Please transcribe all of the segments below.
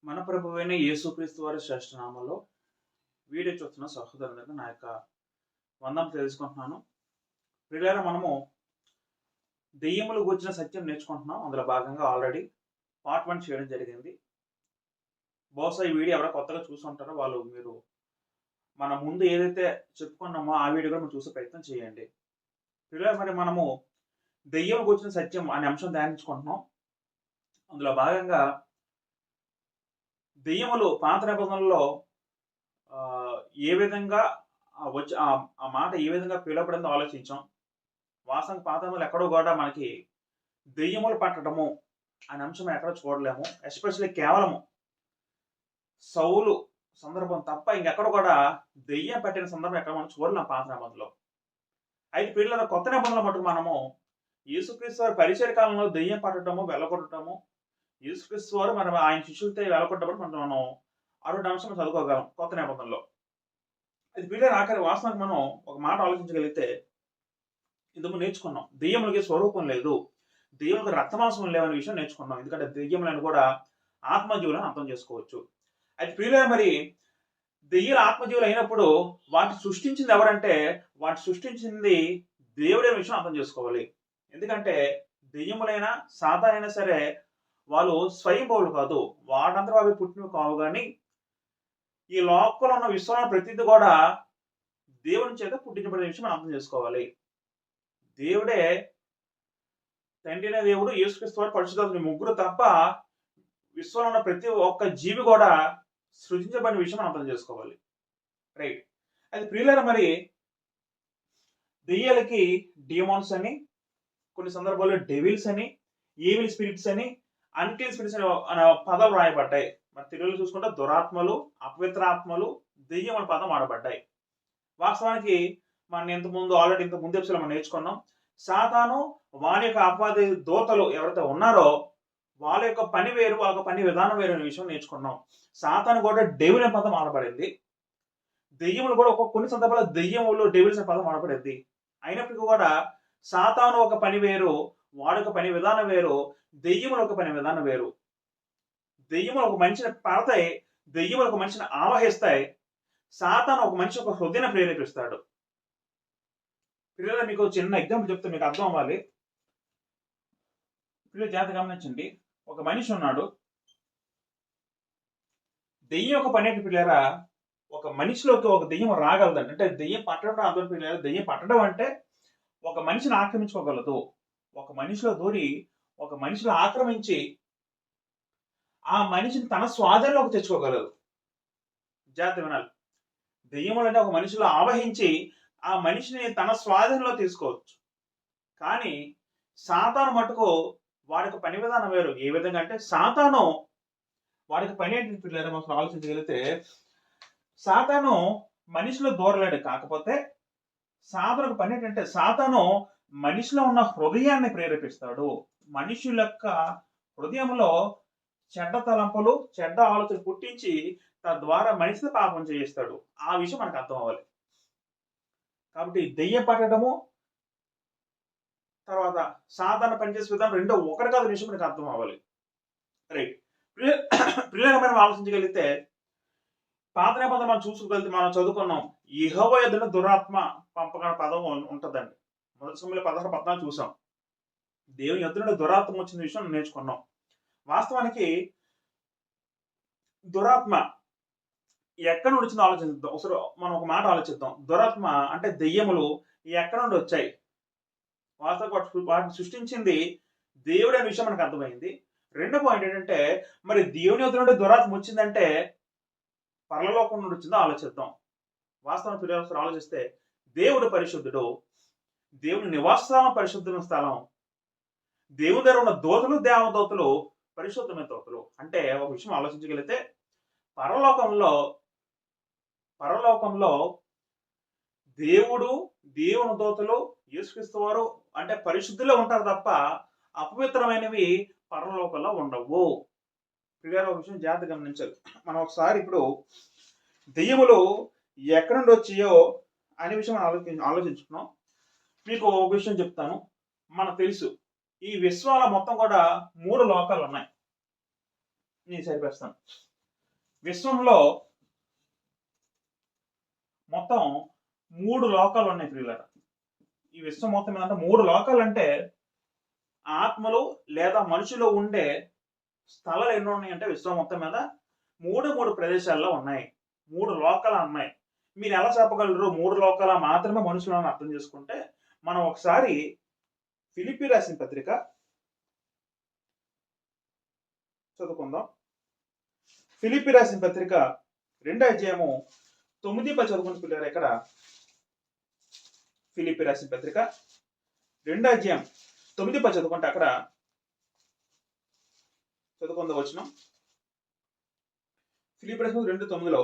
మన ప్రభువైన యేసుక్రీస్తు వారి శ్రేష్ఠ నామంలో వీడియో చూస్తున్న సహోదరులకు నా యొక్క వందనం తెలుసుకుంటున్నాను. ప్రియులారా, మనము దెయ్యములు గూర్చిన సత్యం నేర్చుకుంటున్నాం. అందులో భాగంగా ఆల్రెడీ పార్ట్ 1 చేయడం జరిగింది. బహుశా ఈ వీడియో ఎవరో కొత్తగా చూసుంటారో మీరు మన ముందు ఏదైతే చెప్పుకున్నామో ఆ వీడియో కూడా మీరు చూసే ప్రయత్నం చేయండి. ప్రియులారా, మరి మనము దెయ్యం గూర్చిన సత్యం అనే అంశం ధ్యానించుకుంటున్నాం. అందులో భాగంగా దెయ్యములు పాత నిబంధనలో ఏ విధంగా వచ్చి ఆ మాట ఏ విధంగా పిలువబడిందో ఆలోచించాం. వాస్తవంగా పాత నిబంధనలు ఎక్కడో కూడా మనకి దెయ్యములు పట్టడము అనే అంశం ఎక్కడ చూడలేము. ఎస్పెషల్లీ కేవలము సౌలు సందర్భం తప్ప ఇంకెక్కడ కూడా దెయ్యం పట్టిన సందర్భం ఎక్కడ మనం చూడలేం పాత నిబంధనలో. అయితే పిల్లల కొత్త నిబంధనలు మటుకు మనము యేసుక్రీస్తు వారి పరిచయ కాలంలో దెయ్యం పట్టడము, వెళ్ళగొట్టడము, యేసుక్రీస్తు వారు మనం ఆయన శిష్యులతో వెళ్ళగొట్టడం మనం అటువంటి అంశం చదువుకోగలం కొత్త నిబంధనలో. అది పిల్లలు ఆఖరి వాస్తవానికి మనం ఒక మాట ఆలోచించగలిగితే ఇందుకు నేర్చుకున్నాం. దెయ్యములకి స్వరూపం లేదు, దెయ్యములకు రక్తమాంసం లేవనే విషయం నేర్చుకున్నాం. ఎందుకంటే దెయ్యములను కూడా ఆత్మజీవులను అర్థం చేసుకోవచ్చు. అయితే ప్రియుల మరి దెయ్యాల ఆత్మజీవులు అయినప్పుడు వాటిని సృష్టించింది ఎవరంటే వాటి సృష్టించింది దేవుడైన విషయం అర్థం చేసుకోవాలి. ఎందుకంటే దెయ్యములైనా సాతాన్ అయినా సరే వాళ్ళు స్వయంభవులు కాదు, వాటంతా అవి పుట్టినవి కావు. కానీ ఈ లోకంలో ఉన్న విశ్వంలో ప్రతిదీ కూడా దేవుని చేత పుట్టించబడిన విషయం మనం అర్థం చేసుకోవాలి. దేవుడే, తండ్రి అనే దేవుడు, యేసుక్రీస్తు వారు, పరిశుద్ధాత్మ, ముగ్గురు తప్ప విశ్వంలో ఉన్న ప్రతి ఒక్క జీవి కూడా సృజించబడిన విషయం మనం అర్థం చేసుకోవాలి. రైట్. అది ప్రియులారా, మరి దెయ్యాలకి డిమాన్స్ అని, కొన్ని సందర్భాల్లో డెవిల్స్ అని, ఈవిల్ స్పిరిట్స్ అని, అన్క్లీన్ స్పిరిట్స్ అనే పదాలు రాయబడ్డాయి. మరి తెలుగులో చూసుకుంటే దురాత్మలు, అపవిత్రాత్మలు, దెయ్యం అనే పదం వాడబడ్డాయి. వాస్తవానికి మనం ఇంత ముందు ఎపిసోడ్లో మనం నేర్చుకున్నాం. సాతాను వాని యొక్క అపవాది దూతలు ఎవరైతే ఉన్నారో వాళ్ళ యొక్క పని వేరు, వాళ్ళ యొక్క పని విధానం వేరు అనే విషయం నేర్చుకున్నాం. సాతాను కూడా డెవిల్ అనే పదం వాడబడింది. దెయ్యములు కూడా కొన్ని సందర్భాల్లో దెయ్యములు, డెవిల్స్ అనే పదం వాడబడింది. అయినప్పటికీ కూడా సాతాను ఒక పని వేరు, వాడి యొక్క పని విధానం వేరు, దెయ్యముల ఒక పని విధానం వేరు. దెయ్యములు ఒక మనిషిని పడతాయి, దెయ్యములు ఒక మనిషిని ఆవహిస్తాయి, సాతాను ఒక మనిషి ఒక హృదయాన్ని ప్రేరేపిస్తాడు. పిల్లలు మీకు చిన్న ఎగ్జాంపుల్ చెప్తే మీకు అర్థం అవ్వాలి. పిల్లలు జాగ్రత్త గమనించండి. ఒక మనిషి ఉన్నాడు, దెయ్యం ఒక పని ఏంటి పిల్లరా, ఒక మనిషిలోకి ఒక దెయ్యం రాగలదండి. అంటే దెయ్యం పట్టడం అర్థం పిల్లలు, దెయ్యం పట్టడం అంటే ఒక మనిషిని ఆక్రమించుకోగలదు. ఒక మనిషిలో దూరి ఒక మనిషిలో ఆక్రమించి ఆ మనిషిని తన స్వాధీనంలోకి తెచ్చుకోగలదు. జాగ్రత్త వినాలి. దెయ్యములు అంటే ఒక మనిషిలో ఆవహించి ఆ మనిషిని తన స్వాధీనంలో తీసుకోవచ్చు. కానీ సాతాను మటుకు వాడికి పని విధానం వేరు. ఏ విధంగా అంటే సాతాను వాడికి పని ఏంటి పిల్లలు మనం ఆలోచించగలిగితే, సాతాను మనిషిలో దూరలేడు. కాకపోతే సాతానుకు పని ఏంటంటే సాతాను మనిషిలో ఉన్న హృదయాన్ని ప్రేరేపిస్తాడు. మనుషుల యొక్క హృదయంలో చెడ్డ తలంపులు, చెడ్డ ఆలోచన పుట్టించి తద్వారా మనిషిని పాపం చేయిస్తాడు. ఆ విషయం మనకు అర్థం అవ్వాలి. కాబట్టి దెయ్యం పట్టడము, తర్వాత సాధారణ పనిచేసే విధానం రెండో ఒకటి కాదు విషయం మనకు అర్థం అవ్వాలి. రైట్. పిల్లలు మనం ఆలోచించగలిగితే పాత నిబంధన మనం చూసుకోగలిగితే మనం చదువుకున్నాం, యెహోవా యొద్ద దురాత్మ పంపక పదం ఉంటుందండి. మొదటి సమయంలో 16-14 చూసాం. దేవుని యొద్ద నుండి దురాత్మ వచ్చిన విషయం నేర్చుకున్నాం. వాస్తవానికి దురాత్మ ఎక్కడి నుండి వచ్చిందో ఆలోచిద్దాం. ఒకసారి మనం ఒక మాట ఆలోచిద్దాం. దురాత్మ అంటే దెయ్యములు ఎక్కడి నుండి వచ్చాయి? వాస్తవానికి వాటిని సృష్టించింది దేవుడు అనే విషయం మనకు అర్థమైంది. రెండో పాయింట్ ఏంటంటే, మరి దేవుని యొద్ద నుండి దురాత్మ వచ్చిందంటే పరలోకం నుండి వచ్చిందో ఆలోచిద్దాం. వాస్తవం పిల్లలు ఆలోచిస్తే దేవుడు పరిశుద్ధుడు, దేవుని నివాస స్థలం పరిశుద్ధమైన స్థలం, దేవుని దగ్గర ఉన్న దూతలు, దేవదూతలు పరిశుద్ధమైన దూతలు. అంటే ఒక విషయం ఆలోచించగలిగితే పరలోకంలో దేవుడు, దేవుని దూతలు, యేసుక్రీస్తు వారు అంటే పరిశుద్ధులే ఉంటారు తప్ప అపవిత్రమైనవి పరలోకంలో ఉండవు. ప్రియులారా, ఒక విషయం జాగ్రత్త గమనించాలి. మనం ఒకసారి ఇప్పుడు దెయ్యములు ఎక్కడి నుండి వచ్చాయో అనే విషయం ఆలోచించుకున్నాం. మీకు ఒక విషయం చెప్తాను. మనకు తెలుసు, ఈ విశ్వాల మొత్తం కూడా 3 లోకాలు ఉన్నాయి. నేను సరిపేస్తాను. విశ్వంలో మొత్తం 3 లోకాలు ఉన్నాయి ప్రియులారా. ఈ విశ్వం మొత్తం మీద అంటే 3 లోకాలు అంటే ఆత్మలు లేదా మనుషులు ఉండే స్థలాలు ఎన్ని ఉన్నాయంటే విశ్వం మొత్తం మీద 3 ప్రదేశాల్లో ఉన్నాయి. 3 లోకాలు ఉన్నాయి. మీరు ఎలా చెప్పగలరు 3 లోకాల మాత్రమే మనుషులు అని అర్థం చేసుకుంటే, మనం ఒకసారి ఫిలిప్పీ రాసిన పత్రిక చదువుకుందాం. ఫిలిప్పీ రాసిన పత్రిక 2వ అధ్యాయము 9 చదువుకుని పిల్లలు. ఇక్కడ ఫిలిప్పీ రాసిన పత్రిక 2వ అధ్యాయం 9 చదువుకుంటే అక్కడ చదువుకుందాం వచనం. ఫిలిప్పీ రాసిన 2:9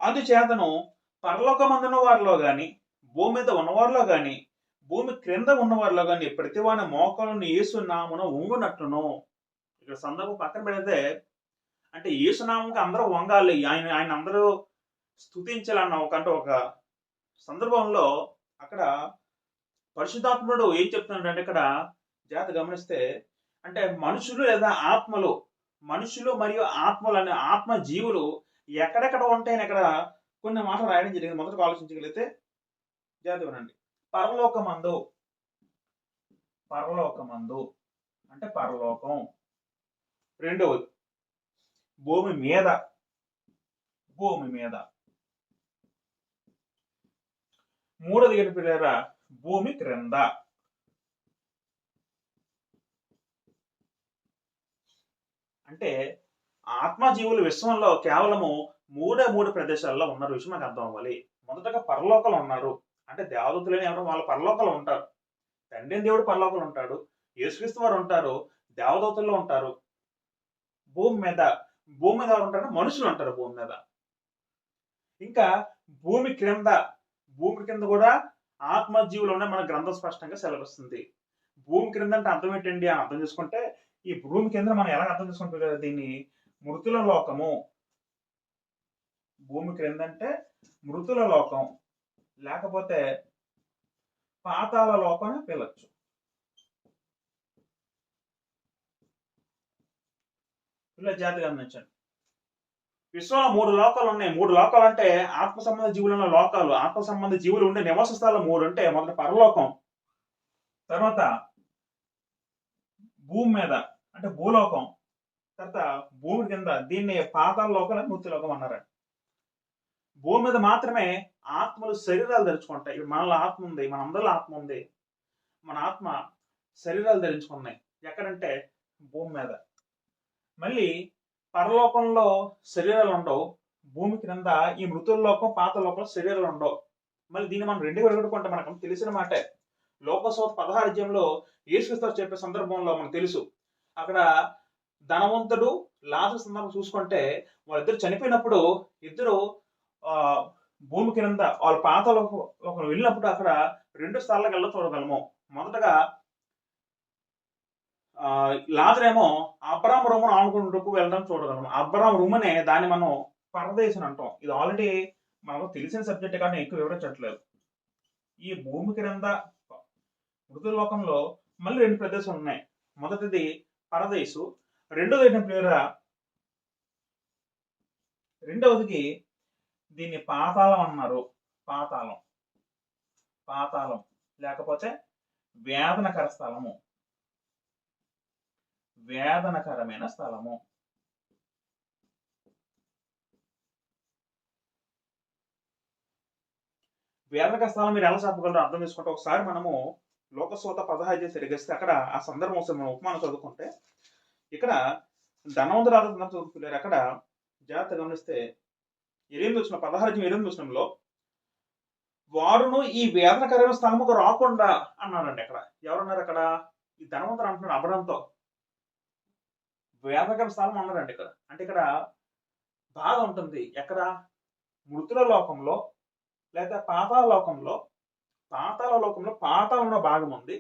అందుచేతను పరలోకమందున్న వారిలో గాని, భూమి మీద ఉన్నవారిలో గాని, భూమి క్రింద ఉన్నవారిలో గాని ప్రతివాని మోకాలను యేసు నామమున వంగునట్లును. ఇక్కడ సందర్భం పక్కన పెడితే అంటే యేసు నామంకి అందరూ వంగాలి, ఆయన అందరూ స్తుతించాలన్న ఒక సందర్భంలో అక్కడ పరిశుద్ధాత్ముడు ఏం చెప్తున్నాడంటే ఇక్కడ జాగ్రత్త గమనిస్తే అంటే మనుషులు లేదా ఆత్మలు, మనుషులు మరియు ఆత్మలు అనే ఆత్మ జీవులు ఎక్కడెక్కడ ఉంటాయని ఇక్కడ కొన్ని మాటలు రాయడం జరిగింది. మొదటగా ఆలోచించగలిగితే జాగ్రత్త వినండి. పరలోకమందు అంటే పరలోకం. రెండవది భూమి మీద. మూడోది ఏంటి పిల్లరా? భూమి క్రింద. అంటే ఆత్మజీవులు విశ్వంలో కేవలము 3 ప్రదేశాల్లో ఉన్నారు. విషయం నాకు అర్థం అవ్వాలి. మొదటగా పరలోకంలో ఉన్నారు. అంటే దేవదూతలని ఎవరు వాళ్ళ పరలోకంలో ఉంటారు. తండ్రి దేవుడు పరలోకంలో ఉంటాడు, యేసుక్రీస్తు వారు ఉంటారు, దేవదూతల్లో ఉంటారు. భూమి మీద ఎవరు ఉంటారు? మనుషులు ఉంటారు భూమి మీద. ఇంకా భూమి క్రింద కూడా ఆత్మజీవులు ఉన్నాయి. మన గ్రంథం స్పష్టంగా సెలవిస్తుంది. భూమి క్రింద అంటే అర్థం ఏంటండి అని అర్థం చేసుకుంటే, ఈ భూమి కింద మనం ఎలా అర్థం చేసుకుంటాం కదా, దీన్ని మృతుల లోకము. భూమి క్రింద అంటే మృతుల లోకం, లేకపోతే పాతాళ లోకం అని పిలవచ్చు. ఇలా జాతి గమనించండి. విశ్వంలో 3 లోకాలు ఉన్నాయి. 3 లోకాలు అంటే ఆత్మ సంబంధ జీవులు ఉన్న లోకాలు, ఆత్మ సంబంధ జీవులు ఉండే నివాస స్థలాలు 3 అంటే మొదట పరలోకం, తర్వాత భూమి మీద అంటే భూలోకం, తర్వాత భూమి కింద దీన్ని పాతాళ లోకం మృత్యు లోకం అన్నారు. భూమి మీద మాత్రమే ఆత్మలు శరీరాలు ధరించుకుంటాయి. ఇప్పుడు మనలో ఆత్మ ఉంది, మనందరిలో ఆత్మ ఉంది. మన ఆత్మ శరీరాలు ధరించుకున్నాయి. ఎక్కడంటే భూమి మీద. మళ్ళీ పరలోకంలో శరీరాలు ఉండవు. భూమి క్రింద ఈ మృతుల లోకం, పాత లోకంలో శరీరాలు ఉండవు. మళ్ళీ దీన్ని మనం 2 విడగొట్టుకుంటే మనకు తెలిసిన మాటే. లోకసోత 16 అధ్యాయంలో యేసుక్రీస్తు చెప్పే సందర్భంలో మనకు తెలుసు. అక్కడ ధనవంతుడు లాజరు సందర్భం చూసుకుంటే వాళ్ళిద్దరు చనిపోయినప్పుడు ఇద్దరు భూమి క్రింద వాళ్ళ పాతాళలోకం వెళ్ళినప్పుడు అక్కడ 2 స్థలాలకు వెళ్ళి చూడగలము. మొదటగా లాజరేమో అబ్రాహాం రూమును ఆనుకుంటూ వెళ్ళడం చూడగలము. అబ్రాహాం రూమనే దాన్ని మనం పరదేశం అంటాం. ఇది ఆల్రెడీ మనకు తెలిసిన సబ్జెక్ట్ కానీ ఎక్కువ వివరించట్లేదు. ఈ భూమి క్రింద మృతుల లోకంలో మళ్ళీ 2 ప్రదేశాలు ఉన్నాయి. మొదటిది పరదేశు, రెండవదికి దీన్ని పాతాళం అన్నారు. పాతాళం లేకపోతే వేదనకరమైన స్థలము. వేదనకర స్థలం మీరు ఎలా చెప్పగలరో అర్థం చేసుకుంటే ఒకసారి మనము లోకసోత 16 తిరిగేస్తే అక్కడ ఆ సందర్భం వస్తే మనం ఉపమానం చదువుకుంటే ఇక్కడ ధనవంతుడు చదువుకున్నారు. అక్కడ జాగ్రత్త గమనిస్తే 16 వారును ఈ వేదనకరమైన స్థలముకు రాకుండా అన్నారండి. అక్కడ ఎవరన్నారు? అక్కడ ఈ ధనవంతుడు అంటున్నాడు అబ్రాహాంతో వేదనకర స్థలం అన్నారండి ఇక్కడ. అంటే ఇక్కడ బాధ ఉంటుంది. ఎక్కడ? మృతుల లోకంలో లేదా పాతాళ లోకంలో. పాతాళంలో భాగం ఉంది.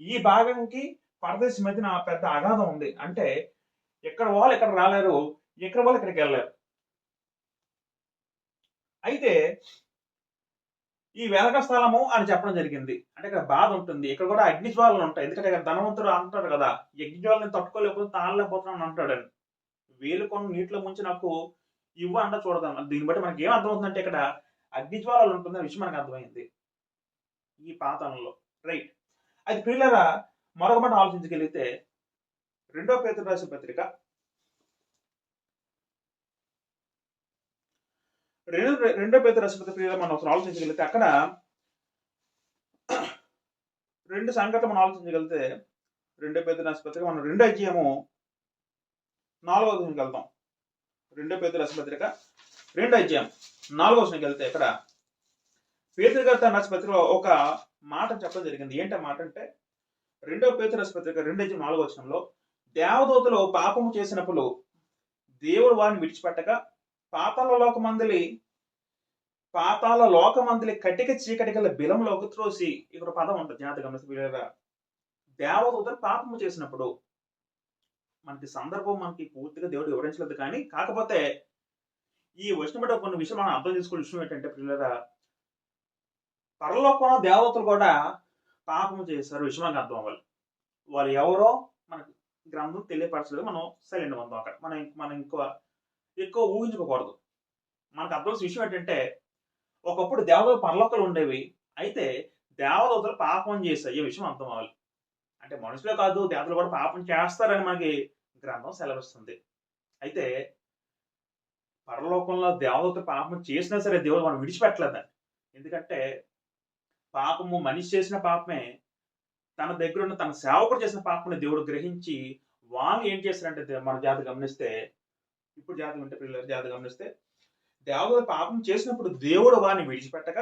ఈ భాగంకి పరదేశం మధ్యన పెద్ద అగాధం ఉంది. అంటే ఎక్కడ వాళ్ళు ఇక్కడ రాలేరు, ఎక్కడ వాళ్ళు ఇక్కడికి వెళ్ళలేరు. అయితే ఈ వెనక స్థలము అని చెప్పడం జరిగింది. అంటే ఇక్కడ బాధ ఉంటుంది. ఇక్కడ కూడా అగ్నిజ్వాలలు ఉంటాయి. ఎందుకంటే ఇక్కడ ధనవంతుడు అంటాడు కదా, అగ్నిజ్వాలని తట్టుకోలేకపోతే తాళలేకపోతున్నాను అంటాడని. వేలు కొను నీటిలో ముంచి నాకు ఇవ్వు అంట చూడదాం. దీన్ని బట్టి మనకి ఏం అర్థమవుతుందంటే ఇక్కడ అగ్నిజ్వాలలు ఉంటుందనే విషయం మనకు అర్థమైంది ఈ పాతాళంలో. రైట్. అది ప్రియులారా మరొక మాట ఆలోచించగలిగితే రెండో పేతురు రాసిన పత్రిక రెండో పేతురు రాసిన పత్రిక మనం ఒకసారి ఆలోచించగలిగితే అక్కడ రెండు సంఘటనలు మనం ఆలోచించగలిగితే రెండో పేతురు రాసిన పత్రిక మనం 2వ అధ్యాయము 4వ వచనంకి వెళ్తాం. రెండో పేతురు రాసిన పత్రిక 2వ అధ్యాయం 4వ వచనంకి వెళ్తే ఇక్కడ పేతురు గారు తన రాసిన పత్రికలో ఒక మాట చెప్పడం జరిగింది. ఏంటి ఆ మాట అంటే రెండో పేతురు రాసిన పత్రిక 2వ అధ్యాయం 4వ వచనంలో దేవదూతలు పాపము చేసినప్పుడు దేవుడు వారిని విడిచిపెట్టక పాతాళ లోకమందలి కటిక చీకటి గల బిలంలోకి త్రోసి, ఇక్కడ పదం ఉంటుంది జాగ్రత్తగా గమనిస్తే, దేవదూతలు పాపము చేసినప్పుడు మనకి సందర్భం మనకి పూర్తిగా దేవుడు వివరించలేదు. కానీ కాకపోతే ఈ వచ్చిన బట్టి కొన్ని విషయాలు మనం అర్థం చేసుకునే విషయం ఏంటంటే పిల్లరా, పరలోకంలో దేవతలు కూడా పాపము చేశారు. విషయం మనకు అర్థం అవ్వాలి. వాళ్ళు ఎవరో మనకు గ్రంథం తెలియపరచలేదు. మనం సైలెంట్ ఉందాం అక్కడ. మనం ఎక్కువ ఊహించుకోకూడదు. మనకు అర్థం విషయం ఏంటంటే ఒకప్పుడు దేవతలు పరలోకాలు ఉండేవి. అయితే దేవదూతలు పాపం చేశాయి. ఈ విషయం అర్థం అవ్వాలి. అంటే మనుషులే కాదు దేవతలు కూడా పాపం చేస్తారని మనకి గ్రంథం సెలవిస్తుంది. అయితే పరలోకంలో దేవదూతలు పాపం చేసినా సరే దేవుడు మనం విడిచిపెట్టలేదండి. ఎందుకంటే పాపము మనిషి చేసిన పాపమే, తన దగ్గర ఉన్న తన సేవకుడు చేసిన పాపని దేవుడు గ్రహించి వాళ్ళు ఏం చేస్తారంటే మన జాతి గమనిస్తే, ఇప్పుడు జాతి ఉంటే పిల్లలు జాతి గమనిస్తే దేవదూతలు పాపం చేసినప్పుడు దేవుడు వారిని విడిచిపెట్టక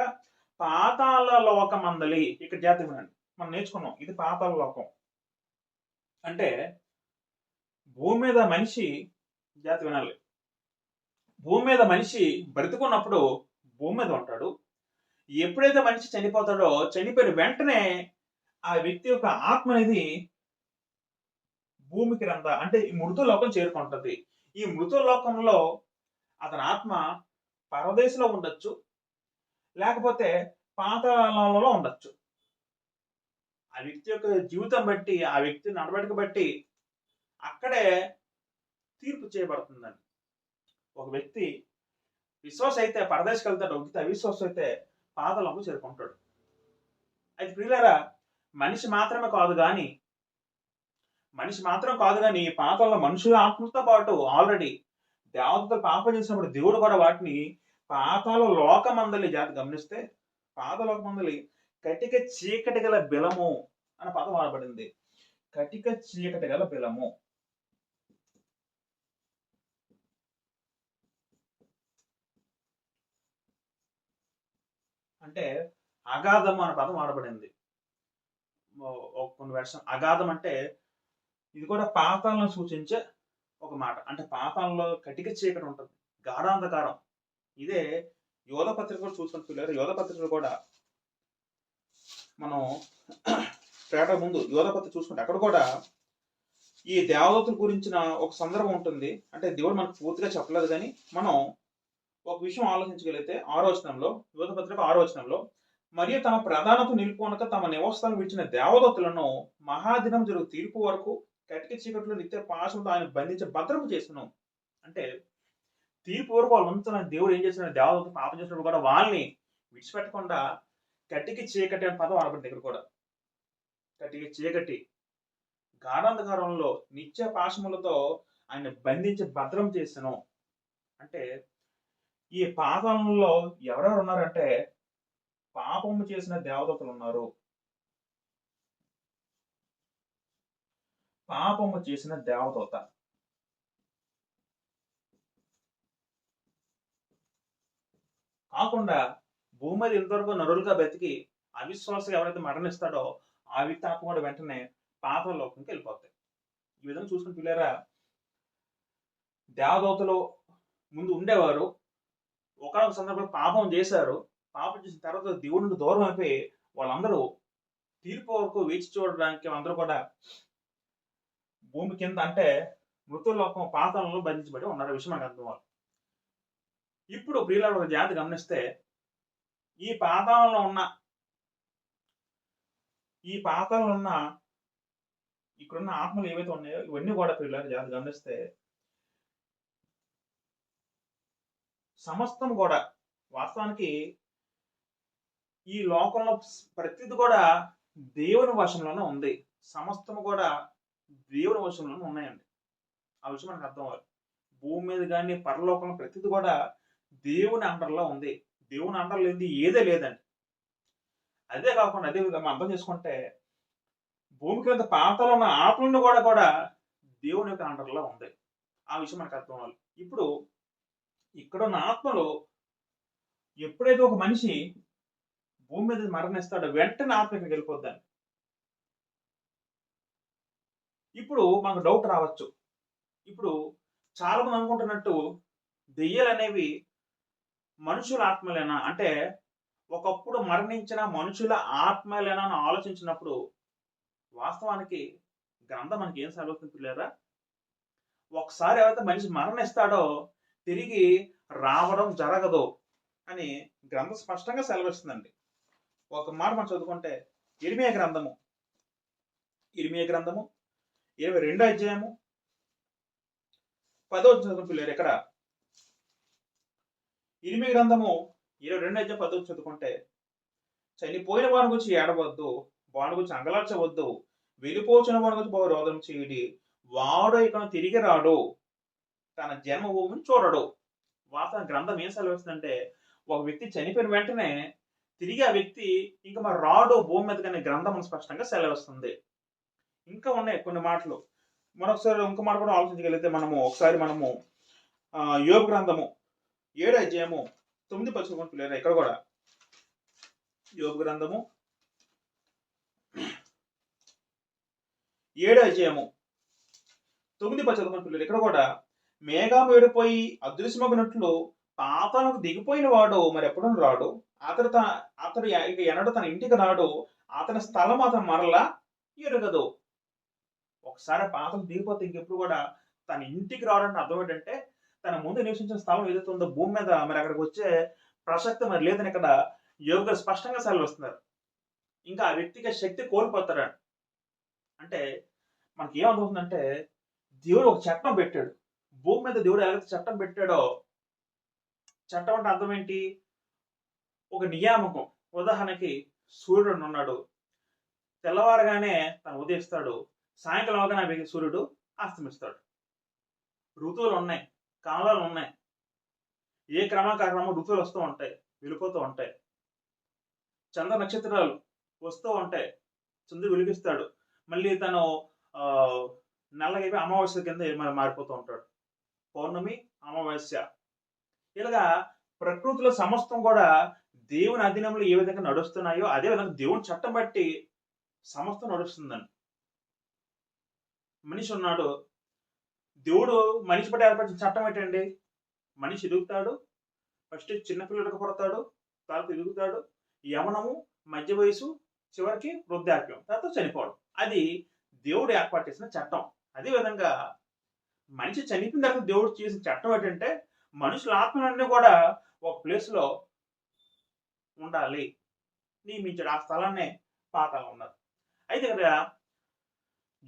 పాతాళ లోకమందలి, ఇక్కడ జాతి వినండి మనం నేర్చుకున్నాం. ఇది పాతాళ లోకం అంటే భూమి మీద మనిషి జాతి వినాలి. భూమి మీద మనిషి బ్రతుకున్నప్పుడు భూమి మీద ఉంటాడు. ఎప్పుడైతే మనిషి చనిపోతాడో చనిపోయిన వెంటనే ఆ వ్యక్తి యొక్క ఆత్మ అనేది భూమికి అంటే ఈ మృత లోకం చేరుకుంటుంది. ఈ మృత లోకంలో అతని ఆత్మ పరదేశంలో ఉండొచ్చు, లేకపోతే పాతాళంలో ఉండొచ్చు. ఆ వ్యక్తి యొక్క జీవితం బట్టి, ఆ వ్యక్తి నడవడిక బట్టి అక్కడే తీర్పు చేయబడుతుందండి. ఒక వ్యక్తి విశ్వాస అయితే పరదేశకు వెళ్తాడు, ఒక వ్యక్తి అవిశ్వాసం అయితే పాతాళంలో చేరుకుంటాడు. అయితే ప్రియులారా, మనిషి మాత్రం కాదు కానీ పాతాళంలో మనుషుల ఆత్మతో పాటు ఆల్రెడీ దేవతలు పాపం చేసినప్పుడు దేవుడు కూడా వాటిని పాతాళ లోకమందలి జాతి గమనిస్తే పాతాళ లోకమందలి కటిక చీకటి గల బిలము అనే పదం వాడబడింది. కటిక చీకటి గల బిలము అంటే అగాధము అనే పదం వాడబడింది. కొన్ని వెర్షన్ అగాధం అంటే ఇది కూడా పాతాలను సూచించే ఒక మాట. అంటే పాతాలలో కటిక చీకటి ఉంటుంది, గాఢాంధకారం. ఇదే యోధ పత్రికలు చూసుకుని పిల్లలు, యోధ పత్రికలు కూడా మనం తేడా ముందు యోధ పత్రిక చూసుకుంటే అక్కడ కూడా ఈ దేవదూతల గురించిన ఒక సందర్భం ఉంటుంది. అంటే దేవుడు మనకు పూర్తిగా చెప్పలేదు, కానీ మనం ఒక విషయం ఆలోచించగలిగితే 6వ వచనంలో, యోధ పత్రిక 6వ వచనంలో, మరియు తమ ప్రధానత నిలుపుకొనక తమ నివాసాలను విడిచిన దేవదూతలను మహాదినం జరుగు తీర్పు వరకు కటిక చీకట్లో నిత్య పాశంతో ఆయన బంధించి భద్రము చేస్తున్నాం. అంటే తీర్పు వరకు వాళ్ళు ఉంచుతున్న దేవుడు ఏం చేసిన దేవదూతలు పాపం చేసినప్పుడు కూడా వాళ్ళని విడిచిపెట్టకుండా కటికి చీకటి అనే పదం వాడబడింది. ఇక్కడ కూడా కటికి చీకటి గాఢాంధకారంలో నిత్య పాశములతో ఆయన బంధించి భద్రం చేసాను. అంటే ఈ పాతాళంలో ఎవరెవరు ఉన్నారంటే పాపము చేసిన దేవదూతలు ఉన్నారు. పాపము చేసిన దేవదూత కాకుండా భూమి మీద ఇంతవరకు నరులుగా బతికి అవిశ్వాసంగా ఎవరైతే మరణిస్తాడో ఆ వ్యక్తి ఆత్మ కూడా వెంటనే పాతాళ లోకంకి వెళ్ళిపోతాయి. ఈ విధంగా చూసుకుని పిల్లరా, దేవదూతలు ముందు ఉండేవారు, ఒకనొక సందర్భంలో పాపం చేశారు. పాపం చేసిన తర్వాత దేవుడి నుండి దూరం అయిపోయి వాళ్ళందరూ తీర్పు వరకు వేచి చూడడానికి అందరూ కూడా భూమి కింద అంటే మృతులోకం పాతాళంలో బంధించబడి ఉన్నారు. విషయం మనకు అర్థం అవ్వాలి. ఇప్పుడు ప్రియుల ఒక జాతి గమనిస్తే ఈ పాతాళంలో ఇక్కడున్న ఆత్మలు ఏవైతే ఉన్నాయో ఇవన్నీ కూడా ప్రియుల జాతి గమనిస్తే సమస్తం కూడా వాస్తవానికి ఈ లోకంలో ప్రతిది కూడా దేవుని వశంలోనే ఉంది. సమస్తము కూడా దేవుని వశంలోనే ఉన్నాయండి. ఆ విషయం మనకు అర్థం అవ్వాలి. భూమి మీద కానీ పరలోకంలో ప్రతిది కూడా దేవుని అండర్లో ఉంది. దేవుని అండర్ లేనిది ఏదే లేదండి. అదే కాకుండా అదే విధంగా మనం అర్థం చేసుకుంటే భూమి కింద పాతాళంలో ఉన్న ఆత్మలను కూడా దేవుని యొక్క అండర్లో ఉంది. ఆ విషయం మనకు అర్థం అవ్వాలి. ఇప్పుడు ఇక్కడున్న ఆత్మలు ఎప్పుడైతే ఒక మనిషి భూమి మీద మరణిస్తాడో వెంటనే ఆత్మ ఇక్కడికి వెళ్ళిపోద్దండి. ఇప్పుడు మనకు డౌట్ రావచ్చు. ఇప్పుడు చాలా మంది అనుకుంటున్నట్టు దెయ్యాలు అనేవి మనుషుల ఆత్మలేనా, అంటే ఒకప్పుడు మరణించిన మనుషుల ఆత్మలేనా అని ఆలోచించినప్పుడు వాస్తవానికి గ్రంథం మనకి ఏం సెలవుతుంది లేదా, ఒకసారి ఎవరైతే మనిషి మరణిస్తాడో తిరిగి రావడం జరగదు అని గ్రంథం స్పష్టంగా సెలవిస్తుందండి. ఒక మాట మనం చదువుకుంటే ఇర్మియా గ్రంథము 22వ అధ్యాయము 10వ చదువుకుని పిల్లలు ఇక్కడ ఇర్మియా గ్రంథము 22వ అధ్యాయం 10వ చదువుకుంటే, చనిపోయిన వారి గురించి ఏడవద్దు, వాడి గురించి అంగలార్చవద్దు, వెళ్ళిపోచిన వాడి గురించి బాగా రోదనం చేయడి, వాడు ఇక్కడ తిరిగి రాడు, తన జన్మభూమిని చూడడు. వాస్తవ గ్రంథం ఏం సెలవిస్తుందంటే ఒక వ్యక్తి చనిపోయిన వెంటనే తిరిగి ఆ వ్యక్తి ఇంకా మరి రాడు భూమి మీద, కానీ గ్రంథం స్పష్టంగా సెలవిస్తుంది. ఇంకా ఉన్నాయి కొన్ని మాటలు. మరొకసారి ఇంకో మాట కూడా ఆలోచించగలిగితే మనము యోబు గ్రంథము 7వ అధ్యాయము 9 చదువుకుంటున్నారు. ఇక్కడ కూడా యోబు గ్రంథము 7వ అధ్యాయము 9 చదువుకుంటున్నారు. ఇక్కడ కూడా మేఘం వేడిపోయి అదృశ్యమగినట్లు పాతాలకు దిగిపోయిన వాడు మరి ఎప్పుడూ రాడు, అతడు ఇక ఎన్నడూ తన ఇంటికి రాడు, అతని స్థలం అతను మరలా ఎరగదు. ఒకసారి పాతలు దిగిపోతే ఇంకెప్పుడు కూడా తన ఇంటికి రావడానికి అర్థం ఏంటంటే తన ముందు నివసించిన స్థలం ఏదైతే ఉందో భూమి మీద మరి అక్కడికి వచ్చే ప్రసక్తి మరి లేదని ఇక్కడ యోగులు స్పష్టంగా సెలవిస్తున్నారు. ఇంకా ఆ వ్యక్తికి శక్తి కోల్పోతాడు. అంటే మనకి ఏమవుతుందంటే దేవుడు ఒక చట్టం పెట్టాడు భూమి మీద. దేవుడు ఎలాగైతే చట్టం పెట్టాడో, చట్టం అంటే అర్థం ఏంటి, ఒక నియామకం. ఉదాహరణకి సూర్యుడు ఉన్నాడు, తెల్లవారగానే తను ఉదయిస్తాడు, సాయంకాలం అవగానే సూర్యుడు అస్తమిస్తాడు. ఋతువులు ఉన్నాయి, కాలాలు ఉన్నాయి, ఏ క్రమం ఋతువులు వస్తూ ఉంటాయి, వెళ్ళిపోతూ ఉంటాయి. చంద్ర నక్షత్రాలు వస్తూ ఉంటాయి, చంద్రుడు వెలిగిస్తాడు, మళ్ళీ తను నల్లగైపోయి అమావాస్య కింద మారిపోతూ ఉంటాడు. పౌర్ణమి, అమావాస్య, ఇలాగా ప్రకృతిలో సమస్తం కూడా దేవుని అధీనంలో ఏ విధంగా నడుస్తున్నాయో అదే విధంగా దేవుని చట్టం బట్టి సమస్తం నడుస్తుందండి. మనిషి ఉన్నాడు, దేవుడు మనిషి బట్టి ఏర్పరిచిన చట్టం ఏంటండి, మనిషి ఎదుగుతాడు, ఫస్ట్ చిన్నపిల్లడికి పుడతాడు, తర్వాత ఎదుగుతాడు, యవనము, మధ్య వయసు, చివరికి వృద్ధాప్యం, తర్వాత చనిపోవడం. అది దేవుడు ఏర్పాటు చేసిన చట్టం. అదే విధంగా మనిషి చనిపోయిన తర్వాత దేవుడు చేసిన చట్టం ఏంటంటే మనుషుల ఆత్మలన్నీ కూడా ఒక ప్లేస్ లో ఉండాలి నియమించాడు. ఆ స్థలాన్ని పాతాళం ఉన్నారు. అయితే ఇక్కడ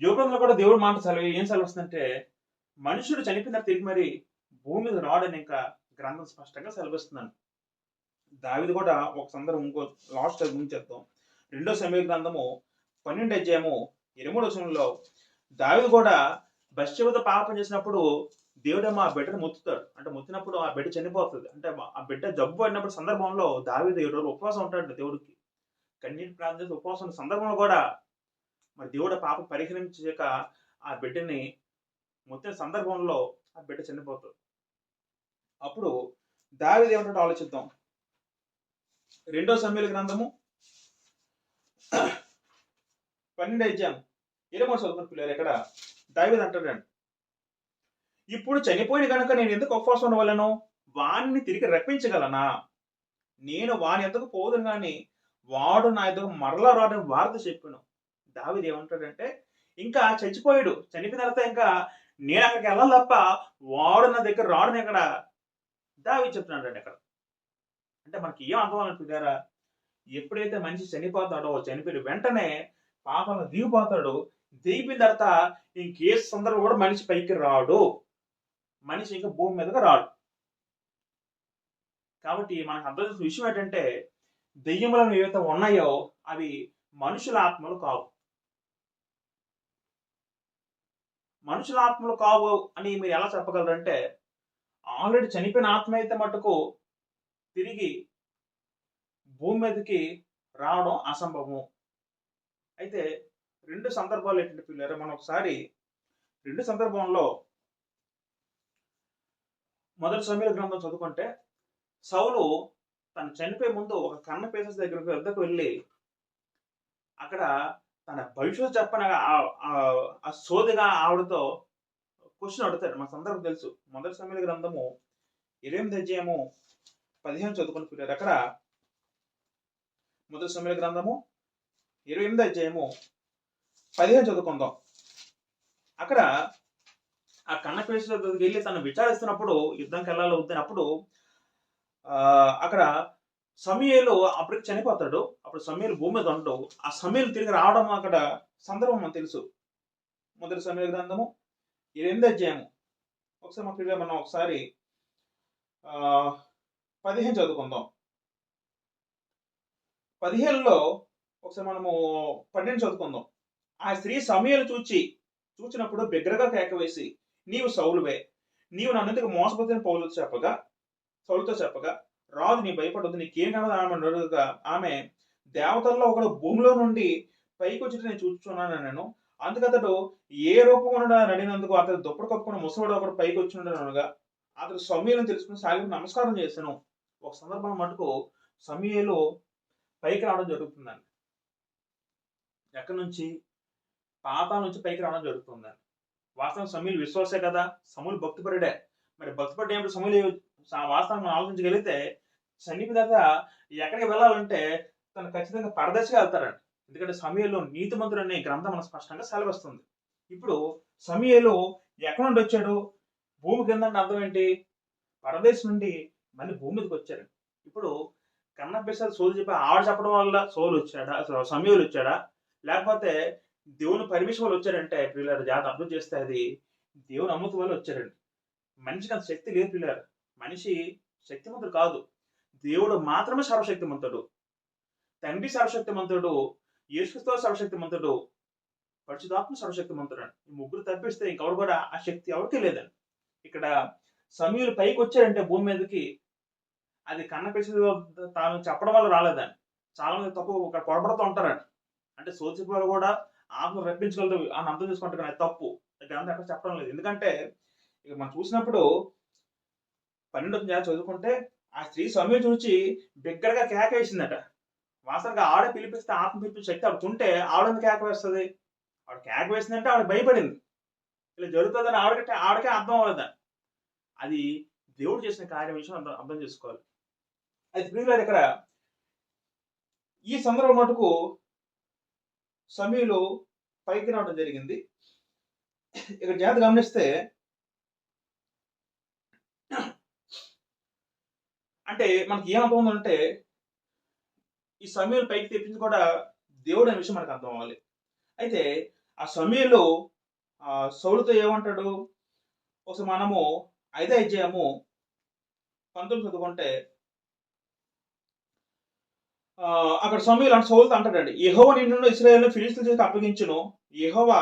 యోగంలో కూడా దేవుడు మాట ఏం సెలవుస్తుందంటే మనుషుడు చనిపోయిన తర్వాత తిరిగి మరి భూమి మీద రాడని ఇంకా గ్రంథం స్పష్టంగా సెలవిస్తుందండి. దావీదు కూడా ఒక సందర్భం ఇంకో లాస్ట్ ముంచేద్దాం. 2వ సమూయేలు గ్రంథము 12వ అధ్యాయము 23వ వచనంలో దావీదు కూడా బత్షెబతో పాపం చేసినప్పుడు దేవుడేమో ఆ బిడ్డను ముత్తుతాడు. అంటే ముత్తినప్పుడు ఆ బిడ్డ చనిపోతుంది. అంటే ఆ బిడ్డ జబ్బు పడినప్పుడు సందర్భంలో దావీదు 7 రోజులు ఉపవాసం ఉంటాడు. దేవుడికి కన్నీటి ప్రార్థన చేసి ఉపవాసం ఉన్న సందర్భంలో కూడా మరి దేవుడు పాపం పరిహరించక ఆ బిడ్డని ముత్తిన సందర్భంలో ఆ బిడ్డ చనిపోతుంది. అప్పుడు దావీదు ఏమంటాడో ఆలోచిద్దాం. 2వ సమూయేలు గ్రంథము 12వ అధ్యాయం 23 చదువుకుని పిల్లలు ఇక్కడ దావీదు అంటాడండి, ఇప్పుడు చనిపోయిన కనుక నేను ఎందుకు ఉపవాసం ఉండవలను, వాణ్ణి తిరిగి రప్పించగలనా, నేను వాని ఎందుకు పోదును కానీ వాడు నా ఎదుగు మరలా రాడని వార్త చెప్పాను. దావీదు ఏమంటాడంటే ఇంకా చచ్చిపోయాడు, చనిపోయిన తర్వాత ఇంకా నేను అక్కడికి వెళ్ళాలి తప్ప వాడు నా దగ్గర రాడని ఇక్కడ దావీదు చెప్తున్నాడు అండి. అక్కడ అంటే మనకి ఏం అర్థం అనుకుంటారా, ఎప్పుడైతే మనిషి చనిపోతాడో చనిపోయిన వెంటనే పాపంలో దిగిపోతాడు. దిగిపోయిన తర్వాత ఇంకే సందర్భం కూడా మనిషి పైకి రాడు, మనిషి ఇంకా భూమి మీదగా రాడు. కాబట్టి మనకు అర్థం చేసిన విషయం ఏంటంటే దెయ్యములను ఏవైతే ఉన్నాయో అవి మనుషుల ఆత్మలు కావు. మనుషుల ఆత్మలు కావు అని మీరు ఎలా చెప్పగలరంటే ఆల్రెడీ చనిపోయిన ఆత్మ అయితే మటుకు తిరిగి భూమి మీదకి రావడం అసంభవం. అయితే రెండు సందర్భాలు ఏంటంటే పిల్లలు మనం ఒకసారి రెండు సందర్భంలో మొదటి సమూయేలు గ్రంథం చదువుకుంటే సౌలు తను చనిపోయే ముందు ఒక కన్న పేసెస్ వద్దకు వెళ్ళి అక్కడ తన భవిష్యత్తు చెప్పని ఆ సోదిగా ఆవిడతో క్వశ్చన్ అడుగుతాడు. మన సందర్భం తెలుసు. మొదటి సమూయేలు గ్రంథము 8వ అధ్యాయము 15 చదువుకుని పిల్లలు అక్కడ మొదటి సమూయేలు గ్రంథము 28వ అధ్యాయము 15 చదువుకుందాం. అక్కడ ఆ కన్న పేసెస్ దగ్గరికి వెళ్ళి తను విచారిస్తున్నప్పుడు యుద్ధంకి వెళ్ళాలి వద్దనప్పుడు అక్కడ సమూయేలు అప్పటికి చనిపోతాడు. అప్పుడు సమూయేలు భూమి మీద ఉండడు. ఆ సమూయేలు తిరిగి రావడం అక్కడ సందర్భం మనకు తెలుసు. మొదటి సమూయేలు గ్రంథము 8వ అధ్యాయము ఒకసారి మనం ఒకసారి 15 చదువుకుందాం. 15లో ఒకసారి మనము 12 చదువుకుందాం. ఆ స్త్రీ సమూయేలు చూచినప్పుడు బిగ్గరగా కేక వేసి, నీవు సౌలువే, నీవు నన్నెందుకు మోసపోతున్న సౌలుతో చెప్పగా రాజు నీ భయపడొద్దు, నీకేం కలదు ఆమె అడుగగా ఆమె దేవతల్లో ఒకడు భూమిలో నుండి పైకి వచ్చి నేను చూచుచున్నాను నేను. అందుకతడు ఏ రూపం నడినందుకు అతడు దుప్పటి కప్పుకుని ముసవాడు ఒకడు పైకి వచ్చినగా అతడు సమూయేలును తెలుసుకుని సాగిపోయి నమస్కారం చేశాను. ఒక సందర్భం మటుకు సమూయేలు పైకి రావడం జరుగుతుందండి. ఎక్కడి నుంచి? పాతాళం నుంచి పైకి రావడం జరుగుతుందండి. వాస్తవం సమూయేలు విశ్వాసే కదా, సమూయేలు భక్తిపరుడే. మరి భక్తిపరుడు ఏమిటి? సమూయేలు వాస్తవం మనం ఆలోచించగలిగితే చనిపోయిన తర్వాత ఎక్కడికి వెళ్ళాలంటే తను ఖచ్చితంగా పరదశగా వెళ్తారండి. ఎందుకంటే సమూయేలు నీతిమంతుడు అనే గ్రంథం మనకు స్పష్టంగా సెలవిస్తుంది. ఇప్పుడు సమూయేలు ఎక్కడి నుండి వచ్చాడు? భూమి కింద అంటే అర్థం ఏంటి? పరదేశం నుండి మళ్ళీ భూమి మీదకి వచ్చారు. ఇప్పుడు కన్న పిసలు సోలు చెప్పి ఆవిడ చెప్పడం వల్ల సమూయేలు వచ్చాడా, లేకపోతే దేవుని పర్మిషన్ వల్ల వచ్చారంటే పిల్లలు జాగ్రత్త అర్థం చేస్తే అది దేవుని అమృత వల్ల వచ్చారండి. మనిషికి అంత శక్తి లేదు పిల్లలు. మనిషి శక్తిమంతుడు కాదు, దేవుడు మాత్రమే సర్వశక్తిమంతుడు. తండ్రి సర్వశక్తిమంతుడు, యేసుక్రీస్తు సర్వశక్తిమంతుడు, పరిశుద్ధాత్మ సర్వశక్తిమంతుడు. ఈ ముగ్గురు తప్పిస్తే ఇంకెవరు కూడా ఆ శక్తి ఎవరికీ లేదండి. ఇక్కడ సమూయేలు పైకి వచ్చారంటే భూమి మీదకి అది కన్నపేసి తాను చెప్పడం వల్ల రాలేదండి. చాలా మంది తప్పు ఒక పొరపడుతూ ఉంటారండి. అంటే సోచిప వాళ్ళు కూడా ఆత్మ రప్పించగలరు అని అర్థం చేసుకుంటారు, కానీ తప్పు. గ్రంథం ఎక్కడ చెప్పడం లేదు. ఎందుకంటే ఇక మనం చూసినప్పుడు 12వ అధ్యాయం చదువుకుంటే ఆ స్త్రీ సమూయేలు చూసి బిగ్గరగా కేక వేసిందట. వాస్తవంగా ఆవిడ పిలిపిస్తే ఆత్మ పిలిపించే శక్తి ఆవిడ ఉంటే ఆవిడ కేక వేస్తుంది. ఆవిడ కేక వేసిందంటే ఆవిడ భయపడింది. ఇలా జరుగుతుందని ఆవిడకే అర్థం అవ్వలేదని. అది దేవుడు చేసిన కార్యం విషయం అర్థం చేసుకోవాలి. అయితే ప్రియులారా ఇక్కడ ఈ సందర్భం మటుకు సమూయేలు పైకి రావడం జరిగింది. ఇక్కడ జాగ్రత్త గమనిస్తే అంటే మనకి ఏమర్థమవుతుందంటే ఈ సమూయేలు పైకి తెప్పించి కూడా దేవుడు అనే విషయం మనకు అర్థం అవ్వాలి. అయితే ఆ సమూయేలు సౌలుతో ఏమంటాడు? ఒకసారి మనము 5వ అధ్యాయము 19 చదువుకుంటే అక్కడ సమూయేలు అంటే సౌలుతో అంటాడండి, యెహోవా నిన్ను ఇశ్రాయేలును ఫిలిష్తీయుల చేతికి అప్పగించును. యెహోవా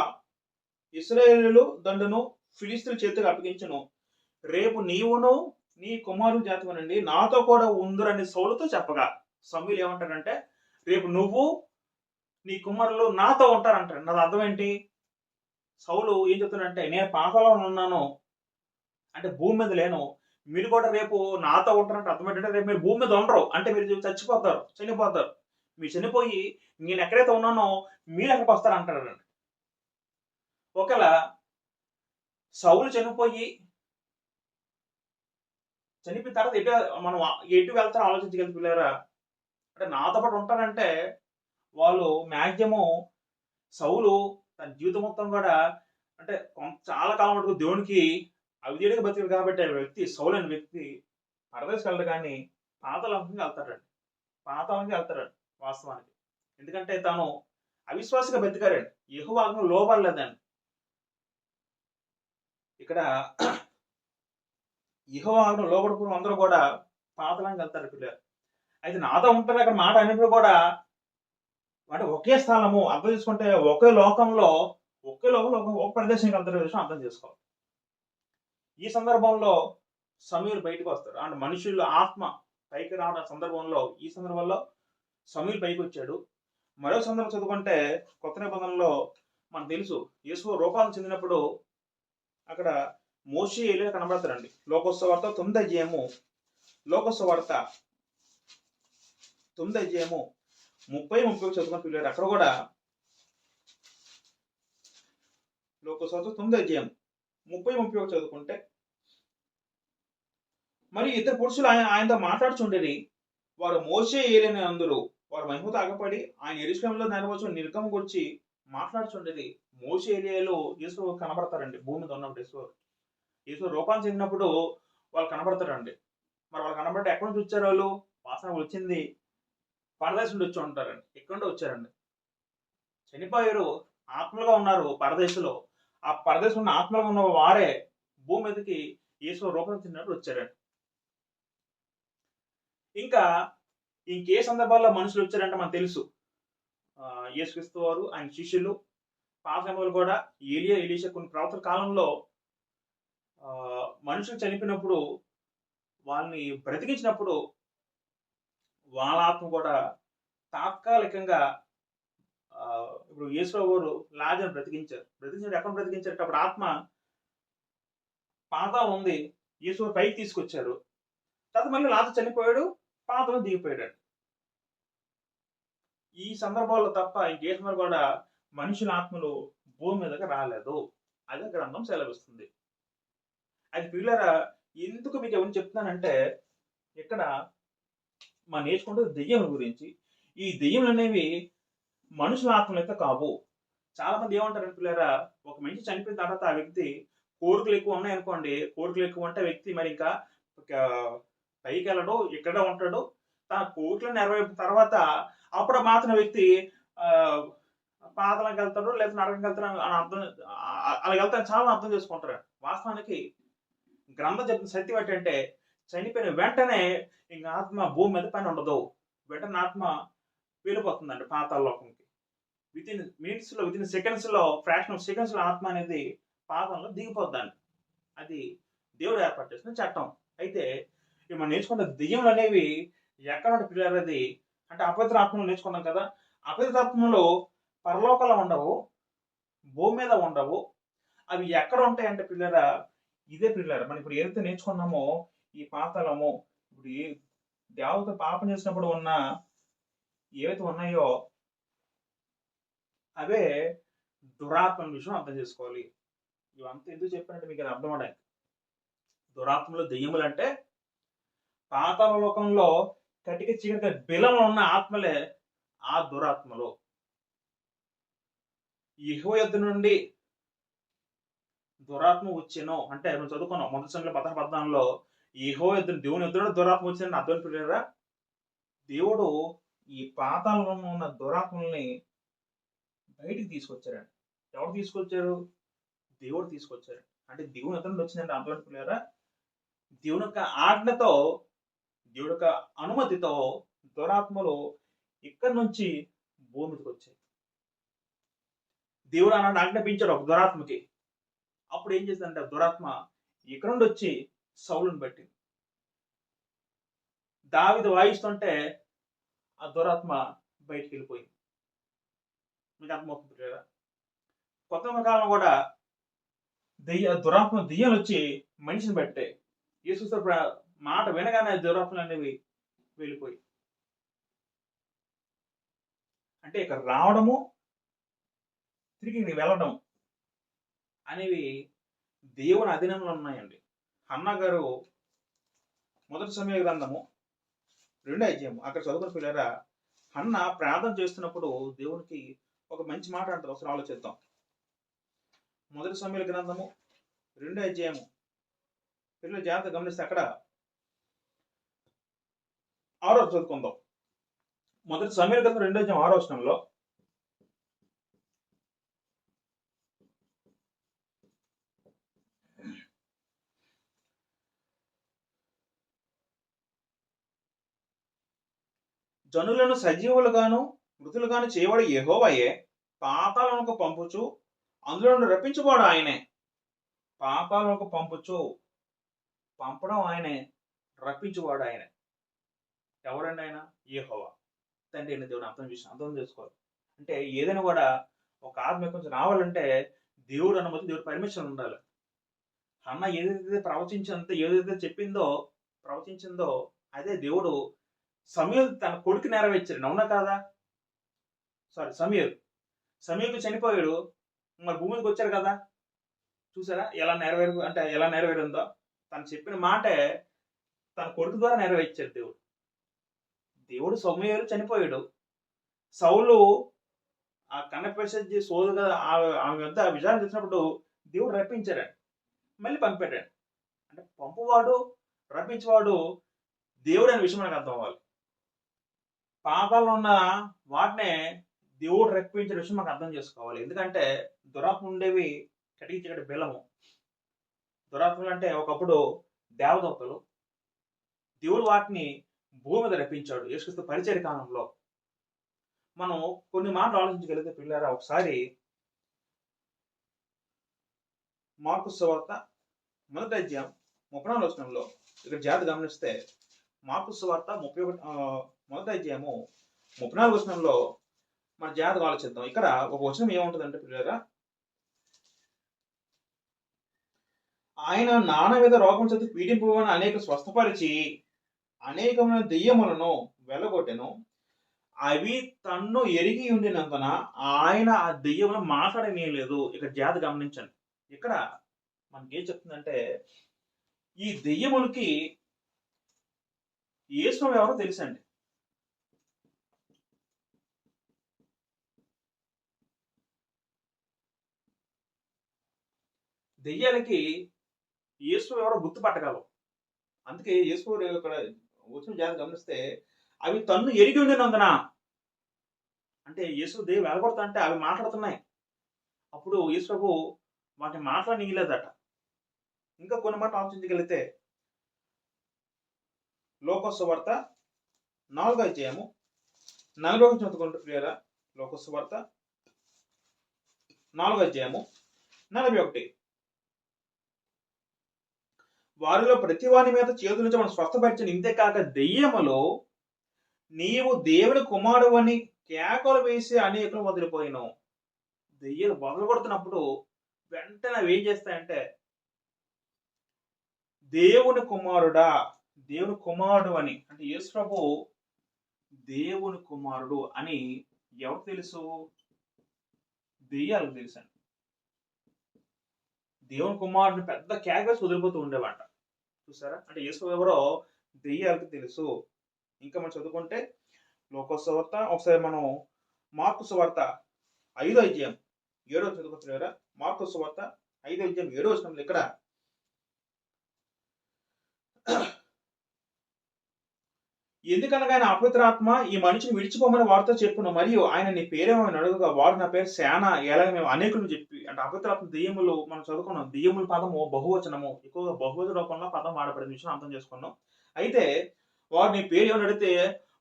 ఇశ్రాయేలు దండును ఫిలిష్తీయుల చేతికి అప్పగించును. రేపు నీవును నీ కుమారుల జాతివనండి నాతో కూడా ఉందురని సౌలుతో చెప్పగా సమూయేలు ఏమంటాడంటే రేపు నువ్వు నీ కుమారులు నాతో ఉంటారంటాడు. నాది అర్థం ఏంటి? సౌలు ఏం చెప్తున్నాడంటే నేను పాతాళంలో ఉన్నాను అంటే భూమి మీద లేను, మీరు కూడా రేపు నాతో ఉంటారంటే అర్థం ఏంటంటే రేపు మీరు భూమి మీద ఉండరు అంటే మీరు చనిపోతారు. మీరు చనిపోయి నేను ఎక్కడైతే ఉన్నానో మీరు ఎక్కడికి వస్తారంటాడండి. ఒకవేళ సౌలు చనిపోయిన తర్వాత మనం ఎటు వెళ్తారో ఆలోచించగలిగిపోయారా? అంటే నాతో పాటు ఉంటారంటే వాళ్ళు మ్యాక్సిమం సౌలు తన జీవితం మొత్తం కూడా అంటే చాలా కాలం వరకు దేవునికి అవిధేయుడిగా బతికాడు కాబట్టి ఆ వ్యక్తి సౌలు అనే వ్యక్తి పరదేశం వెళ్ళడు, కానీ పాతాళానికి వెళ్తారండి వాస్తవానికి. ఎందుకంటే తాను అవిశ్వాసగా బతికారండి, యెహోవా ఆజ్ఞకు లోబడలేదండి. ఇక్కడ యెహోవా ఆజ్ఞకు లోబడకుండా అందరూ కూడా పాతాళానికి వెళ్తారు పిల్లలు. అయితే నాతో ఉంటారు అక్కడ మాట అన్నప్పుడు కూడా అంటే ఒకే స్థలము అర్థం చేసుకుంటే ఒకే లోకంలో ఒక ప్రదేశానికి వెళ్తారు విషయం అర్థం చేసుకోవాలి. ఈ సందర్భంలో సమూయేలు బయటకొస్తాడు. అంటే మనుషుల ఆత్మ పైకి రావడం సందర్భంలో ఈ సందర్భంలో సమూయేలు పైకొచ్చాడు. మరో సందర్భం చదువుకుంటే కొత్త నిబంధనలో మనకు తెలుసు యేసు రూపాంతరం చెందినప్పుడు అక్కడ మోషే ఏలీయా కనబడతారండి. లోకోసువార్త 9వ అధ్యాయము లోకోసువార్త 9వ అధ్యాయము 30 చదువుకుని పిల్లలు అక్కడ కూడా లోకోసువార్త 9వ అధ్యాయం 30 చదువుకుంటే మరి ఇద్దరు పురుషులు ఆయనతో మాట్లాడుచుండేది. వారు మోషే ఏలియని అందరూ వారు మహిమతో ఆగపడి ఆయన యెరూషలేములో నెరవేర్చిన నిర్గమం గురించి మాట్లాడుచుండేది. మోషే ఏలియాలు యేసు కనబడతారండి. భూమి మీద ఉన్నప్పుడు యేసు రూపాన్ని చెందినప్పుడు వాళ్ళు కనబడతారండి. మరి వాళ్ళు కనబడితే ఎక్కడి నుంచి వచ్చారు వాళ్ళు? వాసన వచ్చింది పరదేశం నుండి వచ్చి ఉంటారండి. ఎక్కడి నుండి వచ్చారండి? చనిపోయారు, ఆత్మలుగా ఉన్నారు పరదేశంలో. ఆ పరదేశంలో ఉన్న ఆత్మలుగా ఉన్న వారే భూమి మీదకి యేసు రూపం చెందినప్పుడు వచ్చారండి. ఇంకా ఇంకే సందర్భాల్లో మనుషులు వచ్చారంటే మనకు తెలుసు. యేసుక్రీస్తు వారు ఆయన శిష్యులు పాత నిబంధనలు కూడా ఏలియా ఎలీషా కొన్ని ప్రవక్తల కాలంలో మనుషులు చనిపోయినప్పుడు వాళ్ళని బ్రతికించినప్పుడు వాళ్ళ ఆత్మ కూడా తాత్కాలికంగా ఇప్పుడు యేసురావు గారు లాజరును బ్రతికించారు. ఎక్కడ బ్రతికించారు? అప్పుడు ఆత్మ పాతాళం ఉంది. యేసు పైకి తీసుకొచ్చారు. తర్వాత మళ్ళీ లాజరు చనిపోయాడు, పాతాళం దిగిపోయాడు. ఈ సందర్భాల్లో తప్ప ఇంకే సందర్భం కూడా మనుషుల ఆత్మలు భూమి మీదకి రాలేదు. అదే గ్రంథం సెలవిస్తుంది. అది పిల్లరా ఎందుకు మీకు ఎవరిని చెప్తున్నానంటే ఇక్కడ మనం నేర్చుకుంటే దెయ్యం గురించి. ఈ దెయ్యములు అనేవి మనుషుల ఆత్మలు అయితే కావు. చాలా మంది ఏమంటారు పిల్లరా, ఒక మనిషి చనిపోయిన తర్వాత ఆ వ్యక్తి కోరికలు ఎక్కువ ఉన్నాయనుకోండి, కోరికలు ఎక్కువ ఉంటే వ్యక్తి మరి ఇంకా పైకి వెళ్ళడు, ఇక్కడే ఉంటాడు. తన కోరికలు నెరవేరిన తర్వాత అప్పుడు మాత్రం వ్యక్తి పాతాళానికి వెళ్తాడు, లేదా నరకంకి వెళ్తాడు అని అర్థం. అలా వెళ్తాను చాలా అర్థం చేసుకుంటారు. వాస్తవానికి గ్రంథం చెప్పిన సత్యం ఏంటంటే చనిపోయిన వెంటనే ఇంకా ఆత్మ భూమి మీద పని ఉండదు. వెంటనే ఆత్మ వెళ్ళిపోతుందండి పాతాళలోకంకి. వితిన్ సెకండ్స్ లో ఫ్రాక్షన్ ఆఫ్ సెకండ్స్ లో ఆత్మ అనేది పాతాళంలో దిగిపోద్దండి. అది దేవుడు ఏర్పాటు చేసిన చట్టం. అయితే ఇవి మనం నేర్చుకున్న దెయ్యములు అనేవి ఎక్కడ పిల్లలది అంటే అపవిత్ర ఆత్మలు నేర్చుకున్నాం కదా. అపవిత్ర ఆత్మలు పరలోకంలో ఉండవు, భూమి మీద ఉండవు. అవి ఎక్కడ ఉంటాయంటే పిల్లరా ఇదే పిల్లరా మనం ఇప్పుడు ఏదైతే నేర్చుకున్నామో ఈ పాతాళము, ఇప్పుడు దేవత పాపం చేసినప్పుడు ఉన్న ఏవైతే ఉన్నాయో అవే దురాత్మల విషయం అర్థం చేసుకోవాలి. ఇవంతా ఎందుకు చెప్పానంటే మీకు అది అర్థం అవడానికి. దురాత్మలు దెయ్యములు అంటే పాతాళ లోకంలో కటిక చీకటి బిలంలో ఉన్న ఆత్మలే ఆ దురాత్మలు. యెహోవా యొద్ద నుండి దురాత్మ వచ్చెను అంటే మనం చదువుకున్నాం మొదటి సంఖ్యలో 14 యెహోవా యొద్ద దేవుని యొద్ద నుండి దురాత్మ వచ్చిందని అర్థం పిల్లరా. దేవుడు ఈ పాతాళంలో ఉన్న దురాత్మల్ని బయటికి తీసుకొచ్చారండి. ఎవరు తీసుకొచ్చారు? దేవుడు తీసుకొచ్చారు. అంటే దేవుని యొద్ద నుండి వచ్చిందంటే అర్థం పిల్లరా. దేవుని యొక్క ఆజ్ఞతో, దేవుడి యొక్క అనుమతితో దురాత్మలు ఇక్కడి నుంచి భూమి మీదకి వచ్చాయి. దేవుడు అన్నాడు ఆజ్ఞాపించాడు ఒక దురాత్మకి. అప్పుడు ఏం చేసిందంటే దురాత్మ ఇక్కడ నుండి వచ్చి సౌలుని బట్టింది. దావీదు వాయిస్తుంటే ఆ దురాత్మ బయటికి వెళ్ళిపోయింది. మీకు అర్థమవుతుంది కదా. కొత్త కాలం కూడా దురాత్మ దెయ్యాలు వచ్చి మనిషిని బట్టే యేసు మాట వినగానే దురాత్మలు అనేవి వెళ్ళిపోయి అంటే ఇక్కడ రావడము తిరిగి వెళ్ళడం అనేవి దేవుని అధీనంలో ఉన్నాయండి. హన్నా గారు మొదటి సమయ గ్రంథము 2వ అధ్యాయము అక్కడ చదువుకుని పిల్లరా హన్న ప్రార్థన చేస్తున్నప్పుడు దేవునికి ఒక మంచి మాట అంటారు. ఒకసారి ఆలోచిద్దాం. మొదటి సమయ గ్రంథము 2వ అధ్యాయము పిల్లలు జాగ్రత్త గమనిస్తే అక్కడ 6వ చదువుకుందాం. మొదటి సమయ గ్రంథం 2వ అధ్యాయం 6వ వచనంలో జనులను సజీవులుగాను మృతులుగాను చేయవాడు యెహోవాయే. పాతాళమునకు పంపుచు అందులో నుండి రప్పించువాడు ఆయనే. పాతాళమునకు పంపడం ఆయనే, రప్పించువాడు ఆయనే. ఎవరండి ఆయన? యెహోవా. తండ్రి అయిన దేవుడు అర్థం చేసుకోవాలి. అంటే ఏదైనా కూడా ఒక ఆత్మ కొంచెం రావాలంటే దేవుడు అనుమతి, దేవుడు పర్మిషన్ ఉండాలి. హన్న ఏదైతే ప్రవచించిందో అదే దేవుడు సమూయేలు తన కొడుకు నెరవేర్చాడు. అవునా కాదా? సమూయేలు చనిపోయాడు, మరి భూమి మీదకి వచ్చారు కదా. చూసారా ఎలా నెరవేరిందో. తను చెప్పిన మాటే తన కొడుకు ద్వారా నెరవేర్చాడు దేవుడు. సమూయేలు చనిపోయాడు, సౌలు ఆ కన్నపెసెజ్జి సోదుగా ఆమె వద్ద విచారణ చేసినప్పుడు దేవుడు రప్పించాడు, మళ్ళీ పంపాడు. అంటే పంపువాడు, రప్పించేవాడు దేవుడు అనే విషయం మనకు అర్థం అవ్వాలి. పాపాల్లో ఉన్న వాటినే దేవుడు రప్పించే విషయం మనకు అర్థం చేసుకోవాలి. ఎందుకంటే దురాత్మలు ఉండేవి కటికి చీకటి బెల్లము. దురాత్మలు అంటే ఒకప్పుడు దేవదూతలు. దేవుడు వాటిని భూమి మీద రప్పించాడు యేసుక్రీస్తు పరిచర్య కాలంలో. మనం కొన్ని మాటలు ఆలోచించగలిగితే పిల్లారా, ఒకసారి మార్కు సువార్త 1వ అధ్యాయం 34వ వచనంలో ఇక్కడ జాగ్రత్త గమనిస్తే, మార్కు సువార్త 1వ అధ్యాయము 34వ వచనంలో మన జాగ్రత్తగా ఆలోచిద్దాం. ఇక్కడ ఒక వచనం ఏముంటుందంటే పిల్లారా, ఆయన నానావిధ రోగం చేత పీడింపబడిన అనేక స్వస్థపరిచి అనేకమైన దెయ్యములను వెళ్ళగొట్టెను. అవి తన్ను ఎరిగి ఉండినందున ఆయన ఆ దెయ్యములను మాట్లాడనీయలేదు. ఇక్కడ జాగ్రత్త గమనించండి. ఇక్కడ మనకి ఏం చెప్తుందంటే, ఈ దెయ్యములకి యేసు ఎవరో తెలుసండి. దెయ్యాలకి యేసు ఎవరో గుర్తుపట్టగలవు. అందుకే యేసు ఇక్కడ వచ్చిన జాగ్రత్త గమనిస్తే, అవి తన్ను ఎరిగి ఉండినందున, అంటే యేసు దెయ్యం వెళ్ళగొడతా అంటే అవి మాట్లాడుతున్నాయి. అప్పుడు యేసు ప్రభు వాటిని మాట్లాడనీయలేదట. ఇంకా కొన్ని మాటలు ఆలోచించగలిగితే, లోకా సువార్త 4వ అధ్యాయము 40వ వచనం చదువుకుంటే ప్రియులారా, లోకా సువార్త 4వ అధ్యాయము 41. వారిలో ప్రతి వాని మీద చేతుల నుంచి మనం స్వస్థపరిచిన, ఇంతేకాక దెయ్యములో నీవు దేవుని కుమారుడు అని కేకలు వేసి అనేకులు వదిలిపోయిను. దెయ్యాలు వదలగొడుతున్నప్పుడు వెంటనే అవి ఏం చేస్తాయంటే, దేవుని కుమారుడా, దేవుని కుమారుడు అని, అంటే యేసు ప్రభు దేవుని కుమారుడు అని ఎవరు తెలుసు? దెయ్యాలకు తెలుసండి. దేవుని కుమారుడిని పెద్ద కేకవేసి వదిలిపోతూ ఉండేవాట. చూసారా, అంటే యేసు ఎవరో దెయ్యాలకు తెలుసు. ఇంకా మనం చదువుకుంటే లోకా సువార్త, ఒకసారి మనం మార్కు సువార్త 5వ అధ్యాయం 7వ చదువుకుంటున్నారా, మార్కు సువార్త 5వ అధ్యాయం 7వ వచనంలో ఇక్కడ, ఎందుకనగా ఆయన అపవిత్రాత్మ ఈ మనిషిని విడిచిపోమని వారితో చెప్పును, మరియు ఆయన నీ పేరేమని అడుగుగా వాడు నా పేరు శానా ఎలాగ మేము అనేకులు చెప్పి. అంటే అపవిత్రాత్మ దెయ్యములు మనం చదువుకున్నాం. దెయ్యముల పదము బహువచనము, ఎక్కువగా బహువచన రూపంలో పదం వాడబడింది విషయం అర్థం చేసుకున్నాం. అయితే వాడు నీ పేరు ఏమని అడిగితే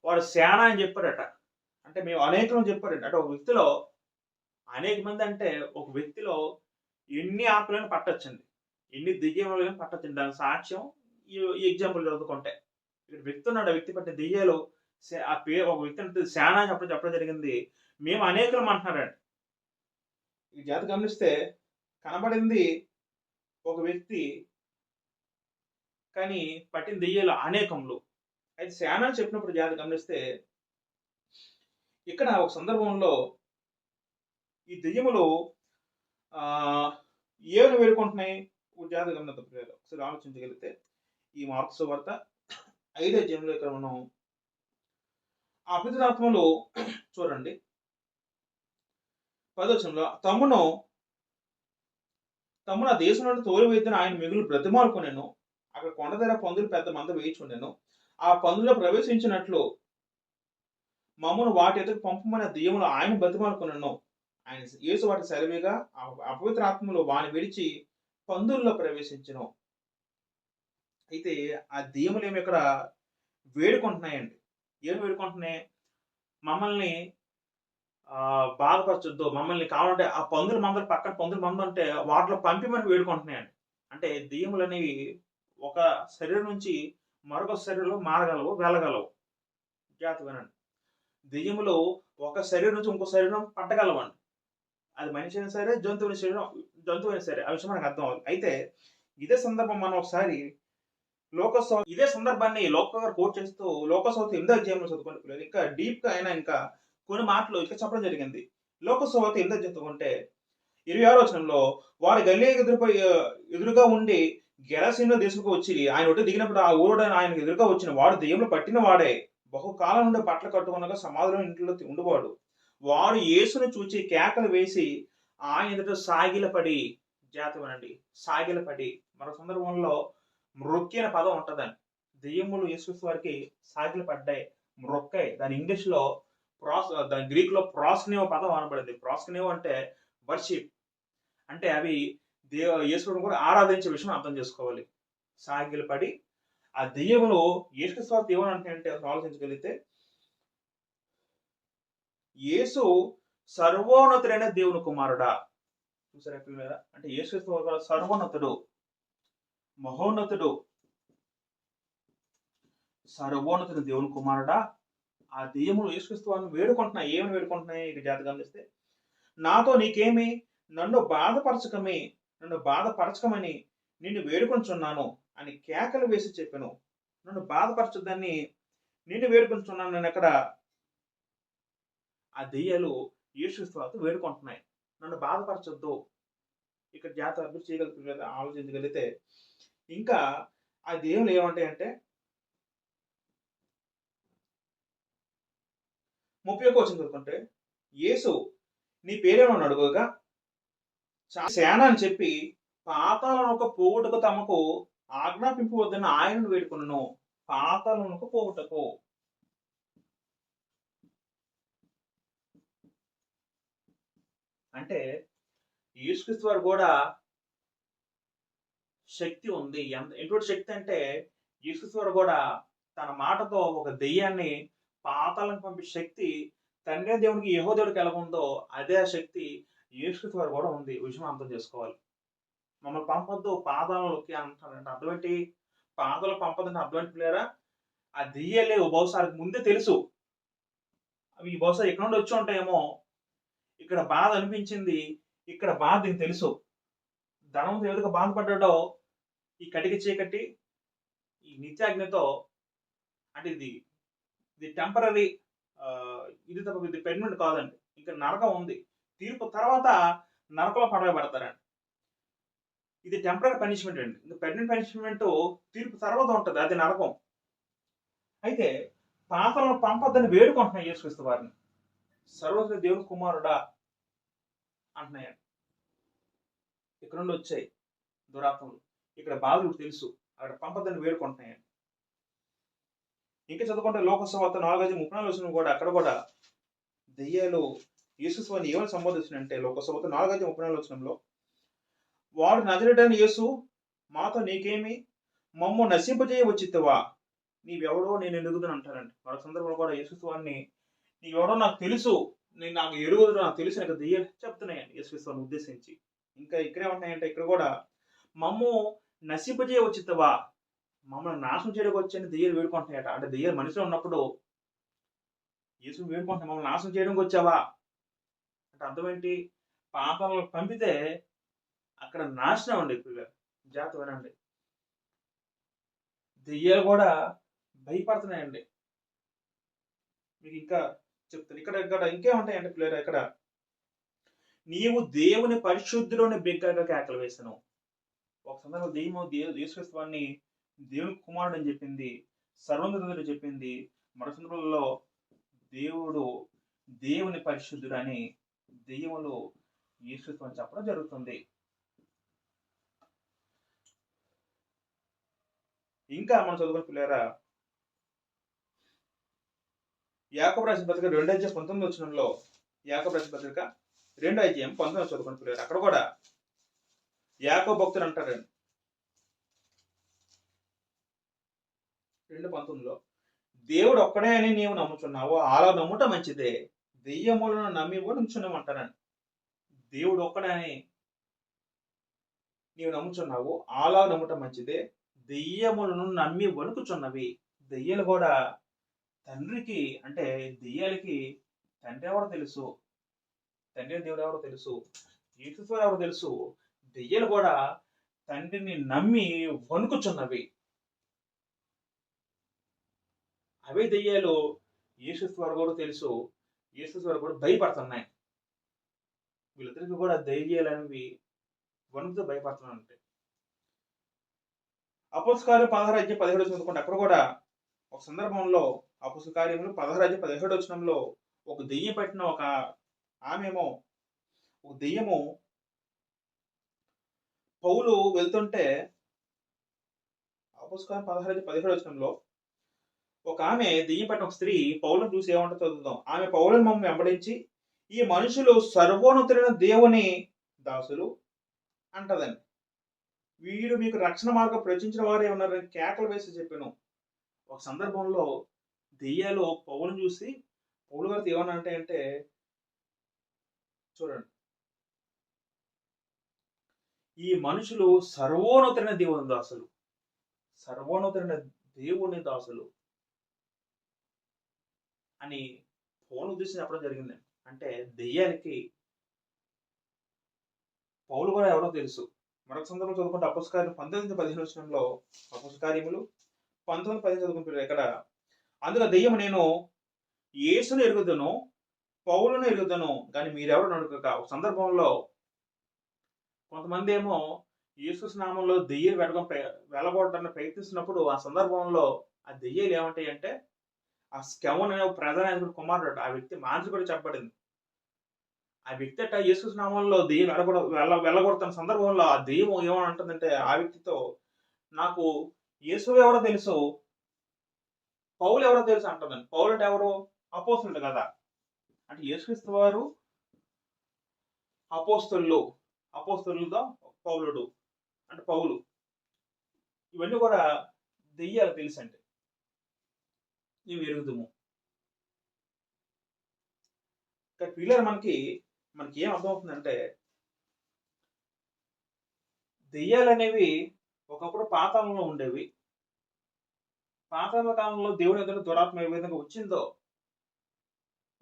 వాడు శానా అని చెప్పాడట. అంటే మేము అనేకులు చెప్పాడట. అంటే ఒక వ్యక్తిలో అనేక మంది, అంటే ఒక వ్యక్తిలో ఎన్ని ఆత్మలను పట్టొచ్చండి, ఎన్ని దెయ్యములను పట్టొచ్చండి. దాని సాక్ష్యం ఈ ఎగ్జాంపుల్ చదువుకుంటే, ఇక్కడ వ్యక్తి ఉన్నాడు, ఆ వ్యక్తి పట్టిన దెయ్యాలు ఆ పేరు ఒక వ్యక్తి అంటే శానా చెప్పడం జరిగింది. మేము అనేకులం అంటున్నారండి. ఈ జాతి గమనిస్తే కనబడింది ఒక వ్యక్తి, కానీ పట్టిన దెయ్యాలు అనేకములు. అయితే శానా చెప్పినప్పుడు జాతి గమనిస్తే, ఇక్కడ ఒక సందర్భంలో ఈ దెయ్యములు ఏమని వేడుకుంటున్నాయి జాతి గమనిద్దాం. ఒకసారి ఆలోచించగలిగితే, ఈ మార్కు సువార్త 5వ అధ్యాయంలో ఇక్కడ మనం ఆ అపవిత్రాత్మలు చూడండి 10వ వచనంలో, తమ్మును ఆ దేశం నుండి తోలివేద్దని ఆయన మిగులు బ్రతిమాలుకొనెను. అక్కడ కొండ దగ్గర పందులు పెద్ద మంద వేయిచుండెను. ఆ పందులో ప్రవేశించినట్లు మమ్మను వాటి ఎదుగు పంపమని దెయ్యములు ఆయన బ్రతిమాలుకొనెను. ఆయన యేసు వాటి సెలవిగా అపవిత్రాత్మలు వాని విడిచి పందుల్లో ప్రవేశించెను. అయితే ఆ దెయ్యములు ఏమి ఇక్కడ వేడుకుంటున్నాయండి. ఏమి వేడుకుంటున్నాయి? మమ్మల్ని బాధపరచొద్దు, మమ్మల్ని కావాలంటే ఆ పందుల మందలు పక్కన పందుల మంద ఉంటే వాటిలో పంపిమని వేడుకుంటున్నాయండి. అంటే దెయ్యములనేవి ఒక శరీరం నుంచి మరొక శరీరంలో మారగలవు, వెళ్ళగలవు. జాగ్రత్తగా వినండి. దెయ్యములు ఒక శరీరం నుంచి ఇంకో శరీరం పట్టగలవండి. అది మనిషి అయినా సరే, జంతువైనా సరే. ఆ విషయం మనకు అర్థం అవ్వాలి. అయితే ఇదే సందర్భం మనం ఒకసారి ఇదే సందర్భాన్ని లోక గారు కోట్ చేస్తూ లోకసువార్త 8వ అధ్యాయంలో చదువుకుంటే ఇంకా డీప్‌గా అయినా ఇంకా కొన్ని మాటలు ఇక్కడ చెప్పడం జరిగింది. లోకసువార్త 8వ అధ్యాయం చదువుకుంటే 26వ వచనంలో వారు గలిలయ ఎదురుగా ఉండి గెరాసేను దేశముకు వచ్చి ఆయన ఒడ్డు దిగినప్పుడు ఆ ఊరుడ ఆయనకు ఎదురుగా వచ్చిన వాడు దెయ్యములు పట్టిన వాడే. బహుకాలం నుండి బట్టలు కట్టుకొనగా సమాధిలో ఇంట్లో ఉండువాడు. వాడు యేసును చూచి కేకలు వేసి ఆయన ఎదుట సాగిలపడి, జాగ్రత్తగా వినండి, సాగిలపడి. మరో సందర్భంలో మ్రొక్కి అనే పదం ఉంటదండి. దెయ్యములు యేసుక్రీస్తు వారికి సాగిలపడ్డాయి, మ్రొక్కాయి. దాని ఇంగ్లీష్‌లో దాని గ్రీక్‌లో ప్రాస్కినేవ్ పదం వాడబడింది. ప్రాస్కినేవ్ అంటే వర్షిప్. అంటే అవి యేసుని కూడా ఆరాధించే విషయం అర్థం చేసుకోవాలి. సాగిలపడి ఆ దెయ్యములు యేసుక్రీస్తు వారితో ఏమనంటాయంటే ఆలోచించగలిగితే, యేసు సర్వోన్నతుడైన దేవుని కుమారుడా. చూసారా పిల్లలారా? అంటే యేసుక్రీస్తు వారు సర్వోన్నతుడు, మహోన్నతుడు, సర్వోన్నతుడు దేవుని కుమారుడా. ఆ దెయ్యములు యేసుక్రీస్తు వారిని వేడుకుంటున్నాయి. ఏమని వేడుకుంటున్నాయి? ఇక జాగ్రత్తగా గమనిస్తే, నాతో నీకేమి, నన్ను బాధపరచకమని నిన్ను వేడుకొంచున్నాను అని కేకలు వేసి చెప్పాను. నన్ను బాధపరచొద్దని నిన్ను వేడుకొంచున్నాను. నేను ఎక్కడ ఆ దెయ్యాలు యేసుక్రీస్తు వారితో వేడుకుంటున్నాయి, నన్ను బాధపరచొద్దు. ఇక్కడ జాగ్రత్త అభివృద్ధి చేయగలుగుతుంది, ఆలోచించగలిగితే ఇంకా ఆ దెయ్యములు ఏమంటాయంటే 31వ వచనం చదువుకుంటే, యేసు నీ పేరేమని అడుగగా సేన అని చెప్పి పాతాళమునకు పోవుటకు తమకు ఆజ్ఞాపింపవద్దని ఆయనను వేడుకొనెను. పాతాళమునకు పోవుటకు. అంటే యేసుక్రీస్తు వారు కూడా శక్తి ఉంది. ఎటువంటి శక్తి అంటే యేసుక్రీస్తు వారు కూడా తన మాటతో ఒక దెయ్యాన్ని పాతాళానికి పంపే శక్తి తండ్రి దేవునికి యెహోవాకి ఎలా ఉందో అదే శక్తి యేసుక్రీస్తు వారు కూడా ఉంది. విషయం అర్థం చేసుకోవాలి. మమ్మల్ని పంపొద్దు పాతాళంలోకి అంటారంటే అర్థం ఏంటి? పాతాళం పంపొద్దంటే అర్థం ఏంటి పిల్లారా? ఆ దెయ్యాలే బహుశా ముందే తెలుసు. అవి బహుశా ఎక్కడి నుండి వచ్చి ఉంటాయేమో. ఇక్కడ బాధ అనిపించింది, ఇక్కడ బాధ దీనికి తెలుసు. ధనవంతుడు ఏ విధంగా బాధపడ్డాడో ఈ కటిక చీకటి, ఈ నిత్యాగ్నితో, అంటే ఇది టెంపరరీ, ఇది తప్ప ఇది పెర్మనెంట్ కాదండి. ఇంకా నరకం ఉంది. తీర్పు తర్వాత నరకంలో పడవేయబడతారండి. ఇది టెంపరరీ పనిష్మెంట్ అండి. ఇంకా పెర్మనెంట్ పనిష్మెంట్ తీర్పు తర్వాత ఉంటుంది, అది నరకం. అయితే పాతాళంలో పంపొద్దని వేడుకుంటున్నాయి యేసుక్రీస్తు వారిని. సర్వోన్నత దేవుని కుమారుడా అంటున్నాయండి. ఇక్కడ నుండి వచ్చాయి దురాత్మలు. ఇక్కడ బాధలు తెలుసు, అక్కడ పంపొద్దని వేడుకుంటున్నాయండి. ఇంకా చదువుకుంటే లోకసువార్త 4:34 వచనం కూడా అక్కడ కూడా దెయ్యాలు యేసుక్రీస్తు వారిని ఏమని సంబోధిస్తున్నాయంటే లోకసువార్త 4:34 వచనంలో, వాడు నజరేయుడైన యేసు మాతో నీకేమి, మమ్ము నశింపజేయ వచ్చితివా, నీవెవడో నేను ఎరుగుదును అంటారండి. మరొక సందర్భంలో కూడా యేసుక్రీస్తు వారిని నీవెవడో నాకు తెలుసు, నాకు ఎరుగుదును, నాకు తెలుసు నాకు దెయ్యాలు చెప్తున్నాయండి యేసుక్రీస్తు వారిని ఉద్దేశించి. ఇంకా ఇక్కడే ఉంటాయంటే ఇక్కడ కూడా మమ్ము నశింపజేయ వచ్చితివా, మమ్మల్ని నాశనం చేయడానికి వచ్చని దెయ్యాలు వేడుకుంటున్నాయట. అంటే దెయ్యాలు మనిషిలో ఉన్నప్పుడు యేసుని వేడుకుంటున్నాయి, మమ్మల్ని నాశనం చేయడానికి వచ్చావా అంటే అర్థం ఏంటి? పాతాళంలో పంపితే అక్కడ నాశనం అండి. జాగ్రత్త వినండి. దెయ్యాలు కూడా భయపడుతున్నాయండి. మీకు ఇంకా చెప్తాను. ఇక్కడ ఇంకేముంటాయంటే పిల్లలు, ఇక్కడ నీవు దేవుని పరిశుద్ధులోని బిగ్గరగా కేకలు వేసాను. ఒక సందర్భంలో యేసుక్రీస్తు వారిని దేవుని కుమారుడు అని చెప్పింది, సర్వోన్నతుడు చెప్పింది. మరో సందర్భంలో దేవుడు దేవుని పరిశుద్ధుడు అని దెయ్యములు యేసుక్రీస్తు అని చెప్పడం జరుగుతుంది. ఇంకా మనం చదువుకున్న పిల్లరా, యాకోబు రాసిన పత్రిక 2:19 వచనంలో, యాకోబు రాసిన పత్రిక 2:19 చదువుకున్న పిల్లరా, అక్కడ కూడా యాకోబు భక్తుడు అంటారండి 2:19లో, దేవుడు ఒక్కడే అని నీవు నమ్ముచున్నావు, అలా నమ్ముట మంచిదే. దెయ్యములను నమ్మి వణుకుచున్నామంటారండి. దేవుడు ఒక్కడే అని నీవు నమ్ముచున్నావు, అలా నమ్ముట మంచిదే. దెయ్యములను నమ్మి వణుకుచున్నవి. దెయ్యాలు కూడా తండ్రికి అంటే దెయ్యాలకి తండ్రి ఎవరో తెలుసు, తండ్రి దేవుడు ఎవరో తెలుసు, యేసువారు ఎవరో తెలుసు. దెయ్యాలు కూడా తండ్రిని నమ్మి వణుకుచున్నవి. అవే దెయ్యాలు యేసువారు కూడా తెలుసు, యేసువారు కూడా భయపడుతున్నాయి. వీళ్ళిద్దరికి కూడా దెయ్యాలు అనేవి వణుకుతో భయపడుతున్నాయి. అపోస్తలుల కార్యం 16:17 చదువుకుంటే అక్కడ కూడా ఒక సందర్భంలో అపోస్తలుల కార్యములు 16:17 ఒక దెయ్యం పట్టిన ఒక ఆమెమో ఒక దెయ్యము పౌలు వెళ్తుంటే అపోస్తలుల కార్యం 16:17 ఒక ఆమె దెయ్యం పట్టిన ఒక స్త్రీ పౌలను చూసి ఏమంటే చదువుదాం. ఆమె పౌలను మమ్మల్ని వెంబడించి, ఈ మనుషులు సర్వోన్నతుడైన దేవుని దాసులు అంటదండి. వీరు మీకు రక్షణ మార్గం ప్రచురించిన వారే ఉన్నారని కేకలు వేసి చెప్పాను. ఒక సందర్భంలో దెయ్యాలు పౌలను చూసి పౌలు గారితో ఏమన్నా అంటే చూడండి, ఈ మనుషులు సర్వోన్నతుడైన దేవుని దాసులు, సర్వోన్నతుడైన దేవుని దాసులు అని పౌలు ఉద్దేశం చెప్పడం జరిగింది. అంటే దెయ్యాలకి పౌలు కూడా ఎవరో తెలుసు. మరొక సందర్భం చదువుకుంటే అపోస్తలుల కార్యం 19:15 అపోస్తలుల కార్యములు 19:15 చదువుకుంటారు. ఇక్కడ అందులో దెయ్యము, నేను యేసును ఎరుగుదును, పౌలును ఎరుగుదును, కానీ మీరెవరు అడుగక. ఒక సందర్భంలో కొంతమంది ఏమో యేసు నామంలో దెయ్యాలు వెళ్ళగొట్టడానికి ప్రయత్నిస్తున్నప్పుడు ఆ సందర్భంలో ఆ దెయ్యాలు ఏమంటాయి అంటే, ఆ స్కెవన్ అనే ప్రధాన కుమారుడు, ఆ వ్యక్తి మానసికుడు చెప్పబడింది. ఆ వ్యక్తి అట్ట యేసు నామంలో దెయ్యం వెళ్ళగొడుతున్న సందర్భంలో ఆ దెయ్యం ఏమని అంటుందంటే ఆ వ్యక్తితో, నాకు యేసు ఎవరో తెలుసు, పౌలు ఎవరో తెలుసు అంటుందండి. పౌలు అంటే ఎవరు? అపోస్తలుడు కదా. అంటే యేసుక్రీస్తు వారు అపోస్తలుతో పౌలుడు అంటే పౌలు. ఇవన్నీ కూడా దెయ్యాలు తెలుసు అంటే మేము ఎరుగుదుము. పిల్లలు మనకి ఏం అర్థమవుతుందంటే, దెయ్యాలు అనేవి ఒకప్పుడు పాతాళంలో ఉండేవి. పాతాళ కాలంలో దేవుని ఎదుట దురాత్మ ఏ విధంగా వచ్చిందో,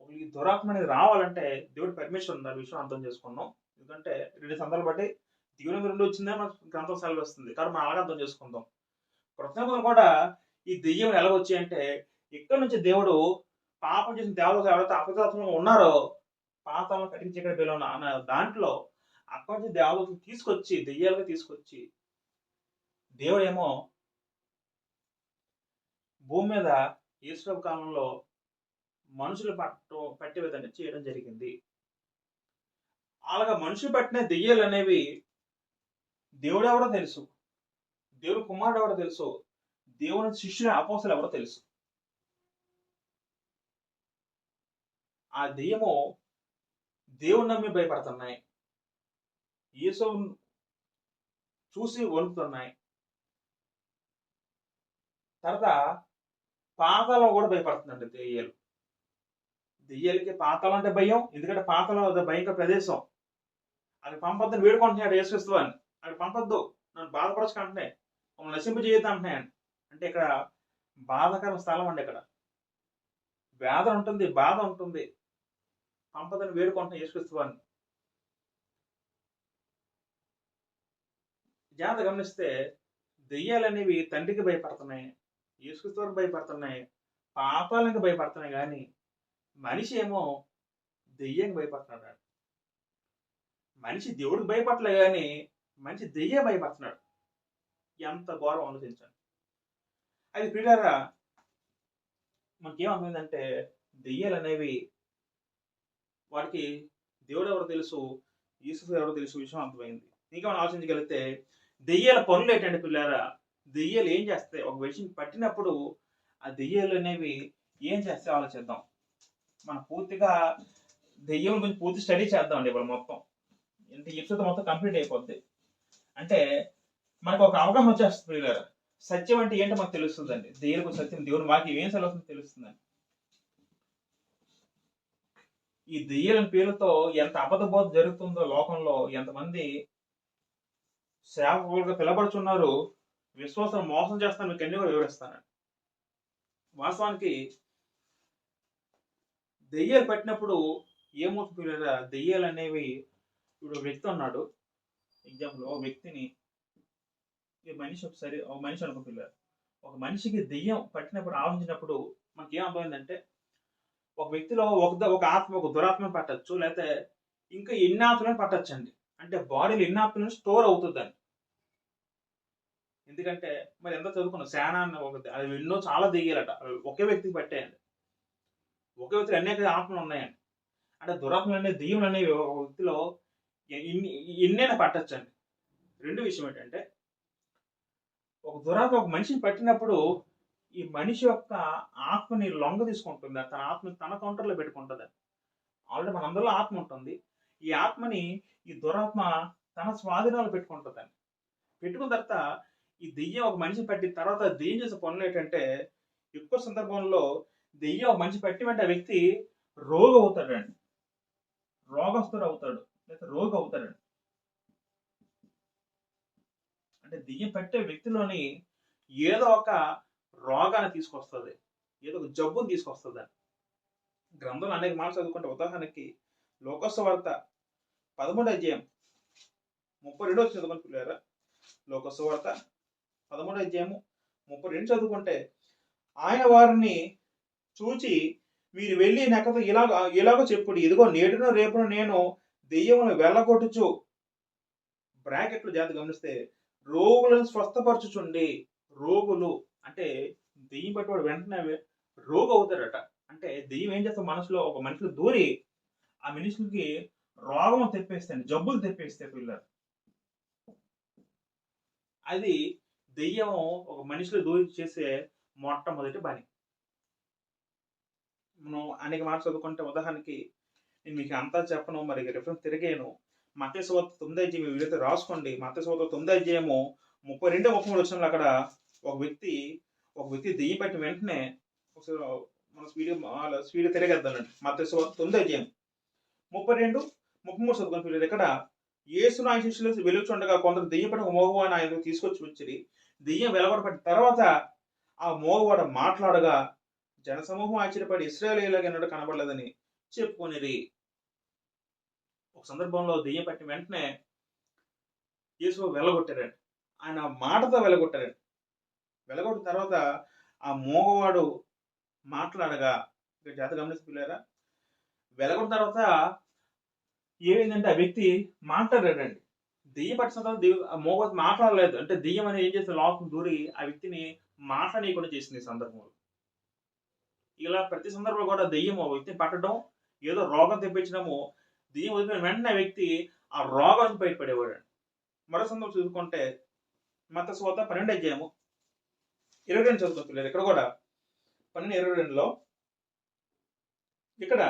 ఈ దురాత్మ అనేది రావాలంటే దేవుడి పర్మిషన్ ఉంది. ఆ విషయం అర్థం చేసుకున్నాం. ఎందుకంటే 2 సందర్భాలు బట్టి దేవుని నుండి వచ్చిందే మనకు గ్రంథం సెలవు వస్తుంది. కాబట్టి మనం అలాగే అర్థం చేసుకుందాం. కృతజ్ఞతలు కూడా ఈ దెయ్యం ఎలా వచ్చాయంటే, ఇక్కడ నుంచి దేవుడు పాపం చేసిన దేవతలు ఎవరైతే అపవిత్రంగా ఉన్నారో పాతాలను కట్టించే బిలవన అన్న దాంట్లో అక్కడి నుంచి దేవతలు తీసుకొచ్చి దెయ్యాలుగా తీసుకొచ్చి దేవుడేమో భూమి మీద యేసు కాలంలో మనుషులు పట్టే విధంగా చేయడం జరిగింది. అలాగా మనుషులు పట్టిన దెయ్యాలు అనేవి దేవుడు ఎవరో తెలుసు, దేవుడు కుమారుడు ఎవరో తెలుసు, దేవుని శిష్యుల అపోస్తలులు ఎవరో తెలుసు. ఆ దెయ్యము దేవుని నమ్మి భయపడుతున్నాయి, యేసు చూసి వణుకుతున్నాయి. తర్వాత పాతాళం కూడా భయపడుతుందండి దెయ్యాలు. దెయ్యాలకి పాతాళం అంటే భయం. ఎందుకంటే పాతాళం భయంకర ప్రదేశం. అది పంపొద్దని వేడుకుంటున్నాడు యేసుక్రీస్తు అని. అక్కడ పంపొద్దు, నన్ను బాధపరచుకుంటున్నాయి, మమ్మల్ని నశింపజేయద్దు అంటున్నాయండి. అంటే ఇక్కడ బాధకర స్థలం అండి. ఇక్కడ వేదన ఉంటుంది, బాధ ఉంటుంది. పంపదని వేడుకుంటున్నాయి యేసుక్రీస్తు అని. జాగ్రత్త గమనిస్తే దెయ్యాలు అనేవి తండ్రికి భయపడుతున్నాయి, యేసుక్రీస్తుకు భయపడుతున్నాయి, పాపాలకు భయపడుతున్నాయి. కానీ మనిషి ఏమో దెయ్యానికి భయపడుతున్నాడు. మనిషి దేవుడికి భయపడలే కానీ మనిషి దెయ్యం భయపడుతున్నాడు. ఎంత ఘోరం ఆలోచించండి. అది ప్రియులారా, మనకేమర్థమైందంటే దెయ్యాలు అనేవి వాడికి దేవుడు ఎవరో తెలుసు, యేసు ఎవరో తెలుసు విషయం అర్థమైంది. ఇంకా మనం ఆలోచించగలిగితే దెయ్యాల పనులు ఏంటంటే పిల్లారా, దెయ్యాలు ఏం చేస్తాయి? ఒక విషయం పట్టినప్పుడు ఆ దెయ్యాలు అనేవి ఏం చేస్తే ఆలోచిద్దాం. మనం పూర్తిగా దెయ్యం గురించి పూర్తి స్టడీ చేద్దామండి ఇవాళ మొత్తం. ఇంత ఎపిసోడ్ మొత్తం కంప్లీట్ అయిపోద్ది. అంటే మనకు ఒక అవగాహన వచ్చేస్తుంది పిల్లారా. సత్యం అంటే ఏంటో మాకు తెలుస్తుందండి. దేవునికి సత్యం, దేవుని వాక్యం ఏం సెలవుతుందో తెలుస్తుందండి. ఈ దెయ్యాలని పేరుతో ఎంత అబద్ధ బోధ జరుగుతుందో లోకంలో, ఎంతమంది సేవకులుగా పిలబడుచున్నారు, విశ్వాసం మోసం చేస్తాను, మీకు అన్ని కూడా వివరిస్తానండి. వాస్తవానికి దెయ్యాలు పట్టినప్పుడు ఏమవుతుంది, దెయ్యాలు అనేవి, ఇప్పుడు వ్యక్తి ఉన్నాడు, ఎగ్జాంపుల్ ఒక వ్యక్తిని, ఈ మనిషి ఒకసారి ఒక మనిషి అనుకుంటున్నారు, ఒక మనిషికి దెయ్యం పట్టినప్పుడు ఆలోచించినప్పుడు మనకి ఏం అర్థమైందంటే, ఒక వ్యక్తిలో ఒక ఆత్మ, ఒక దురాత్మ పట్టచ్చు, లేకపోతే ఇంకా ఎన్ని ఆత్మలను పట్టచ్చండి. అంటే బాడీలో ఎన్ని ఆత్మలను స్టోర్ అవుతుందండి. ఎందుకంటే మరి ఎంత చదువుకున్నాం, శానా అన్న ఒకటి, అది ఎన్నో చాలా దెయ్యాలట, ఒకే వ్యక్తికి పట్టాయండి. ఒకే వ్యక్తిలో అనేక ఆత్మలు ఉన్నాయండి. అంటే దురాత్మలు అనేవి, దెయ్యములు అనేవి ఒక వ్యక్తిలో ఎన్నైనా పట్టచ్చండి. రెండు విషయం ఏంటంటే, ఒక దురాత్మ ఒక మనిషిని పట్టినప్పుడు ఈ మనిషి యొక్క ఆత్మని లొంగ తీసుకుంటుంది, తన ఆత్మని తన కౌంటర్లో పెట్టుకుంటుంది. ఆల్రెడీ మన అందరిలో ఆత్మ ఉంటుంది. ఈ ఆత్మని ఈ దురాత్మ తన స్వాధీనంలో పెట్టుకుంటుందండి. పెట్టుకున్న తర్వాత ఈ దెయ్యం ఒక మనిషి పట్టిన తర్వాత దెయ్యం చేసే పనులు ఏంటంటే, ఎక్కువ సందర్భంలో దెయ్యం ఒక మనిషి పట్టి వెంట ఆ వ్యక్తి రోగి అవుతాడండి, రోగస్తుడు అవుతాడు, లేదా రోగి అవుతాడండి. అంటే దెయ్యం పట్టే వ్యక్తిలోని ఏదో ఒక రోగాన్ని తీసుకొస్తుంది, ఏదో ఒక జబ్బుని తీసుకొస్తుంది అని గ్రంథంలో అనేక మాటలు చదువుకుంటే, ఉదాహరణకి లోకసువార్త 13వ అధ్యాయం 32 చదువుకొని పిల్లారా, లోకసువార్త 13వ అధ్యాయము 32 చదువుకుంటే, ఆయన వారిని చూచి, మీరు వెళ్ళి నెక్కతో ఇలాగో చెప్పుడు, ఇదిగో నేడును రేపును నేను దెయ్యమును వెళ్ళగొట్టుచు, బ్రాకెట్లు జాగ్రత్త గమనిస్తే, రోగులను స్వస్థపరచుచుండి. రోగులు అంటే దెయ్యం పట్టువాడు వెంటనే రోగి అవుతాడట. అంటే దెయ్యం ఏం చేస్తా, మనసులో ఒక మనిషిలో దూరి ఆ మనిషికి రోగం తెప్పిస్తాయి, జబ్బులు తెప్పిస్తాయి పిల్లలు. అది దెయ్యం ఒక మనిషిలో దూరి చేసే మొట్టమొదటి పని. మనం అనేక మాట చదువుకుంటే, ఉదాహరణకి నేను మీకు అంతా చెప్పను, మరి రిఫరెన్స్ తిరిగాను. మత్తయి సువార్త 9వ అధ్యాయం వీలైతే రాసుకోండి. మత్తయి సువార్త 9వ అధ్యాయము 32, 33 వచనంలో అక్కడ ఒక వ్యక్తి దెయ్యం పట్టిన వెంటనే, ఒకసారి మన స్పీడ్ తిరిగేద్దానండి. మత్తయి సువార్త 9వ అధ్యాయం 32, 33 చదువుకొని, ఇక్కడ యేసును ఆయన శిష్యులు వెలుగుచుండగా కొందరు దెయ్యం పట్టిన మోగవాడిని ఆయన తీసుకొచ్చి ఉంచిరి. దెయ్యం వెలగొట్టబడిన తర్వాత ఆ మోగవాడు మాట్లాడగా జనసమూహం ఆశ్చర్యపడి, ఇశ్రాయేలీయులాగా ఎన్నడూ కనబడలేదని చెప్పుకొనిరి. ఒక సందర్భంలో దెయ్యం పట్టిన వెంటనే యేసు వెళ్ళగొట్టారండి, ఆయన మాటతో వెళ్ళగొట్టారండి. వెళ్ళగొట్టిన తర్వాత ఆ మోగవాడు మాట్లాడగా, జాగ్రత్త గమనించి పిల్లారా, వెళ్ళగొట్టిన తర్వాత ఏమైందంటే ఆ వ్యక్తి మాట్లాడాడండి. దెయ్యం పట్టిన తర్వాత ఆ మోగవాడు మాట్లాడలేదు. అంటే దెయ్యం అనేది ఏం చేస్తుంది, లోపల దూరి ఆ వ్యక్తిని మాట్లాడనీయకుండా చేసింది ఈ సందర్భంలో. ఇలా ప్రతి సందర్భంలో కూడా దెయ్యం ఒక వ్యక్తిని పట్టడం, ఏదో రోగం తెప్పించడము, దెయ్యం వదిలిన వెంటనే ఆ వ్యక్తి ఆ రోగానికి బయటపడేవాడు. మరో సందర్భం చూసుకుంటే, మత్తయి సువార్త 12వ అధ్యాయము 22 చదువుకుంటున్నారు. ఇక్కడ కూడా 12:22లో ఇక్కడ,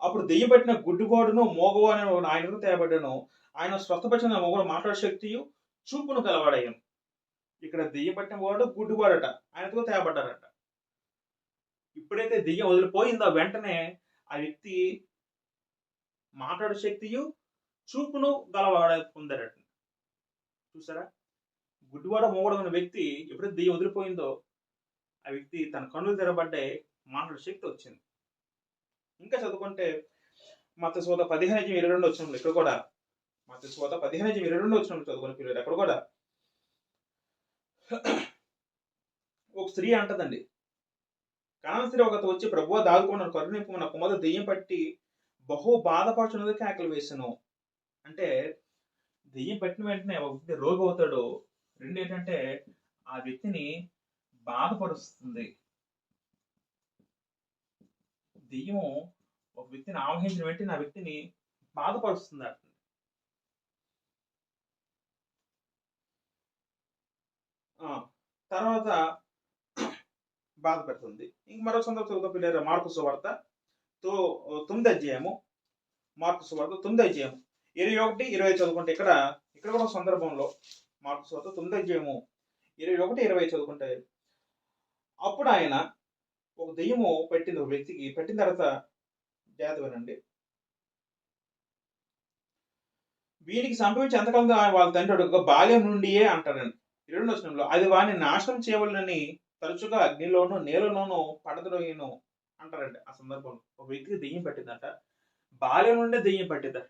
అప్పుడు దెయ్యం పట్టిన గుడ్డివాడును మోగవాడు ఆయనకు తేబడ్డాను, ఆయన స్వస్థపరిచిన మోగవాడు మాట్లాడే శక్తియు చూపును కలవాడయ్యాను. ఇక్కడ దెయ్యం పట్టిన వాడు గుడ్డివాడట, ఆయనతో తేబడ్డారట. ఎప్పుడైతే దెయ్యం వదిలిపోయిందో వెంటనే ఆ వ్యక్తి మాట్లాడే శక్తియు చూపును గలవాడ పొందారట. చూసారా, గుడ్డివాడ మోగడం అనే వ్యక్తి ఎప్పుడైతే దెయ్యం వదిలిపోయిందో ఆ వ్యక్తి తన కన్నులు తెరబడ్డాయి, మాట్లాడే శక్తి వచ్చింది. ఇంకా చదువుకుంటే మత్తయి సువార్త 15:22 వచనంలో, ఇక్కడ కూడా మత్తయి సువార్త 15:22 వచనంలో చదువుకునే పిల్లలు, అక్కడ కూడా ఒక స్త్రీ అంటదండి, కాని స్త్రీ ఒకటి వచ్చి, ప్రభువా దాదుకున్నాను, కరుణింపు, నా కుమార్తె దెయ్యం పట్టి బహు బాధపడుచున్నది కేకలు వేసాను. అంటే దెయ్యం పట్టిన వెంటనే ఒక వ్యక్తి రోగి అవుతాడు. రెండు ఏంటంటే ఆ వ్యక్తిని బాధపరుస్తుంది. దెయ్యం ఒక వ్యక్తిని ఆవహించిన వెంటనే ఆ వ్యక్తిని బాధపరుస్తుంది. తర్వాత బాధ పెడుతుంది. ఇంక మరో సందర్భం చదువుతా పిల్లలు, మార్కు సువార్త 9వ అధ్యాయము, మార్కు సువార్త 9వ అధ్యాయము 21, 25 చదువుకుంటే, ఇక్కడ కూడా సందర్భంలో మార్కు సువార్త 9వ అధ్యాయము 21, 20 చదువుకుంటే, అప్పుడు ఆయన ఒక దెయ్యము పట్టింది ఒక వ్యక్తికి. పట్టిన తర్వాత జాగ్రత్తగా వినండి. వీనికి సంభవించి ఎంతకాలం వాళ్ళ తండ్రి అడుగుగా బాల్యం నుండియే అంటాడండి. 22వ వచనంలో అది వాడిని నాశనం చేయవలనని తరచుగా అగ్నిలోను నీళ్ళలోను పడద్రోయును అంటారండి. ఆ సందర్భంలో ఒక వ్యక్తికి దెయ్యం పట్టిందంట. బాల్యం నుండే దెయ్యం పట్టిందట.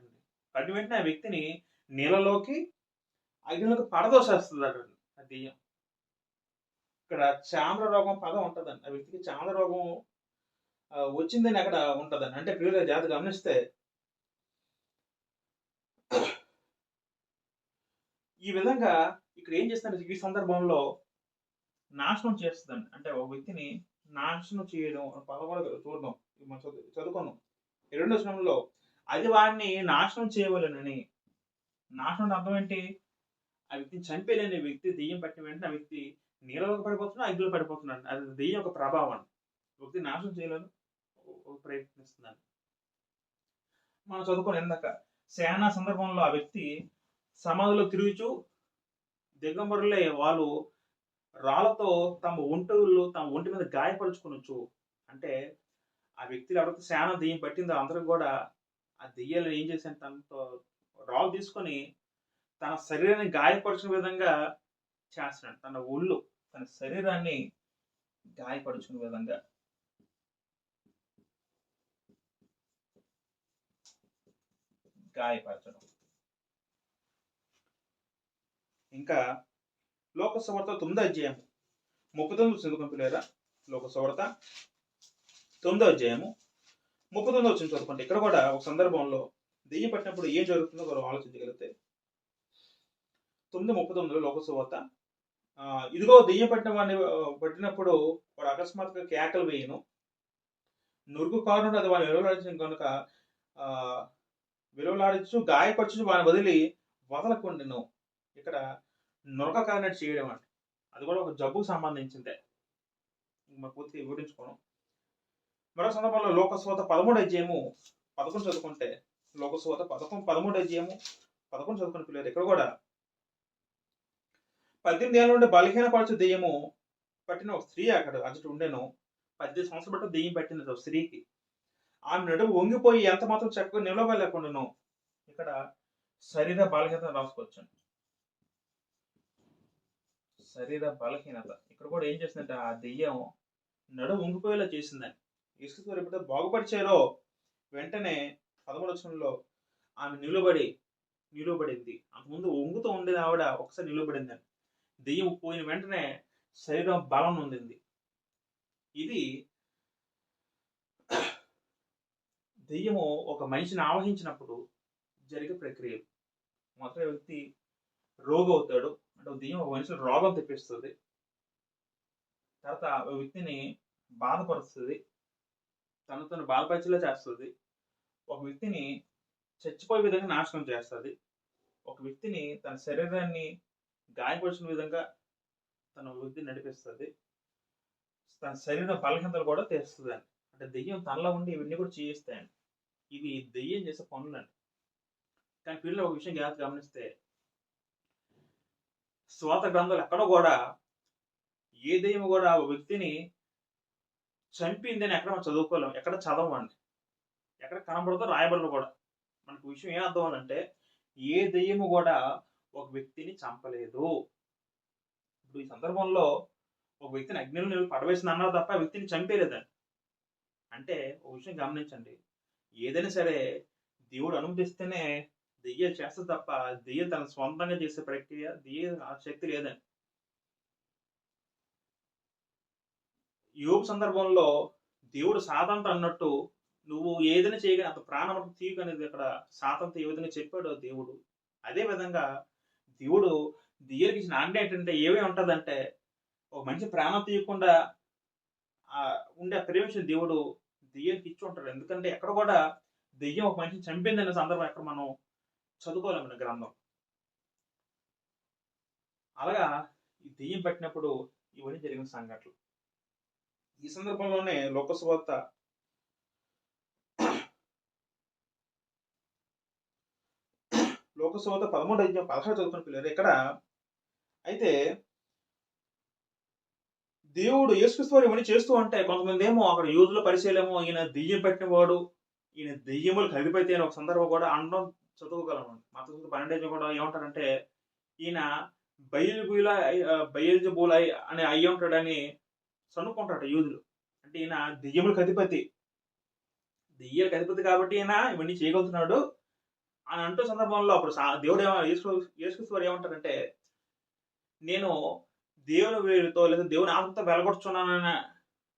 పట్టిన వెంటనే ఆ వ్యక్తిని నీళ్ళలోకి అగ్నిలోకి పడదోసేస్తుందట ఆ దెయ్యం. ఇక్కడ చాంద్ర రోగం పదం ఉంటుందండి. ఆ వ్యక్తికి చాంద్ర రోగం వచ్చిందని అక్కడ ఉంటుందండి. అంటే ప్రియుల జాతి గమనిస్తే ఈ విధంగా ఇక్కడ ఏం చేస్తుందంటే ఈ సందర్భంలో నాశనం చేస్తుందండి. అంటే ఒక వ్యక్తిని నాశనం చేయడం పదం కూడా చూద్దాం. మనం చదువుకున్నాం 22వ వచనంలో అది వాడిని నాశనం చేయవలెనని. నాశనం అర్థం ఏంటి? ఆ వ్యక్తిని చంపేలేని వ్యక్తి దెయ్యం పట్టిన వెంటనే ఆ వ్యక్తి నీళ్ళలోకి పడిపోతున్నాడు, అగ్నిలో పడిపోతున్నాడు. అది దెయ్యం యొక్క ప్రభావం. వ్యక్తి నాశనం చేయాలని ప్రయత్నిస్తున్నాను. మనం చదువుకొని ఇందాక సేనా సందర్భంలో ఆ వ్యక్తి సమాధిలో తిరుగుచూ దిగంబరులే వాళ్ళు రాళ్లతో తమ ఒంటి మీద గాయపరుచుకొనొచ్చు. అంటే ఆ వ్యక్తులు ఎవరైతే సేన దెయ్యం పట్టిందో అందరూ కూడా ఆ దెయ్యాలను ఏం చేశాను తనతో రాళ్ళు తీసుకొని తన శరీరాన్ని గాయపరిచిన విధంగా చేస్తున్నాడు. తన శరీరాన్ని గాయపరుచుకునే విధంగా గాయపరచడం. ఇంకా లోక సువార్త 9వ అధ్యాయం 39 చదువుకుంటున్నారా? లోక సువార్త 9వ అధ్యాయము 39 వచ్చిన చదువుకుంటే ఇక్కడ కూడా ఒక సందర్భంలో దెయ్యం పట్టినప్పుడు ఏం జరుగుతుందో మనం ఆలోచించగలిగితే 9:39 లోక సువార్త ఇదిగో దెయ్యం పట్టినప్పుడు వాడు అకస్మాత్తుగా కేకలు వేయను, నురుగు కారును అది వాడిని విలువలాడించిన కనుక విలువలాడించు గాయపరచు వాడిని వదలకుండాను. ఇక్కడ నొరక కారినట్టు చేయడం అంట. అది కూడా ఒక జబ్బుకు సంబంధించిందే. మనం పూర్తిగా వివరించుకోను. మరో సందర్భంలో లోకసువార్త 13వ అధ్యాయము 11 చదువుకుంటే లోకసువార్త 13వ అధ్యాయము 11 చదువుకునే పిల్లలు ఇక్కడ కూడా 18 ఏళ్ళ నుండి బలహీనపరచు దెయ్యము పట్టిన ఒక స్త్రీ అక్కడ అచ్చట ఉండేను. 18 సంవత్సరాలు బట్టి దెయ్యం పట్టింది ఒక స్త్రీకి. ఆమె నడుము వంగిపోయి ఎంత మాత్రం చక్కగా నిలవలేకుండాను. ఇక్కడ శరీర బలహీనత రాసుకోవచ్చు. శరీర బలహీనత ఇక్కడ కూడా ఏం చేసిందంటే ఆ దెయ్యం నడుము వంగిపోయేలా చేసిందని. యేసుక్రీస్తు ఎప్పుడైతే బాగుపరిచారో వెంటనే 13వ వచనంలో ఆమె నిలువబడింది. అంతకుముందు వంగుతూ ఉండేది ఆవిడ ఒకసారి నిలువబడిందని. దెయ్యం పోయిన వెంటనే శరీరం బలం పొందింది. ఇది దెయ్యము ఒక మనిషిని ఆవహించినప్పుడు జరిగే ప్రక్రియ. మొదటి వ్యక్తి రోగి అవుతాడు. అంటే దెయ్యం ఒక మనిషిని రోగం తెప్పిస్తుంది. తర్వాత ఒక వ్యక్తిని బాధపరుస్తుంది, తను బాధపరిచేలా చేస్తుంది. ఒక వ్యక్తిని చచ్చిపోయే విధంగా నాశనం చేస్తుంది. ఒక వ్యక్తిని తన శరీరాన్ని గాయపరిచిన విధంగా తన వ్యక్తిని నడిపిస్తుంది. తన శరీర బలహీనతలు కూడా తెస్తుంది. అంటే దెయ్యం తనలో ఉండి ఇవన్నీ కూడా చేయిస్తాయండి. ఇవి దెయ్యం చేసే పనులండి. కానీ పిల్లలు ఒక విషయం గమనిస్తే స్వాత గ్రంథాలు ఎక్కడో కూడా ఏ దెయ్యం కూడా ఒక వ్యక్తిని చంపిందని ఎక్కడ మనం చదువుకోలేం, ఎక్కడ చదవండి, ఎక్కడ కనబడదో రాయబడదు కూడా. మనకు విషయం ఏం అర్థం అవ్వాలంటే ఏ దెయ్యము కూడా ఒక వ్యక్తిని చంపలేదు. ఇప్పుడు ఈ సందర్భంలో ఒక వ్యక్తిని అగ్నిలో పడవేసింది అన్నారు తప్ప వ్యక్తిని చంపేలేదండి. అంటే ఒక విషయం గమనించండి, ఏదైనా సరే దేవుడు అనుమతిస్తేనే దెయ్యాలు చేస్తే తప్ప దెయ్యం తన స్వంతంగా చేసే ప్రక్రియ దెయ్యం ఆ శక్తి లేదండి. యోబు సందర్భంలో దేవుడు సాతానుతో అన్నట్టు నువ్వు ఏదైనా చేయగలి అంత ప్రాణం తీయకు అనేది ఇక్కడ సాతానుతో ఏ విధంగా చెప్పాడో దేవుడు, అదే విధంగా దేవుడు దెయ్యాలకి ఇచ్చిన ఆజ్ఞ ఏంటంటే ఏమేమి ఉంటుందంటే ఒక మనిషి ప్రాణం తీయకుండా ఉండే ప్రేమించిన దేవుడు దెయ్యానికి ఇచ్చి ఉంటాడు. ఎందుకంటే ఎక్కడ కూడా దెయ్యం ఒక మనిషిని చంపిందనే సందర్భం ఎక్కడ మనం చదువుకోలేము గ్రంథం. అలాగా ఈ దెయ్యం పట్టినప్పుడు ఇవన్నీ జరిగిన సంఘటనలు. ఈ సందర్భంలోనే లోకసువార్త 13వ అధ్యాయం 16 చదువుకున్న పిల్లలు ఇక్కడ అయితే దేవుడు యేసుక్రీస్తు వారు ఇవన్నీ చేస్తూ ఉంటే కొంతమంది ఏమో అక్కడ యూదుల పరిచయలేమో ఈయన దెయ్యం పెట్టినవాడు, ఈయన దెయ్యములకు అధిపతి అని ఒక సందర్భం కూడా అనడం చదువుకోగలం. మత్తయి 12 కూడా ఏమంటారంటే ఈయన బయల్జబూల్ అని అయ్యి ఉంటాడని సనుక్కుంటాడు యూదులు. అంటే ఈయన దెయ్యములకు అధిపతి, దెయ్యాలకు అధిపతి కాబట్టి ఈయన ఇవన్నీ చేయగలుగుతున్నాడు అని అంటూ సందర్భంలో అప్పుడు దేవుడు యేసుక్రీస్తు వారు ఏమంటారంటే నేను దేవుని వేరుతో లేదా దేవుని ఆత్మతో వెలగొట్టుచున్నానని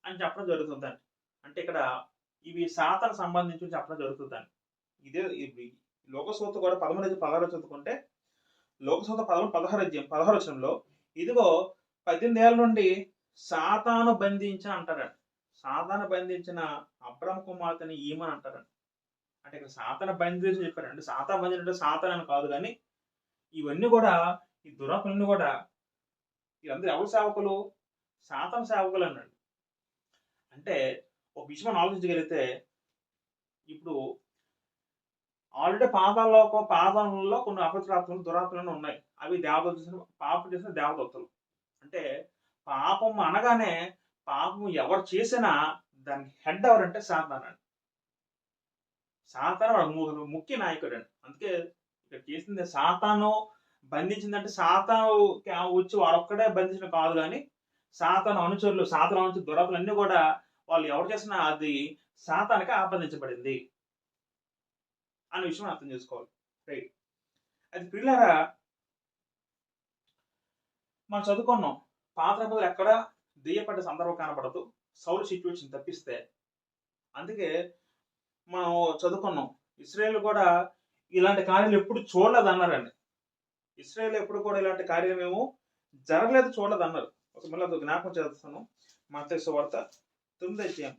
అని చెప్పడం జరుగుతుందండి. అంటే ఇక్కడ ఇవి సాతాను సంబంధించి చెప్పడం జరుగుతుందండి. ఇదే లోకసూత కూడా 13-16 చదువుకుంటే లోకసూత 13-16 వచనంలో ఇదిగో 18 ఏళ్ల నుండి సాతాను బంధించిన అంటారండి. సాతాను బంధించిన అబ్రాము కుమార్తెని ఈమని అంటారండి. అంటే ఇక్కడ సాతాను బంధించి చెప్పారండి. సాతాను బంధించే సాతాను అని కాదు కానీ ఇవన్నీ కూడా ఈ దురాత్మలన్నీ కూడా వీళ్ళందరూ ఎవరు సేవకులు? సాతాను సేవకులు అన్నాడు. అంటే ఒక విషయం మనం ఆలోచించగలిగితే ఇప్పుడు ఆల్రెడీ పాదాలలో కొన్ని అపవిత్రాత్మలు దురాత్మలు ఉన్నాయి. అవి దేవదూతలు చేసిన పాపం చేసిన దేవదూతలు. అంటే పాపం అనగానే పాపం ఎవరు చేసినా దానికి హెడ్ ఎవరంటే సాతాను అండి. సాతాను వాడు ముఖ్య నాయకుడు అండి. అందుకే ఇక్కడ చేసింది సాతాను బంధించిందంటే సాతాను వచ్చి వాడొక్కడే బంధించిన కాదు కానీ సాతాను అనుచరులు దురాత్మలు అన్ని కూడా వాళ్ళు ఎవరు చేసినా అది సాతానికి ఆపాదించబడింది అనే విషయం అర్థం చేసుకోవాలి. రైట్. అది పిల్లరా మనం చదువుకున్నాం. పాత నిబంధనలు ఎక్కడ దెయ్యపడ్డ సందర్భం కనబడదు, సౌలు సిచ్యువేషన్ తప్పిస్తే. అందుకే మనం చదువుకున్నాం ఇశ్రాయేలు కూడా ఇలాంటి కార్యాలు ఎప్పుడు చూడలేదు అన్నారండి. ఇశ్రాయేల్ ఎప్పుడు కూడా ఇలాంటి కార్యం ఏమో జరగలేదు, చూడలేదు అన్నారు. ఒక మళ్ళీ అది జ్ఞాపకం చేస్తాను. మత్తయి సువార్త 9వ అధ్యాయం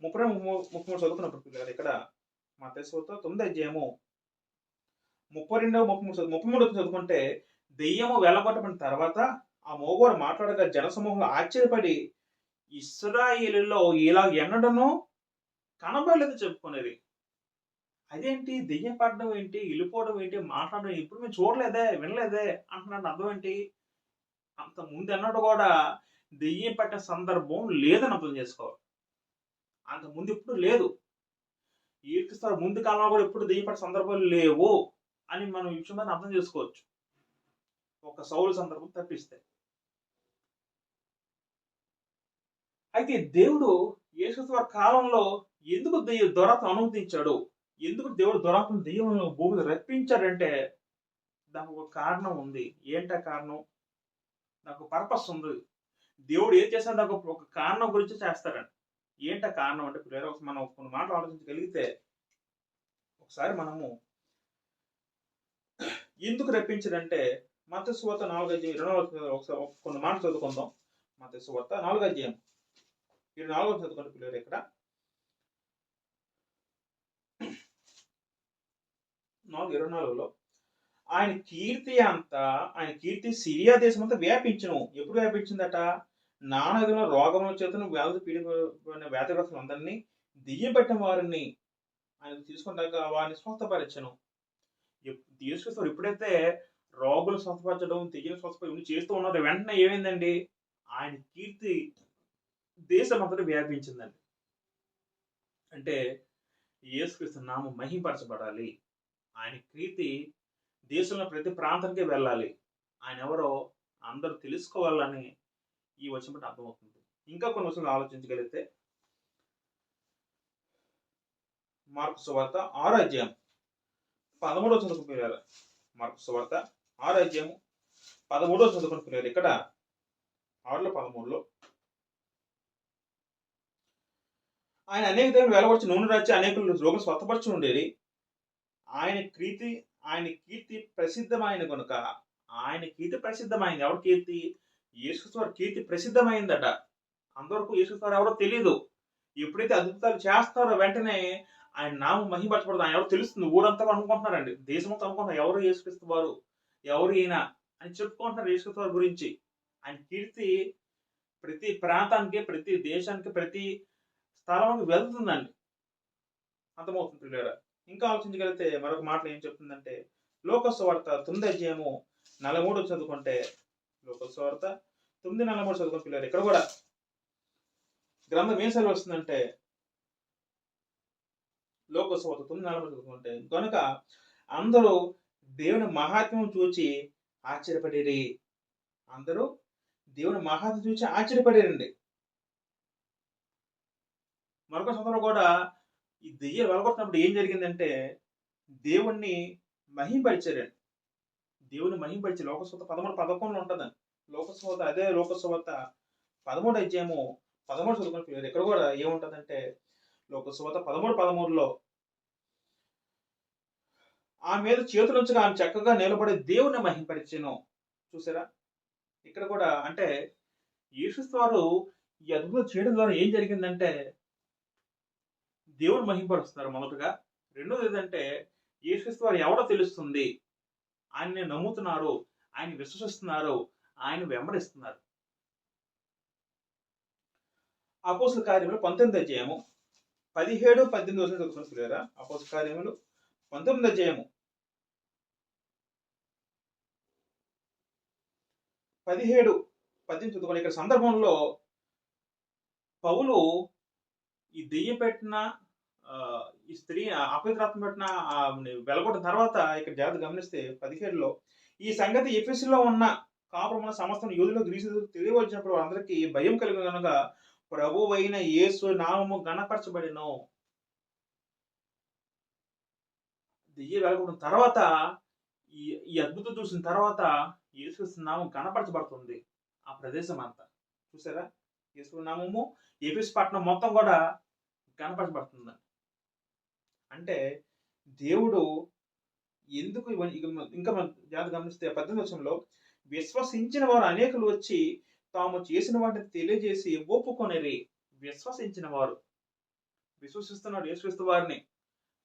33 చదువుకున్నప్పుడు పిల్లలు ఇక్కడ మత్తయి సువార్త 9వ అధ్యాయము 32-33 చదువుకుంటే దెయ్యము వెళ్ళగొట్టబడిన తర్వాత ఆ మోగోడు మాట్లాడగా జనసమూహంలో ఆశ్చర్యపడి ఇశ్రాయేలులో ఇలా ఎన్నడనూ కనబడలేదు చెప్పుకునేది. అదేంటి దెయ్యం పడడం ఏంటి, వెళ్ళిపోవడం ఏంటి, మాట్లాడడం ఇప్పుడు మేము చూడలేదే, వినలేదే అంటున్నాడు. అర్థం ఏంటి? అంత ముందు అన్నట్టు కూడా దెయ్యం పట్టిన సందర్భం లేదని అర్థం చేసుకోవాలి. అంత ముందు ఇప్పుడు లేదు. ఈడ్కిస్తారు ముందు కాలంలో కూడా ఎప్పుడు దెయ్యం పట్టిన సందర్భాలు లేవు అని మనం ఈ విషయం అర్థం చేసుకోవచ్చు. ఒక సౌలు సందర్భం తప్పిస్తే. అయితే దేవుడు యేసుక్రీస్తు వారి కాలంలో ఎందుకు దురాత్మ అనుమతించాడు, ఎందుకు దేవుడు దురాత్మ దెయ్యం భూమిని రప్పించాడంటే దానికి ఒక కారణం ఉంది. ఏంటా కారణం? నాకు పర్పస్ ఉంది. దేవుడు ఏం చేసినా దానికి ఒక కారణం గురించి చేస్తాడండి. ఏంటా కారణం అంటే పిల్లలు మనం కొన్ని మాటలు ఆలోచించగలిగితే ఒకసారి మనము ఎందుకు రప్పించాడంటే మత్తయి సువార్త 4:24 కొన్ని మాటలు చదువుకుందాం. మత్తయి సువార్త 4:24 చదువుకోండి పిల్లలు. ఇక్కడ 4:24లో ఆయన కీర్తి సిరియా దేశం అంతా వ్యాపించును. ఎప్పుడు వ్యాపించిందట? నానదిలో రోగముల చేతను వ్యాధిగ్రస్తులు అందరినీ దెయ్యం పెట్టిన వారిని ఆయన తీసుకుంటాక వారిని స్వస్థపరచను. యేసుక్రీస్తు ఎప్పుడైతే రోగులు స్వస్థపరచడం, దెయ్యం స్వస్థపరచడం చేస్తూ ఉన్నారో వెంటనే ఏమైందండి? ఆయన కీర్తి దేశం అంతటా వ్యాపించిందండి. అంటే యేసుక్రీస్తు నామం మహింపరచబడాలి, ఆయన కీర్తి దేశంలో ప్రతి ప్రాంతానికి వెళ్ళాలి, ఆయన ఎవరో అందరూ తెలుసుకోవాలని ఈ వచనం బట్టి అర్థమవుతుంది. ఇంకా కొన్ని విషయాలు ఆలోచించగలిగితే మార్కు సువార్త 6వ అధ్యాయం 13వ చదువుకున్నారు. మార్కు సువార్త 6వ అధ్యాయం 13వ చదువుకున్నారు. ఇక్కడ 6:13లో ఆయన అనేక దేవుని వెలగొచ్చి నూనె రాచి అనేకులు రోగులు స్వస్థపరచు ఉండేది. ఆయన కీర్తి ప్రసిద్ధమైన కనుక ఆయన కీర్తి ప్రసిద్ధమైంది. ఎవరి కీర్తి? యేసుక్రీస్తు వారి కీర్తి ప్రసిద్ధమైందట. అందరికీ యేసుక్రీస్తు వారు ఎవరో తెలియదు. ఎప్పుడైతే అద్భుతాలు చేస్తారో వెంటనే ఆయన నామం మహిమపరచబడదు. ఆయన ఎవరు తెలుస్తుంది. ఊరంతా అనుకుంటున్నారండి, దేశమంతా అనుకుంటున్నారు ఎవరు యేసుక్రీస్తు వారు, ఎవరు ఈయన అని చెప్పుకుంటున్నారు యేసుక్రీస్తు వారి గురించి. ఆయన కీర్తి ప్రతి ప్రాంతానికి, ప్రతి దేశానికి, ప్రతి స్థలానికి వెళ్తుందండి. అర్థమవుతుంది పిల్లరా. ఇంకా ఆలోచించగలిగితే మరొక మాటలు ఏం చెప్తుందంటే లోక సువార్త 9వ అధ్యాయము 43 చదువుకుంటే లోక సువార్త 9:43 చదువుకుని పిల్లలు. ఇక్కడ కూడా గ్రంథం ఏం సెలవు వస్తుందంటే లోకసువార్త 9:43 చదువుకుంటే, కనుక అందరూ దేవుని మహాత్మ్యం చూచి ఆశ్చర్యపడిరి. అందరూ దేవుని మహాత్మ్యం చూచి ఆశ్చర్యపడారండి. మరొక సందర్భంలో కూడా ఈ దెయ్యాలు వెలగొట్టినప్పుడు ఏం జరిగిందంటే దేవుణ్ణి మహింపరిచారండి. దేవుని మహింపరిచి లోకసువార్త 13:11 ఉంటుందండి. లోకసువార్త 13 అధ్యాయము 13 చదువుకుని పిల్లలు. ఇక్కడ కూడా ఏముంటుందంటే లోకసువార్త 13:13లో ఆమె మీద చేతులుంచగా ఆమె చక్కగా నిలబడి దేవుని మహింపరిచెను. చూసారా? ఇక్కడ కూడా అంటే యేసుక్రీస్తు వారు ఈ అద్భుతం చేయడం ద్వారా ఏం జరిగిందంటే దేవుని మహింపరుస్తున్నారు మొదటగా. రెండోది ఏంటంటే యేసుక్రీస్తు వారు ఎవడో తెలుస్తుంది. ఆయన్ని నమ్ముతున్నారు, ఆయన విశ్వసిస్తున్నారు, ఆయన వెంబడిస్తున్నారు. అపోస్తలుల కార్యములు 19 అధ్యాయము 17-18 చదువుకుని పిల్లరా. అపోస్తలుల కార్యములు 19 అధ్యాయము 17-18 చదువుకోండి. ఇక్కడ సందర్భంలో పౌలు ఈ దెయ్యం పెట్టిన ఈ స్త్రీ అపవిత్రాత్మ పెట్టిన వెలగొట్టిన తర్వాత ఇక్కడ జాగ్రత్త గమనిస్తే 17లో ఈ సంగతి ఎఫెసులో ఉన్న కాపురమున్న సమస్త యూదులు గ్రీసులు తెలియవచ్చినప్పుడు అందరికీ భయం కలిగిన కనుక ప్రభువైన యేసు నామము గణపరచబడిను. దెయ్యం వెలగొట్టిన తర్వాత ఈ అద్భుతం చూసిన తర్వాత యేసు నామం గణపరచబడుతుంది ఆ ప్రదేశం అంతా. చూసారా? యేసు నామము ఎఫెసు పట్టణం మొత్తం కూడా గణపరచబడుతుందండి. అంటే దేవుడు ఎందుకు ఇంకా జాగ్రత్త గమనిస్తే 18వ వచనంలో విశ్వసించిన వారు అనేకులు వచ్చి తాము చేసిన వాటిని తెలియజేసి ఒప్పుకొనిరి. విశ్వసించిన వారు విశ్వసిస్తున్నాడు యేసుక్రీస్తు వారిని.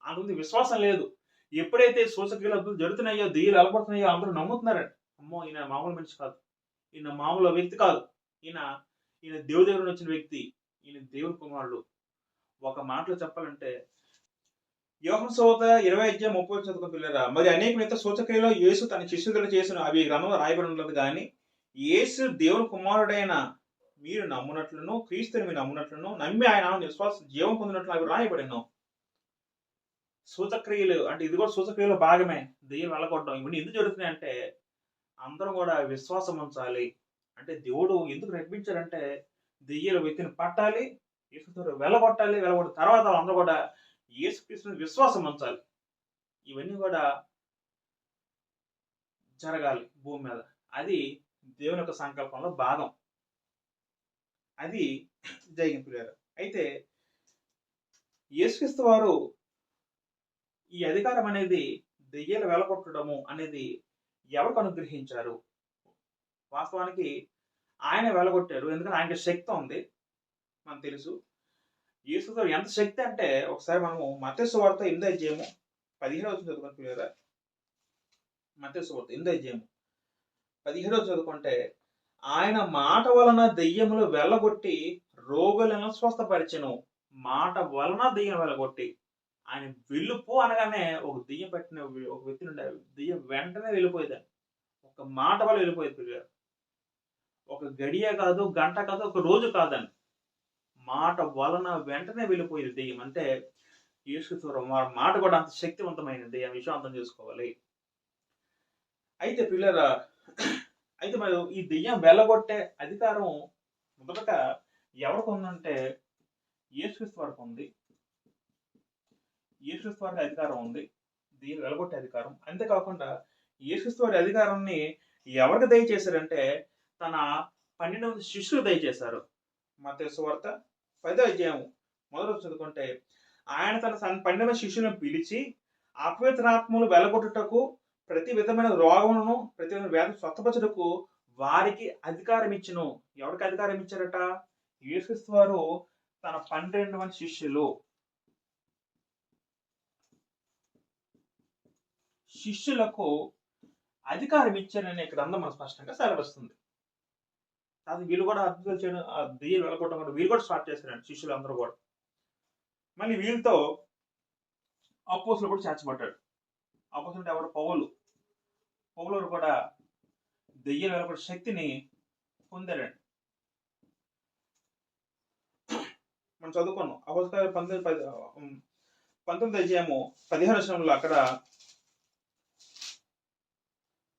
అందుకు విశ్వాసం లేదు. ఎప్పుడైతే సూచక్రియలు అద్భుతాలు జరుగుతున్నాయో, దెయ్యాలు అలపడుతున్నాయో అందరూ నమ్ముతున్నారండి. అమ్మో, ఈయన మామూలు మనిషి కాదు, ఈయన మామూలు వ్యక్తి కాదు, ఈయన దేవుడి దగ్గర వచ్చిన వ్యక్తి, ఈయన దేవుని కుమారుడు. ఒక మాటలో చెప్పాలంటే యోహాను సువార్త 20:30 చదువుకుని పిల్లరా. మరి అనేక ఇతర సూచక్రియలో యేసు తన శిష్యులు చేసిన అవి గ్రంథంలో రాయబడి ఉండదు కానీ యేసు దేవుని కుమారుడైన మీరు నమ్మునట్లును, క్రీస్తుని మీరు నమ్మునట్లును, నమ్మి ఆయన విశ్వాస జీవం పొందినట్లు అవి రాయబడిను. సూచక్రియలు అంటే ఇది కూడా సూచక్రియలో భాగమే. దెయ్యం వెళ్ళగొట్టడం ఇవన్నీ ఎందుకు జరుగుతున్నాయి అంటే అందరం కూడా విశ్వాసం ఉంచాలి. అంటే దేవుడు ఎందుకు నడిపించారంటే దెయ్యాల వ్యక్తిని పట్టాలి, యేసుతో వెళ్ళగొట్టాలి, వెళ్ళగొట్టిన తర్వాత అందరూ కూడా యేసుక్రీస్తుని విశ్వాసం ఉంచాలి. ఇవన్నీ కూడా జరగాలి భూమి మీద. అది దేవుని యొక్క సంకల్పంలో భాగం. అది జరిగిన పిల్లలు. అయితే యేసుక్రీస్తు వారు ఈ అధికారం అనేది దెయ్యాలు వెలగొట్టడము అనేది ఎవరికి అనుగ్రహించారు? వాస్తవానికి ఆయన వెలగొట్టారు. ఎందుకంటే ఆయనకి శక్తి ఉంది, మనకు తెలుసు. యేసుతో ఎంత శక్తి అంటే ఒకసారి మనము మత్తయి సువార్త 8వ అధ్యాయము 15వ వచనం చదువుకుని పిల్లరా. మత్తయి సువార్త 8వ అధ్యాయము 17వ చదువుకుంటే ఆయన మాట వలన దెయ్యములు వెళ్ళగొట్టి రోగులను స్వస్థపరిచెను. మాట వలన దెయ్యం వెళ్ళగొట్టి ఆయన వెళ్ళిపో అనగానే ఒక దెయ్యం పెట్టిన ఒక వ్యక్తి నుండి దెయ్యం వెంటనే వెళ్ళిపోయేదాన్ని. ఒక మాట వల్ల వెళ్ళిపోయేది. ఒక గడియ కాదు, గంట కాదు, ఒక రోజు కాదని మాట వలన వెంటనే వెళ్ళిపోయేది దెయ్యం. అంటే యేసుక్రీస్తు మాట కూడా అంత శక్తివంతమైనది. ఆ విషయం అర్థం చేసుకోవాలి. అయితే పిల్లరా, అయితే మరి ఈ దెయ్యం వెళ్ళగొట్టే అధికారం మొదట ఎవరికి ఉందంటే యేసుక్రీస్తు వారికి ఉంది. యేసుక్రీస్తు వారికి అధికారం ఉంది, దెయ్యం వెళ్ళగొట్టే అధికారం. అంతేకాకుండా యేసుక్రీస్తు వారి అధికారాన్ని ఎవరికి దయచేశారంటే తన 12 మంది శిష్యులు దయచేశారు. మత్తయి సువార్త 10వ అధ్యాయం 1వ చదువుకుంటే ఆయన తన 12 మంది శిష్యులను పిలిచి అపవిత్రాత్మలు వెలగొట్టుటకు, ప్రతి విధమైన రోగములను, ప్రతి విధమైన వ్యాధి స్వస్థపరచుటకు వారికి అధికారం ఇచ్చును. ఎవరికి అధికారం ఇచ్చారట? యేసుక్రీస్తు వారు తన 12 మంది శిష్యులకు అధికారం ఇచ్చారనే గ్రంథం మనం స్పష్టంగా సెలవిస్తుంది. అది వీళ్ళు కూడా అద్భుతాలు చేయడం, దెయ్యాలు వెళ్ళగొట్టడం కూడా వీళ్ళు కూడా స్టార్ట్ చేశారండి, శిష్యులు అందరూ కూడా. మళ్ళీ వీళ్ళతో అపోస్తులు కూడా చేర్చబడ్డాడు. అపోస్తులు అంటే ఎవరు? పౌలు కూడా దెయ్యాలు వెళ్ళగొట్టే శక్తిని పొందారండి. మనం చదువుకున్నాం. అపోస్తలుల 19 అధ్యాయము 15 వచనంలో అక్కడ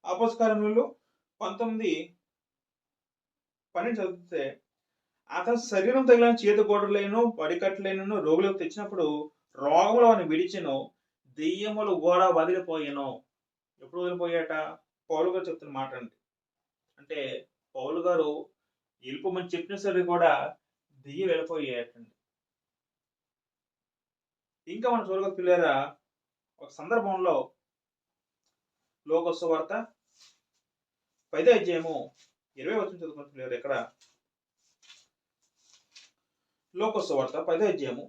అపోస్తలులు 19:12 చదివితే అతని శరీరం తగిలిన చేతి గోడలైన పడికట్లైనను రోగులకు తెచ్చినప్పుడు రోగములు అని విడిచెను, దెయ్యములు కూడా వదిలిపోయాను. ఎప్పుడు వదిలిపోయాట? పౌలు గారు చెప్తున్న మాట అండి. అంటే పౌలు గారు వెళ్ళిపోమని చెప్పిన సరే కూడా దెయ్యం వెళ్ళిపోయాటండి. ఇంకా మనం చూడగల పిల్లరా, ఒక సందర్భంలో లోక సువార్త 10వ అధ్యాయము 20 వచనం చదువుకున్న పిల్లలు ఇక్కడ లోక సువార్త 10వ అధ్యాయము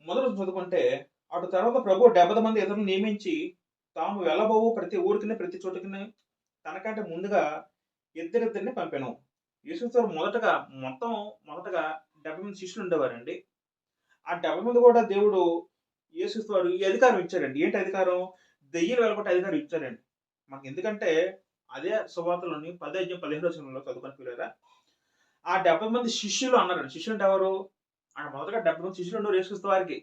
1వ వచనం చదువుకుంటే, అటు తర్వాత ప్రభు 70 మంది ఇతరులను నియమించి తాము వెళ్ళబోవు ప్రతి ఊరికి ప్రతి చోటుకి తనకంటే ముందుగా ఇద్దరిద్దరిని పంపాను. యేసుక్రీస్తు మొదటగా 70 మంది శిష్యులు ఉండేవారండి. ఆ 70 మంది కూడా దేవుడు యేసుక్రీస్తు వారు ఈ అధికారం ఇచ్చారండి. ఏంటి అధికారం? దెయ్యాలు వెళ్ళగొట్టే అధికారం ఇచ్చారండి మనకి. ఎందుకంటే అదే సువార్తలోని 10వ అధ్యాయం 15వ వచనంలో చదువుకొని పిల్లరా, ఆ 70 మంది శిష్యులు అన్నారండి. శిష్యులు అంటే ఎవరు? ఆయన మొదటగా 70 మంది శిష్యులు ఉన్నారు యేసుక్రీస్తు వారికి.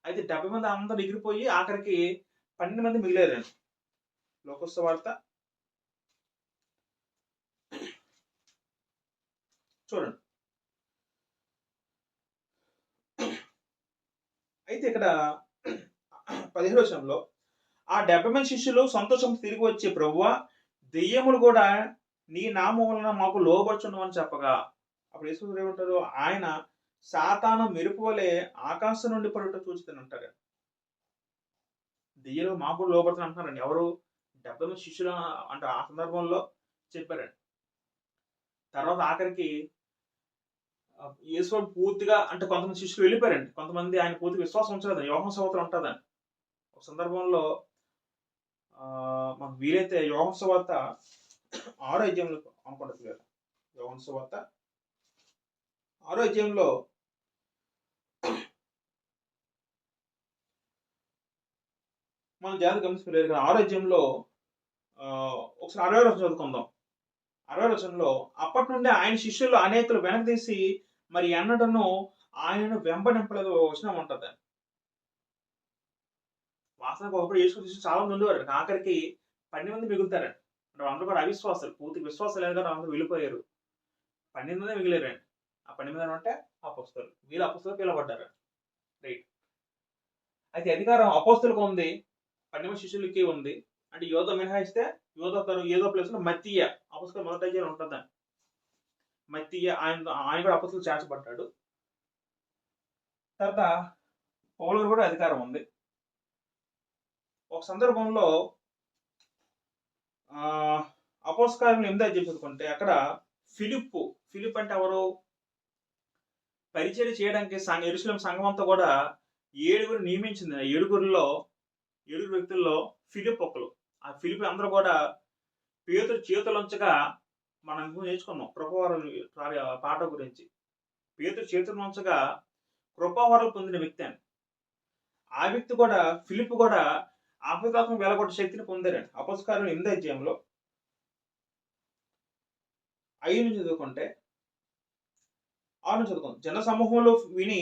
అయితే 70 మంది అందరూ ఎగిరిపోయి ఆఖరికి 12 మంది మిగిలారండి. లోక సువార్త చూడండి. అయితే ఇక్కడ 15వ వచనంలో ఆ 70 మంది శిష్యులు సంతోషం తిరిగి వచ్చి, ప్రభువా, దెయ్యములు కూడా నీ నామం వలన మాకు లోబడుచున్నామని చెప్పగా, అప్పుడు యేసుక్రీస్తు ఏమంటారు? ఆయన సాతాను మెరుపు వలె ఆకాశం నుండి పడుట చూస్తానంటారు. దెయ్యాలు మాకు లోబడుతున్నా అంటున్నారండి. ఎవరు? 70 మంది శిష్యులు అంటే ఆ సందర్భంలో చెప్పారండి. తర్వాత ఆఖరికి యేసు పూర్తిగా అంటే కొంతమంది శిష్యులు వెళ్ళిపోయారండి. కొంతమంది ఆయన పూర్తిగా విశ్వాసం ఉంచలేదండి. యోహాను సువార్త ఉంటుందండి. ఒక సందర్భంలో మనకు వీలైతే యోహాను సువార్త 6వ అధ్యాయంలో అనుకుంటారు. యోహాను సువార్త 6వ అధ్యాయంలో మనం జాగ్రత్త గమనించలేదు. 6వ అధ్యాయంలో ఒకసారి 60వ వచనం చదువుకుందాం. 60వ వచనంలో, అప్పటి నుండి ఆయన శిష్యులు అనేకులు వెనక తీసి మరి ఎన్నడను ఆయనను వెంబడింపలేదు వచనం ఉంటది. వాసనకు ఒకప్పుడు యేసు శిష్యులు చాలా మంది ఉండేవారు. ఆఖరికి 12 మంది మిగులుతారండి. అంటే అందరూ కూడా అవిశ్వాసాలు, పూర్తి విశ్వాసం లేదు కానీ అందరూ వెళ్ళిపోయారు. 12 మంది మిగిలారండి. ఆ 12 మంది అంటే అపోస్తలులు. వీళ్ళు అపోస్తలులు పిలవబడ్డారు. రైట్. అయితే అధికారం అపోస్తలులకు ఉంది, 12 మంది శిష్యులకి ఉంది. అంటే యోధ మినహాయిస్తే ఏదో ప్లేస్ లో మత్తీయ అపోస్తలుల మొదటి అధ్యాయంలో ఉంటుందండి. మత్తీయ ఆయన కూడా అపోస్తలులు చేర్చబడ్డాడు. తర్వాత పౌలు కూడా అధికారం ఉంది. ఒక సందర్భంలో అపోస్తలుల 8వ అధ్యాయం చదువుకుంటే అక్కడ ఫిలిప్ అంటే ఎవరు? పరిచర్య చేయడానికి యెరూషలేము సంఘం అంతా కూడా 7 నియమించింది. 7 వ్యక్తుల్లో ఫిలిప్ ఒకరు. ఆ ఫిలిప్ అందరూ కూడా పేతురు చేతులుంచగా మనం నేర్చుకున్నాం కృపావరం పాట గురించి. పేతురు చేతులు ఉంచగా కృపావరం పొందిన వ్యక్తి అని. ఆ వ్యక్తి కూడా ఫిలిప్ కూడా ఆపదాత్మ వెలగొట్టే శక్తిని పొందారండి. అపోస్తలుల 8వ అధ్యాయంలో 5 నుంచి చదువుకుంటే 6 నుంచి చదువుకుందాం. జన సమూహంలో విని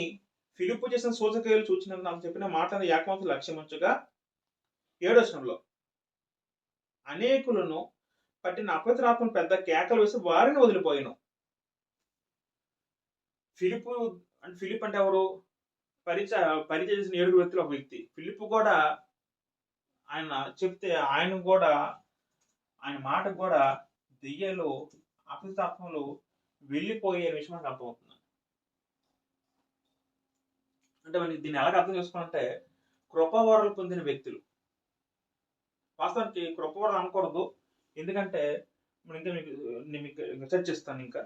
ఫిలిప్పు చేసిన సూచక్రియలు చూచినందుకు నాకు చెప్పిన మాటను ఏకమంతులు లక్ష్యముంచగా 7వ వచనంలో, అనేకులను పట్టిన అపవిత్రాత్మను పెద్ద కేకలు వేసి వారిని వదిలిపోయాను. ఫిలిప్ అంటే ఎవరు? పరిచయ చేసిన 7 వ్యక్తులు ఒక వ్యక్తి. ఫిలిప్ కూడా ఆయన చెప్తే ఆయన మాటకు కూడా దెయ్యాలు అపవిత్రాత్మలు వెళ్ళిపోయే విషయం మనకు అర్థమవుతుంది. అంటే మనకి దీన్ని ఎలాగ అర్థం చేసుకోవాలంటే, కృపావరాలు పొందిన వ్యక్తులు. వాస్తవానికి కృపావరాలు అనకూడదు, ఎందుకంటే ఇంకా మీకు చర్చిస్తాను. ఇంకా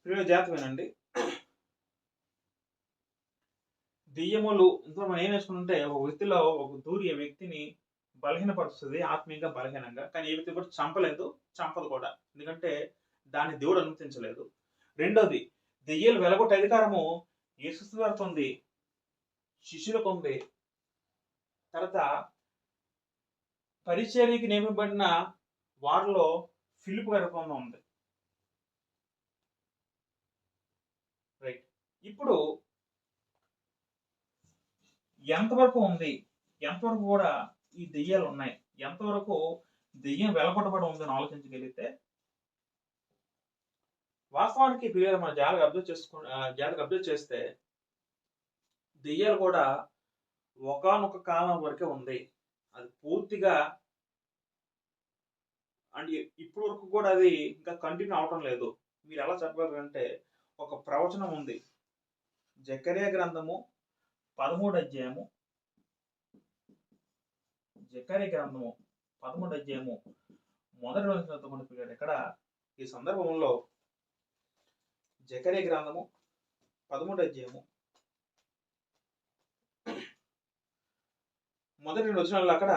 జాగ్రత్తమేనండి. దెయ్యములు ఇంట్లో మనం ఏం నేర్చుకుంటే, ఒక వ్యక్తిలో ఒక దూరి వ్యక్తిని బలహీనపరుస్తుంది, ఆత్మీయంగా బలహీనంగా. కానీ ఏ వ్యక్తి కూడా చంపదు కూడా, ఎందుకంటే దాన్ని దేవుడు అనుమతించలేదు. రెండోది, దెయ్యాలు వెలగొట్టే అధికారము యేసుక్రీస్తు వారికి ఉంది, శిష్యులకు ఉంది. తర్వాత పరిచర్యకి నియమింపబడిన వారిలో ఫిలిప్ గారి బృందం ఉంది. రైట్. ఇప్పుడు ఎంతవరకు ఉంది, ఎంతవరకు కూడా ఈ దెయ్యాలు ఉన్నాయి, ఎంతవరకు దెయ్యం వెలగొట్టబడి ఉందని ఆలోచించగలిగితే, వాస్తవానికి పిల్లలు మనం జాగ్రత్తగా అబ్జర్వ్ చేస్తే దెయ్యాలు కూడా ఒకానొక కాలం వరకే ఉంది. అది పూర్తిగా అంటే ఇప్పుడు వరకు కూడా అది ఇంకా కంటిన్యూ అవటం లేదు. మీరు ఎలా చెప్పగలరంటే, ఒక ప్రవచనం ఉంది. జకర్యా గ్రంథము 13వ అధ్యాయము, జకర్యా గ్రంథము 13వ అధ్యాయము మొదటి వచనంతో పిల్లలు ఇక్కడ ఈ సందర్భంలో జకర్యా గ్రంథము 13వ అధ్యాయము మొదటి 2 వచనాల్లో అక్కడ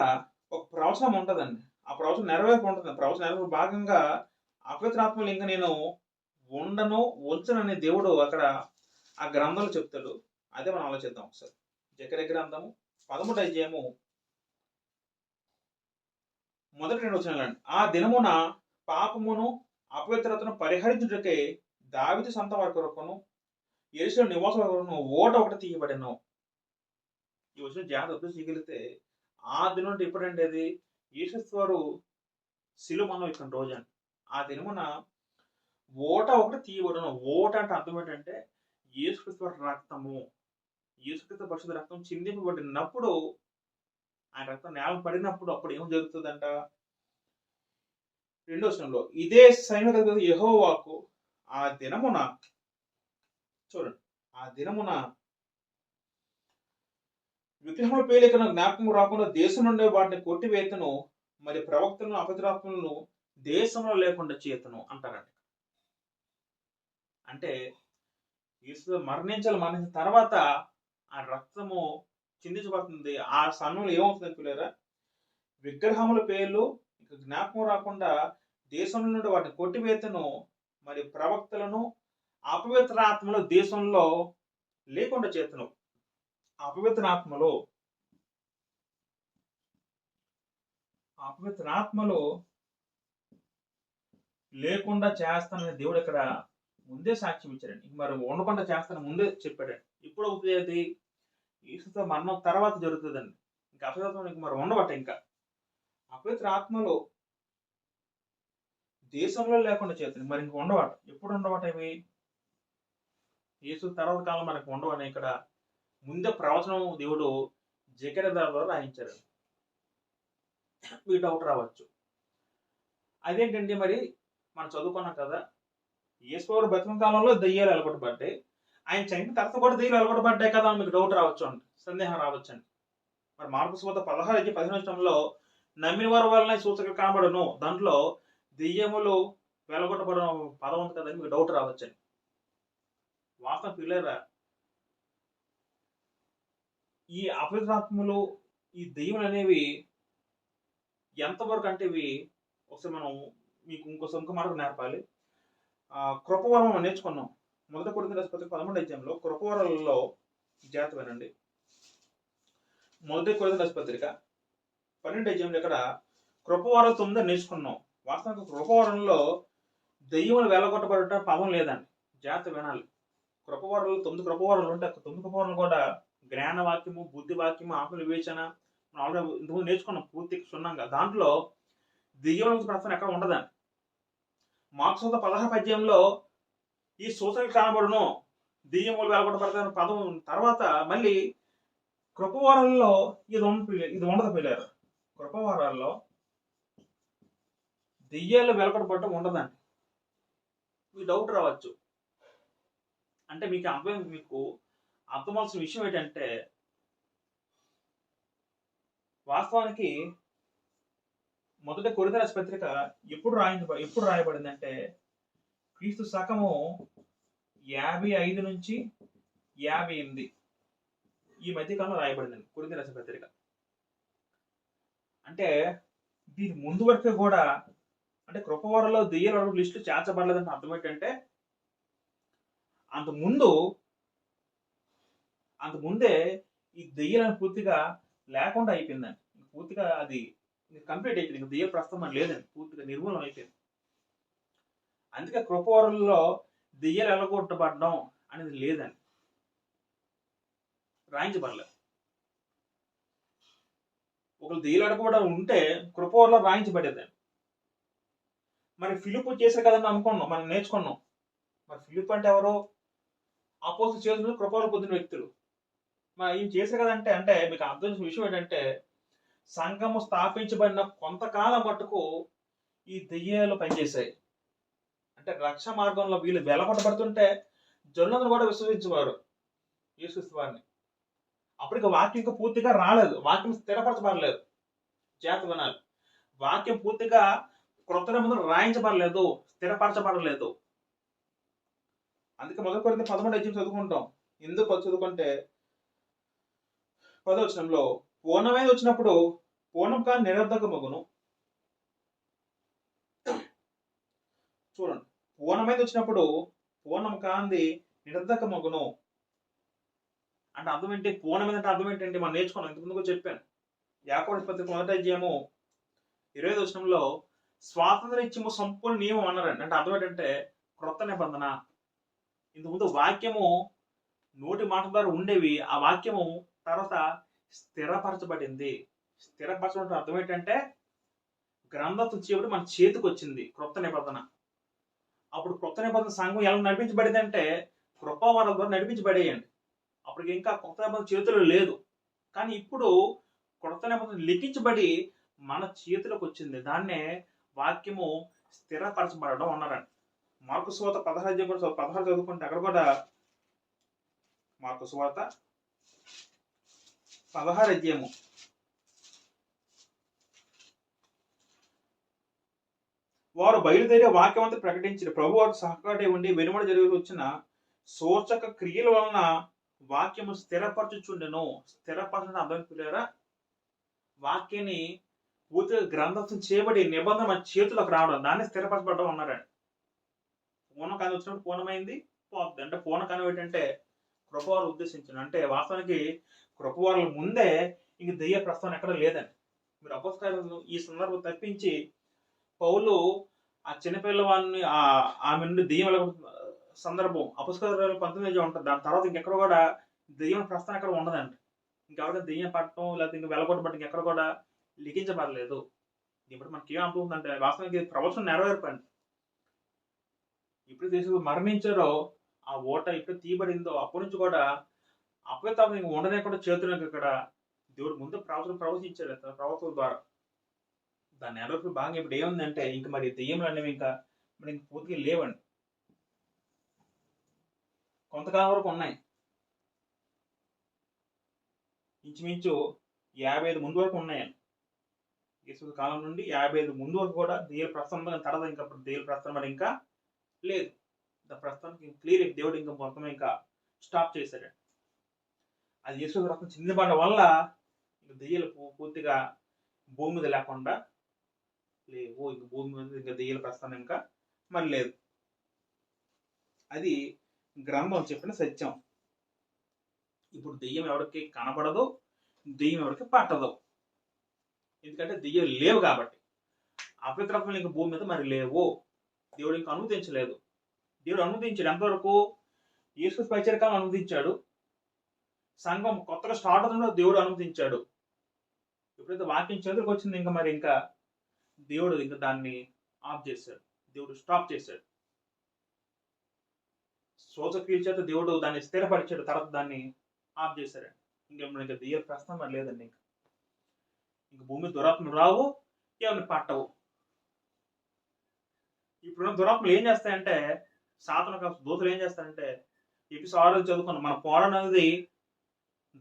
ఒక ప్రవచనం ఉంటుందండి. ఆ ప్రవచనం నెరవేర్పు ఉంటుంది. ప్రవచనం నెరవేర్పు భాగంగా అపవిత్రాత్మలు ఇంకా నేను ఉంచనని దేవుడు అక్కడ ఆ గ్రంథంలో చెప్తాడు. అదే మనం ఆలోచిద్దాం ఒకసారి. జకర్యా గ్రంథము 13వ అధ్యాయము మొదటి 2 వచనాలండి. ఆ దినమున పాపమును అపవిత్రతను పరిహరించుటకే దావీదు సంత వారి కొరకును యెరూషలేము నివాసుల కొరకును ఓట ఒకటి తీయబడెను. ఈ వచ్చిన జాగ్రత్త చేయగలిగితే ఆ దినం నుండి ఎప్పుడంటే అది యేసుక్రీస్తు వారు శిలువ మనం ఇక్కడ రోజండి. ఆ దినమున ఓట ఒకటి తీయబడను. ఓట అంటే అర్థం ఏంటంటే యేసుక్రీస్తు వారి రక్తము, యేసుక్రీస్తు పరిశుద్ధ రక్తం చిందింపబడినప్పుడు, ఆయన రక్తం నేల పడినప్పుడు అప్పుడు ఏం జరుగుతుందంట? 2వ వచనంలో ఇదే సైనికుల యెహోవాకు ఆ దినమున, చూడండి, ఆ దినమున విగ్రహముల పేలికను జ్ఞాపకం రాకుండా దేశం నుండి వాటిని కొట్టివేతను, మరి ప్రవక్తలను అపవిత్రాత్మలను దేశంలో లేకుండా చేతను అంటారండి. అంటే యేసు మరణించిన తర్వాత ఆ రక్తము చిందించబడుతుంది. ఆ సమయంలో ఏమవుతుంది పిల్లరా? విగ్రహముల పేర్లు ఇక జ్ఞాపకం రాకుండా దేశం నుండి వాటిని కొట్టివేతను, మరి ప్రవక్తలను అపవిత్రాత్మలు దేశంలో లేకుండా చేతను. అపవిత్రాత్మలు లేకుండా చేస్తానని దేవుడు ఇక్కడ ముందే సాక్ష్యం ఇచ్చాడండి. మరి ఉండకుండా చేస్తానని ముందే చెప్పాడండి. ఇప్పుడు అవుతుంది అది యేసుతో మరణం తర్వాత జరుగుతుందండి. ఇంకా అపవిత్రాత్మలు ఇంక మరి ఉండబట్ట. ఇంకా అపవిత్రాత్మలు దేశంలో లేకుండా చేస్తాను మరి ఇంక ఉండబట్ట. ఎప్పుడు ఉండబట్ట ఇవి? యేసు తర్వాత కాలం మనకు ఉండవని ఇక్కడ ముందే ప్రవచనం దేవుడు జకర్యా ద్వారా రాయించారు. మీ డౌట్ రావచ్చు, అదేంటండి మరి మనం చదువుకున్నాం కదా, యేసువారు బతికిన కాలంలో దెయ్యాలు వెలగొట్టబడ్డాయి, ఆయన చనిపోయిన తర్వాత కూడా దెయ్యాలు వెలగొట్టబడ్డాయి కదా అని మీకు డౌట్ రావచ్చు అండి, సందేహం రావచ్చు అండి. మరి మార్కు సువార్త 16:15 నమ్మిన వారి వలన సూచకులు కనబడును, దాంట్లో దెయ్యములు వెలగొట్టబడిన పదం ఉంది కదని మీకు డౌట్ రావచ్చండి. వాస్తవం పిల్లరా, ఈ అపవిత్రాత్మలు, ఈ దెయ్యములు అనేవి ఎంతవరకు అంటే ఇవి ఒకసారి మనం మీకు ఇంకో మార్గం నేర్పాలి. కృపవరం మనం నేర్చుకున్నాం. 1 కొరింథీయుల రాసిన పత్రిక 13వ అధ్యాయంలో కృపవరాలలో జాగ్రత్తగానండి. 1 కొరింథీయుల రాసిన పత్రిక 12వ అధ్యాయంలో ఇక్కడ కృపవరం 9 నేర్చుకున్నాం. వాస్తవానికి కృపవరంలో దెయ్యములు వెళ్ళగొట్టబడటం పదం లేదండి. జాగ్రత్త వినాలి. కృపవరాలు 9 కృపవరాలు ఉంటే 9 కృపవరాలు కూడా జ్ఞానవాక్యము, బుద్ధి వాక్యము, ఆత్మ వివేచన ఆల్రెడీ ఇంతకుముందు నేర్చుకున్నాం పూర్తి క్షుణ్ణంగా. దాంట్లో దెయ్యం నుంచి ప్రస్తావన ఎక్కడ ఉండదండి. మార్కు సువార్త 16వ అధ్యాయంలో ఈ సూచనలు కనబడును, దెయ్యములు వెలగొట్టబడతాయని పదం తర్వాత మళ్ళీ కృపవరాల్లో ఇది ఉండదు పిల్లలు. కృపవరాల్లో దెయ్యాలు వెలగొట్టబడటం ఉండదండి. మీ డౌట్ రావచ్చు. అంటే మీకు అర్థమవలసిన విషయం ఏంటంటే, వాస్తవానికి 1 కొరింథీయుల రాసిన పత్రిక ఎప్పుడు రాయబడిందంటే క్రీస్తు శకము 55 నుంచి 58 ఈ మధ్యకాలంలో రాయబడిందండి కొరింథీయుల రాసిన పత్రిక. అంటే దీని ముందు వరకే కూడా, అంటే కృపవరంలో దెయ్యాల లిస్టు చేర్చబడలేదంటే అర్థం ఏంటంటే అంతకుముందే ఈ దెయ్యాలను పూర్తిగా లేకుండా అయిపోయిందండి. పూర్తిగా అది కంప్లీట్ అయిపోయింది. ఇంకా దెయ్య ప్రస్తుతం లేదండి, పూర్తిగా నిర్మూలన అయిపోయింది. అందుకే కృపవరంలో దెయ్యాలు ఎలగొట్టబడడం అనేది లేదండి, రాయించబడలేదు. ఒకళ్ళు దెయ్యాలు ఎలగొట్టడం ఉంటే కృపవరంలో రాయించబడేదండి. మరి ఫిలిప్ చేశారు కదండి అనుకున్నాం, మనం నేర్చుకున్నాం. మరి ఫిలిప్ అంటే ఎవరు? అపోస్తలుల చేతులు కృపవరం పొందిన వ్యక్తులు. మరి ఈయన చేశారు కదంటే, అంటే మీకు అర్థం చేసిన విషయం ఏంటంటే, సంఘము స్థాపించబడిన కొంతకాలం మట్టుకు ఈ దెయ్యాలు పనిచేశాయి. అంటే రక్ష మార్గంలో వీళ్ళు వెలగొట్టబడుతుంటే జనులందరూ కూడా విశ్వసించేవారు యేసుక్రీస్తు వారిని. అప్పటికి వాక్యం ఇంకా పూర్తిగా రాలేదు, వాక్యం స్థిరపరచబడలేదు. జాగ్రత్త వినాలి, వాక్యం పూర్తిగా క్రొత్త నిబంధనలు రాయించబడలేదు, స్థిరపరచబడలేదు. అందుకే 1 కొరింథీ 13 చదువుకుంటాం. ఎందుకు చదువుకుంటే 10వ వచనంలో పూర్ణమైనది వచ్చినప్పుడు పూర్ణం కాని నిరర్ధకమగును. చూడండి, పూర్ణమైనది వచ్చినప్పుడు పూర్ణం కాంది నిరర్ధకమగును అంటే అర్థం ఏంటి? పూర్ణమైన అంటే అర్థం ఏంటంటే మనం నేర్చుకున్నాం, ఇంతకుముందు కూడా చెప్పాను. యాకోబు పత్రిక 1వ అధ్యాయము 20వ వచనంలో స్వాతంత్రం ఇచ్చేమో సంపూర్ణ నియమం అన్నారండి. అంటే అర్థం ఏంటంటే క్రొత్త నిబంధన. ఇంతకుముందు వాక్యము నోటి మాట ద్వారా ఉండేవి, ఆ వాక్యము తర్వాత స్థిరపరచబడింది. స్థిరపరచడం అర్థం ఏంటంటే గ్రంథం చేయబడి మన చేతికి వచ్చింది క్రొత్త నిబంధన. అప్పుడు క్రొత్త నిబంధన సంఘం ఎలా నడిపించబడింది అంటే కృపావరాల ద్వారా నడిపించబడేయండి. అప్పటికి ఇంకా కొత్త నిబంధన చేతిలో లేదు, కానీ ఇప్పుడు కొత్త నిబంధన లిఖించబడి మన చేతిలోకి వచ్చింది. దాన్నే వాక్యము స్థిరపరచబడడం అన్నారండి. మార్కు సువార్త 16 అధ్యాయం కూడా 16 చదువుకుంటే అక్కడ కూడా మార్కు సువార్త 16 అధ్యాయము వారు బయలుదేరి వాక్యమంతా ప్రకటించిన ప్రభు వారికి సహకారి ఉండి వెనుమడి జరిగి వచ్చిన సూచక క్రియల వలన వాక్యము స్థిరపరచుచుండెను. స్థిరపరచడం అర్థం పిల్లరా, వాక్యాన్ని పూర్తిగా గ్రంథం చేయబడి నిబంధన మన చేతులకు రావడం, దాన్ని స్థిరపరచబడడం అన్నారండి. పూర్ణం కాని వచ్చినప్పుడు పూర్ణమైంది పోతుంది. అంటే పూర్ణ కాని ఏంటంటే కృపవారు ఉద్దేశించిన, అంటే వాస్తవానికి కృపవారుల ముందే ఇంక దెయ్య ప్రస్తావన ఎక్కడ లేదండి. మీరు అపోస్తలులు ఈ సందర్భం తప్పించి పౌలు ఆ చిన్నపిల్లవాడిని ఆమె నుండి దెయ్యం సందర్భం అపోస్తలుల 19 ఉంటుంది. దాని తర్వాత ఇంకెక్కడ కూడా దెయ్యం ప్రస్తావన ఎక్కడ ఉండదండి. ఇంకెవరికైనా దెయ్యం పట్టడం లేకపోతే ఇంకా వెలగొట్టబట్టి ఎక్కడ కూడా లిఖించబడలేదు. ఇప్పుడు మనకి ఏం అనుకుంటుందంటే వాస్తవానికి ప్రవచనం నెరవేర్పండి. ఇప్పుడు తీసుకు మరణించారో ఆ ఓట ఇప్పుడు తీయబడిందో అప్పటి నుంచి కూడా అపవిత్రత ఇంక ఉండనే కూడా చేతులకు ఇక్కడ దేవుడు ముందు ప్రవచించాడు ప్రవక్తల ద్వారా. దాని నెరవేర్పు బాగా ఇప్పుడు ఏముందంటే ఇంక మరి దెయ్యములు అనేవి ఇంకా మరి ఇంక పూర్తిగా లేవండి. కొంతకాలం వరకు ఉన్నాయి, ఇంచుమించు 55 ముందు వరకు ఉన్నాయండి. యేసు కాలం నుండి 55 ముందు వరకు కూడా దెయ్యాల ప్రస్తావన తర్వాత ఇంకా దెయ్యాల ప్రస్తావన మరి ఇంకా లేదు. ప్రస్తుతానికి క్లియర్ దేవుడు ఇంకా మొత్తం ఇంకా స్టాప్ చేశాడు. అది యేసు రక్తం చిందించబడడం వల్ల దెయ్యాలు పూర్తిగా భూమి మీద లేకుండా లేవు. ఇంక భూమి మీద ఇంకా దెయ్యాల ప్రస్తావన ఇంకా మరి లేదు. అది గ్రంథం చెప్పిన సత్యం. ఇప్పుడు దెయ్యం ఎవరికి కనబడదు, దెయ్యం ఎవరికి పట్టదు. ఎందుకంటే దెయ్యం లేవు కాబట్టి. అపవిత్రత్వం ఇంకా భూమి మీద మరి లేవు. దేవుడు ఇంకా అనుమతించలేదు. దేవుడు అనుమతించాడు ఎంతవరకు? యేసు పరిచర్యకాలం అనుమతించాడు. సంఘం కొత్తగా స్టార్ట్ అవుతుందో దేవుడు అనుమతించాడు. ఎప్పుడైతే వాక్యం చేతులకు వచ్చింది ఇంకా మరి ఇంకా దేవుడు ఇంకా దాన్ని ఆఫ్ చేశాడు, దేవుడు స్టాప్ చేశాడు. సూచక్రియల చేత దేవుడు దాన్ని స్థిరపరిచాడు, తర్వాత దాన్ని ఆఫ్ చేశాడు. ఇంకా దెయ్యాల ప్రశ్న మరి లేదండి. ఇంక భూమి దురాత్మలు రావు, ఎవరిని పట్టవు. ఇప్పుడున్న దురాత్మలు ఏం చేస్తాయంటే, సాతాను దూతలు ఏం చేస్తారంటే, ఎపిసోడ్ 6 చదువుకున్నాం, మన పోరాటం అనేది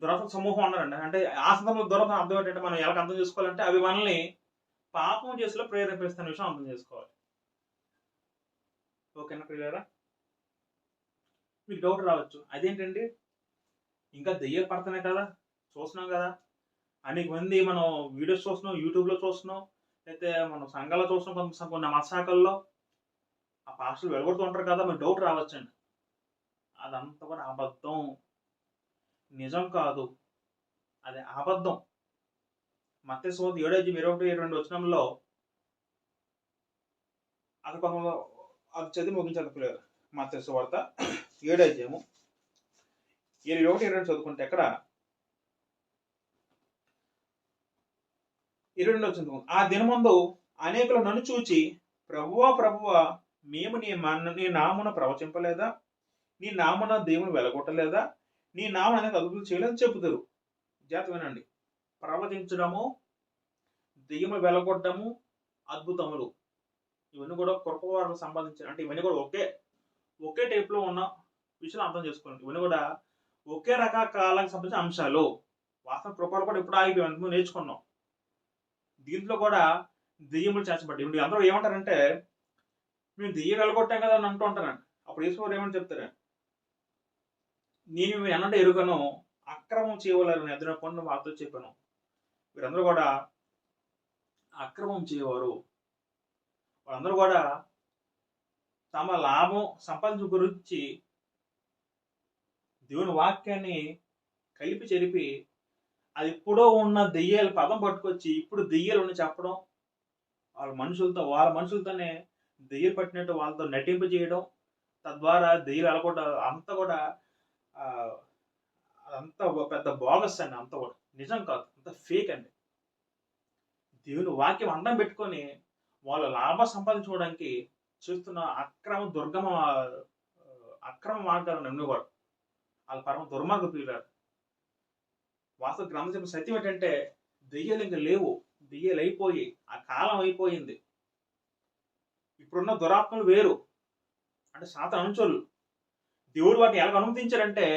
దురాత్మ సమూహం అన్నారండి. అంటే ఆ సందర్భంలో దురాత్మ అర్థం ఏంటంటే మనం ఎలా అర్థం చేసుకోవాలంటే అవి మనల్ని పాపం చేసేలో ప్రేరేపిస్తున్న విషయం అర్థం చేసుకోవాలి. ఓకేనా ప్రియులారా? మీకు డౌట్ రావచ్చు, అదేంటండి ఇంకా దెయ్యాలు పడుతున్నాయి కదా, చూస్తున్నాం కదా, అనేక మంది మనం వీడియోస్ చూస్తున్నాం, యూట్యూబ్లో చూస్తున్నాం, అయితే మనం సంఘాల్లో చూస్తున్నాం, కొన్ని మత శాఖల్లో ఆ పాస్టర్లు వెలువడుతూ ఉంటారు కదా, మీకు డౌట్ రావచ్చండి. అదంతా కూడా అబద్ధం, నిజం కాదు, అది అబద్ధం. మత్తయి సువార్త 7:21-22 వచనంలో అది కొంచెం అది చదివి ముగించాలి పిల్లలు. మత్తయి సువార్త 7:21-22 చదువుకుంటే ఎక్కడ 22 వచ్చింది. ఆ దినమందు అనేకులు నన్ను చూచి ప్రభువా ప్రభువా మేము నీ నామున ప్రవచింపలేదా, నీ నామున దేవుని వెలగొట్టలేదా, నీ నామున అనేక అద్భుతాలు చేయలేదని చెబుతారు. జాగ్రత్త వినండి. ప్రవచించడము, దెయ్యములు వెలగొట్టడము, అద్భుతములు ఇవన్నీ కూడా కృపవారికి సంబంధించిన, అంటే ఇవన్నీ కూడా ఒకే టైప్లో ఉన్న విషయాలు అర్థం చేసుకోండి. ఇవన్నీ కూడా ఒకే రకాలకు సంబంధించిన అంశాలు. వాస్తవ కృపలు కూడా ఇప్పుడు ఆగిపోయాం, నేర్చుకున్నాం. దీంట్లో కూడా దెయ్యములు చేర్చబడ్డాయి. ఇప్పుడు అందరూ ఏమంటారంటే మేము దెయ్యం వెళ్ళగొట్టాం కదా అని అంటూ ఉంటారండి. అప్పుడు యేసు ఏమని చెప్తారు, నేను ఎన్నంటే ఎరుగను, అక్రమం చేయవాలని ఎదురు కొన్ని వార్తలు చెప్పాను. వీరందరూ కూడా అక్రమం చేయవారు. వాళ్ళందరూ కూడా తమ లాభం సంపాదించు గురించి దేవుని వాక్యాన్ని కలిపి చెరిపి అది ఎప్పుడో ఉన్న దెయ్యాల పదం పట్టుకొచ్చి ఇప్పుడు దెయ్యాలు అని చెప్పడం, వాళ్ళ మనుషులతోనే దెయ్యాలు పట్టినట్టు వాళ్ళతో నటింపు చేయడం, తద్వారా దెయ్యాలు అలగొట్ట అంతా కూడా అంత పెద్ద బోగస్ అండి. అంత కూడా నిజం కాదు, అంత ఫేక్ అండి. దేవుని వాక్యం అడ్డం పెట్టుకొని వాళ్ళ లాభం సంపాదించుకోవడానికి చేస్తున్న అక్రమ మార్గాలు నమ్మేవారు. వాళ్ళ పరమ దుర్మార్గ పీడారు. వాస్తవ గ్రంథం చెప్పిన సత్యం ఏంటంటే దెయ్యాలు ఇంకా లేవు, దెయ్యాలు అయిపోయి ఆ కాలం అయిపోయింది. ఇప్పుడున్న దురాత్మలు వేరు, అంటే సాతాను అనుచరులు. దేవుడు వాటిని ఎలా అనుమతించారంటే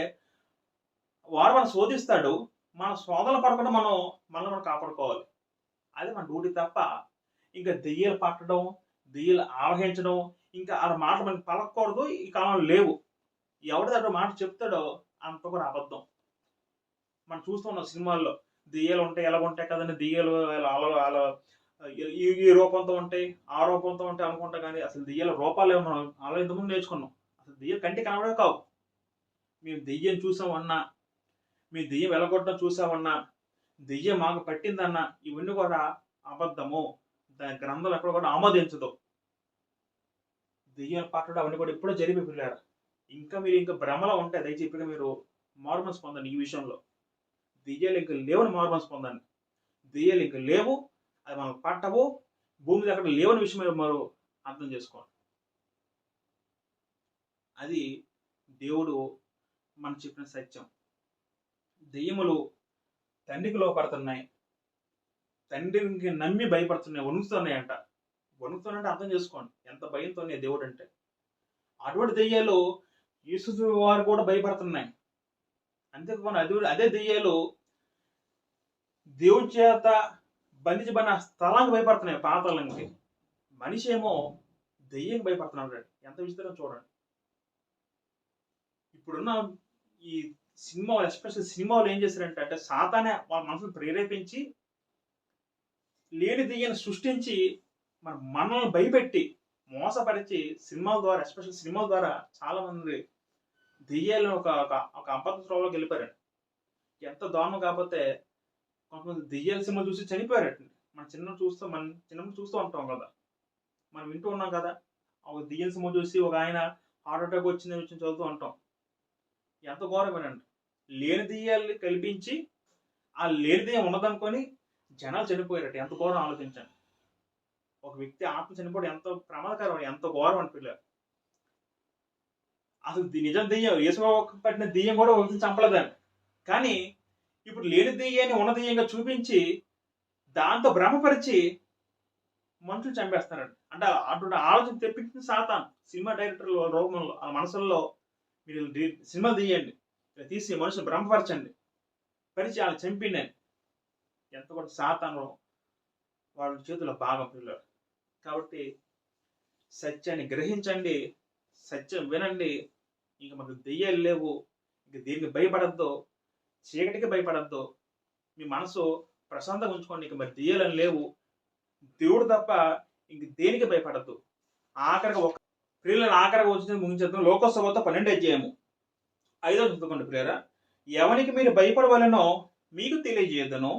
వాడు మనం శోధిస్తాడు, మన శోధనలు పడకుండా మనం కాపాడుకోవాలి. అది మన డ్యూటీ తప్ప ఇంకా దెయ్యాలు పట్టడం, దెయ్యాలు ఆవహించడం, ఇంకా ఆ మాటలు మనకి పలకూడదు. ఈ కాలంలో లేవు. ఎవరిదాంట్లో మాట చెప్తాడో అంత కూడా అబద్ధం. మనం చూస్తున్నాం సినిమాల్లో దెయ్యాలు ఉంటాయి, ఎలా ఉంటాయి కదండి, దెయ్యాలు అలా ఈ రూపంతో ఉంటాయి, ఆ రూపంతో ఉంటాయి అనుకుంటా. కానీ అసలు దెయ్యాల రూపాలు ఏమన్నా అలా ఇంతకుముందు నేర్చుకున్నాం. అసలు దెయ్యం కంటికి కనబడే కావు. మేము దెయ్యం చూసామన్నా, మీ దెయ్యం వెలగొట్టడం చూసామన్నా, దెయ్యం మాకు పట్టిందన్నా, ఇవన్నీ కూడా అబద్ధము. దాని గ్రంథం ఎక్కడ కూడా ఆమోదించదు. దెయ్యం పట్టడం అవన్నీ కూడా ఎప్పుడో జరిపి పిల్లారు. ఇంకా భ్రమలో ఉంటే దయచేసి మీరు మార్మన్స్ పొందండి. ఈ విషయంలో దెయ్యాలు ఇంకా లేవని మార్మన్స్ పొందండి. దెయ్యాలు ఇంకా లేవు, అది మనకు పట్టవు, భూమి మీద అక్కడ లేవని విషయం మీరు అర్థం చేసుకోండి. అది దేవుడు మనకు చెప్పిన సత్యం. దెయ్యములు తండ్రికి లోపడుతున్నాయి, తండ్రికి నమ్మి భయపడుతున్నాయి, వణుకుతున్నాయంట. వణుకుతున్నాయంటే అర్థం చేసుకోండి ఎంత భయంతో దేవుడు అంటే. అటువంటి దెయ్యాలు యేసు వారు కూడా భయపడుతున్నాయి. అంతేకాకుండా అదే దెయ్యాలు దేవుడి చేత బంధించబడిన స్థలానికి భయపడుతున్నాయి, పాతాళానికి. మనిషి ఏమో దెయ్యం భయపడుతున్నాడు. ఎంత విచిత్రం చూడండి. ఇప్పుడున్న ఈ సినిమాలు, ఎస్పెషల్ సినిమాలు ఏం చేశారంటే అంటే సాతానే వాళ్ళ మనసును ప్రేరేపించి లేని దెయ్యాన్ని సృష్టించి మనల్ని భయపెట్టి మోసపరిచి సినిమాల ద్వారా, ఎస్పెషల్ సినిమాల ద్వారా చాలా మంది దెయ్యాలను ఒక అబద్ధ త్రోవలోకి వెళ్ళిపోయారండి. ఎంత దారుణం. కాకపోతే కొంతమంది దెయ్యాల సినిమా చూసి చనిపోయారండి. మన చిన్నప్పుడు చూస్తూ ఉంటాం కదా, మనం వింటూ ఉన్నాం కదా. ఒక దెయ్యాల సినిమా చూసి ఒక ఆయన హార్ట్ అటాక్ వచ్చిందని వచ్చి చదువుతూ ఉంటాం. ఎంత ఘోరమేనండి. లేని దెయ్యాల్ని కల్పించి ఆ లేని దెయ్యం ఉన్నదనుకొని జనాలు చనిపోయారట. ఎంత ఘోరం ఆలోచించండి. ఒక వ్యక్తి ఆత్మ చనిపోవడం ఎంత ప్రమాదకరం, ఎంత ఘోరం అనిపించారు. అసలు నిజం దెయ్యం, యేసు పట్టిన దెయ్యం కూడా ఒకరిని చంపలేదండి. కానీ ఇప్పుడు లేని దెయ్యాన్ని ఉన్న దెయ్యంగా చూపించి దాంతో భ్రమపరిచి మనుషులు చంపేస్తారండి. అంటే అటువంటి ఆలోచన తెప్పించిన సాతాను సినిమా డైరెక్టర్ల రూపంలో ఆ మనసుల్లో మీరు సినిమా తీయండి, తీసి మనుషులు భ్రమపరచండి, పరిచి వాళ్ళు చంపిండి. ఎంత కూడా సాతాను వాళ్ళ చేతుల్లో భాగం పిల్లలు. కాబట్టి సత్యాన్ని గ్రహించండి, సత్యం వినండి. ఇంక మనకు దెయ్యాలు లేవు, ఇంక దేనికి భయపడద్దు, చీకటికి భయపడద్దు, మీ మనసు ప్రశాంతంగా ఉంచుకోండి. ఇంక మరి దెయ్యాలని లేవు, దేవుడు తప్ప ఇంక దేనికి భయపడద్దు. ఆఖరిగా వచ్చింది ముగించేద్దాం. లోకోత్సవంతో 12వ అధ్యాయము 5వ చదువుకోండి ప్రియరా. ఎవరికి మీరు భయపడవలనో మీకు తెలియజేయదును,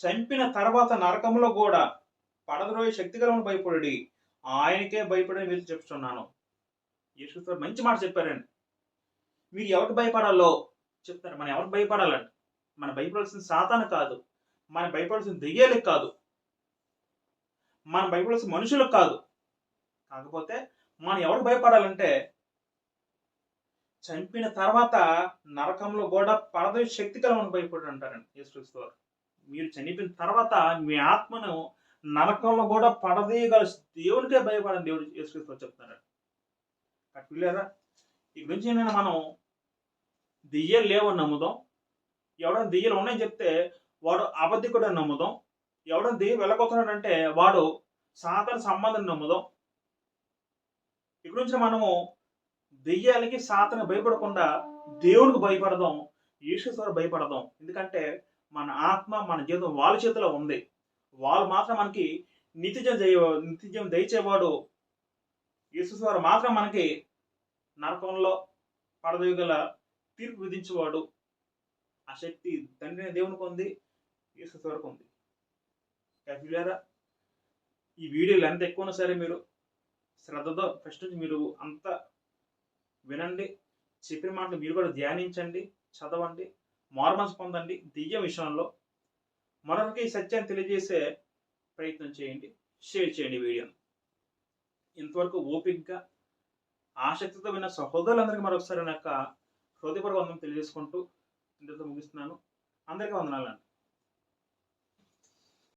చంపిన తర్వాత నరకంలో కూడా పడద్రోయే శక్తి గలవని భయపడి ఆయనకే భయపడని మీరు చెప్తున్నాను. యేసు మంచి మాట చెప్పారండి. మీరు ఎవరికి భయపడాలో చెప్తారు. మనం ఎవరికి భయపడాలండి? మనం భయపడాల్సిన సాతాను కాదు, మనం భయపడాల్సిన దెయ్యాలకు కాదు, మనం భయపడాల్సిన మనుషులకు కాదు. కాకపోతే మనం ఎవరికి భయపడాలంటే చంపిన తర్వాత నరకంలో కూడా పడదోయే శక్తి కలవని భయపడి అంటారండి యేసుక్రీస్తు వారు. మీరు చనిపోయిన తర్వాత మీ ఆత్మను నరకంలో కూడా పడదీయగల దేవునికే భయపడని దేవుడు యేసుక్రీస్తు చెప్తున్నాడు. అట్లేరా ఈ గురించి ఏంటంటే మనం దెయ్యాలు లేవని నమ్ముదాం. ఎవడైనా దెయ్యాలు ఉన్నాయని చెప్తే వాడు అబద్ధికుడు అని నమ్ముదాం. ఎవడైనా దెయ్యం వెళ్ళగొతున్నాడంటే వాడు సాతాను సంబంధం నమ్ముదాం. ఇక్కడ నుంచి మనము దెయ్యాలకి సాతాను భయపడకుండా దేవునికి భయపడదాం, యేసుక్రీస్తుకు భయపడదాం. ఎందుకంటే మన ఆత్మ మన జీవితం వాళ్ళ చేతిలో ఉంది. వాళ్ళు మాత్రం మనకి నిత్యజీవం దయచేవాడు యేసుక్రీస్తు వారు మాత్రం మనకి నరకంలో పడదోయగల తీర్పు విధించేవాడు. ఆ శక్తి తండ్రి దేవునికి ఉంది, యేసుక్రీస్తు వారికి ఉంది. పిల్లారా, ఈ వీడియోలు ఎంత ఎక్కువనా సరే మీరు శ్రద్ధతో ఫస్ట్ నుంచి మీరు అంతా వినండి. చెప్పిన మాటలు మీరు కూడా ధ్యానించండి, చదవండి, మారుమనసు పొందండి. దెయ్యం విషయంలో మరొకరికి ఈ సత్యాన్ని తెలియజేసే ప్రయత్నం చేయండి, షేర్ చేయండి వీడియోను. ఇంతవరకు ఓపికగా ఆసక్తితో విన్న సహోదరులందరికీ మరొకసారి నా యొక్క హృదయపూర్వక వందనం తెలియజేసుకుంటూ ఇంతతో ముగిస్తున్నాను. అందరికీ వందనాలండి.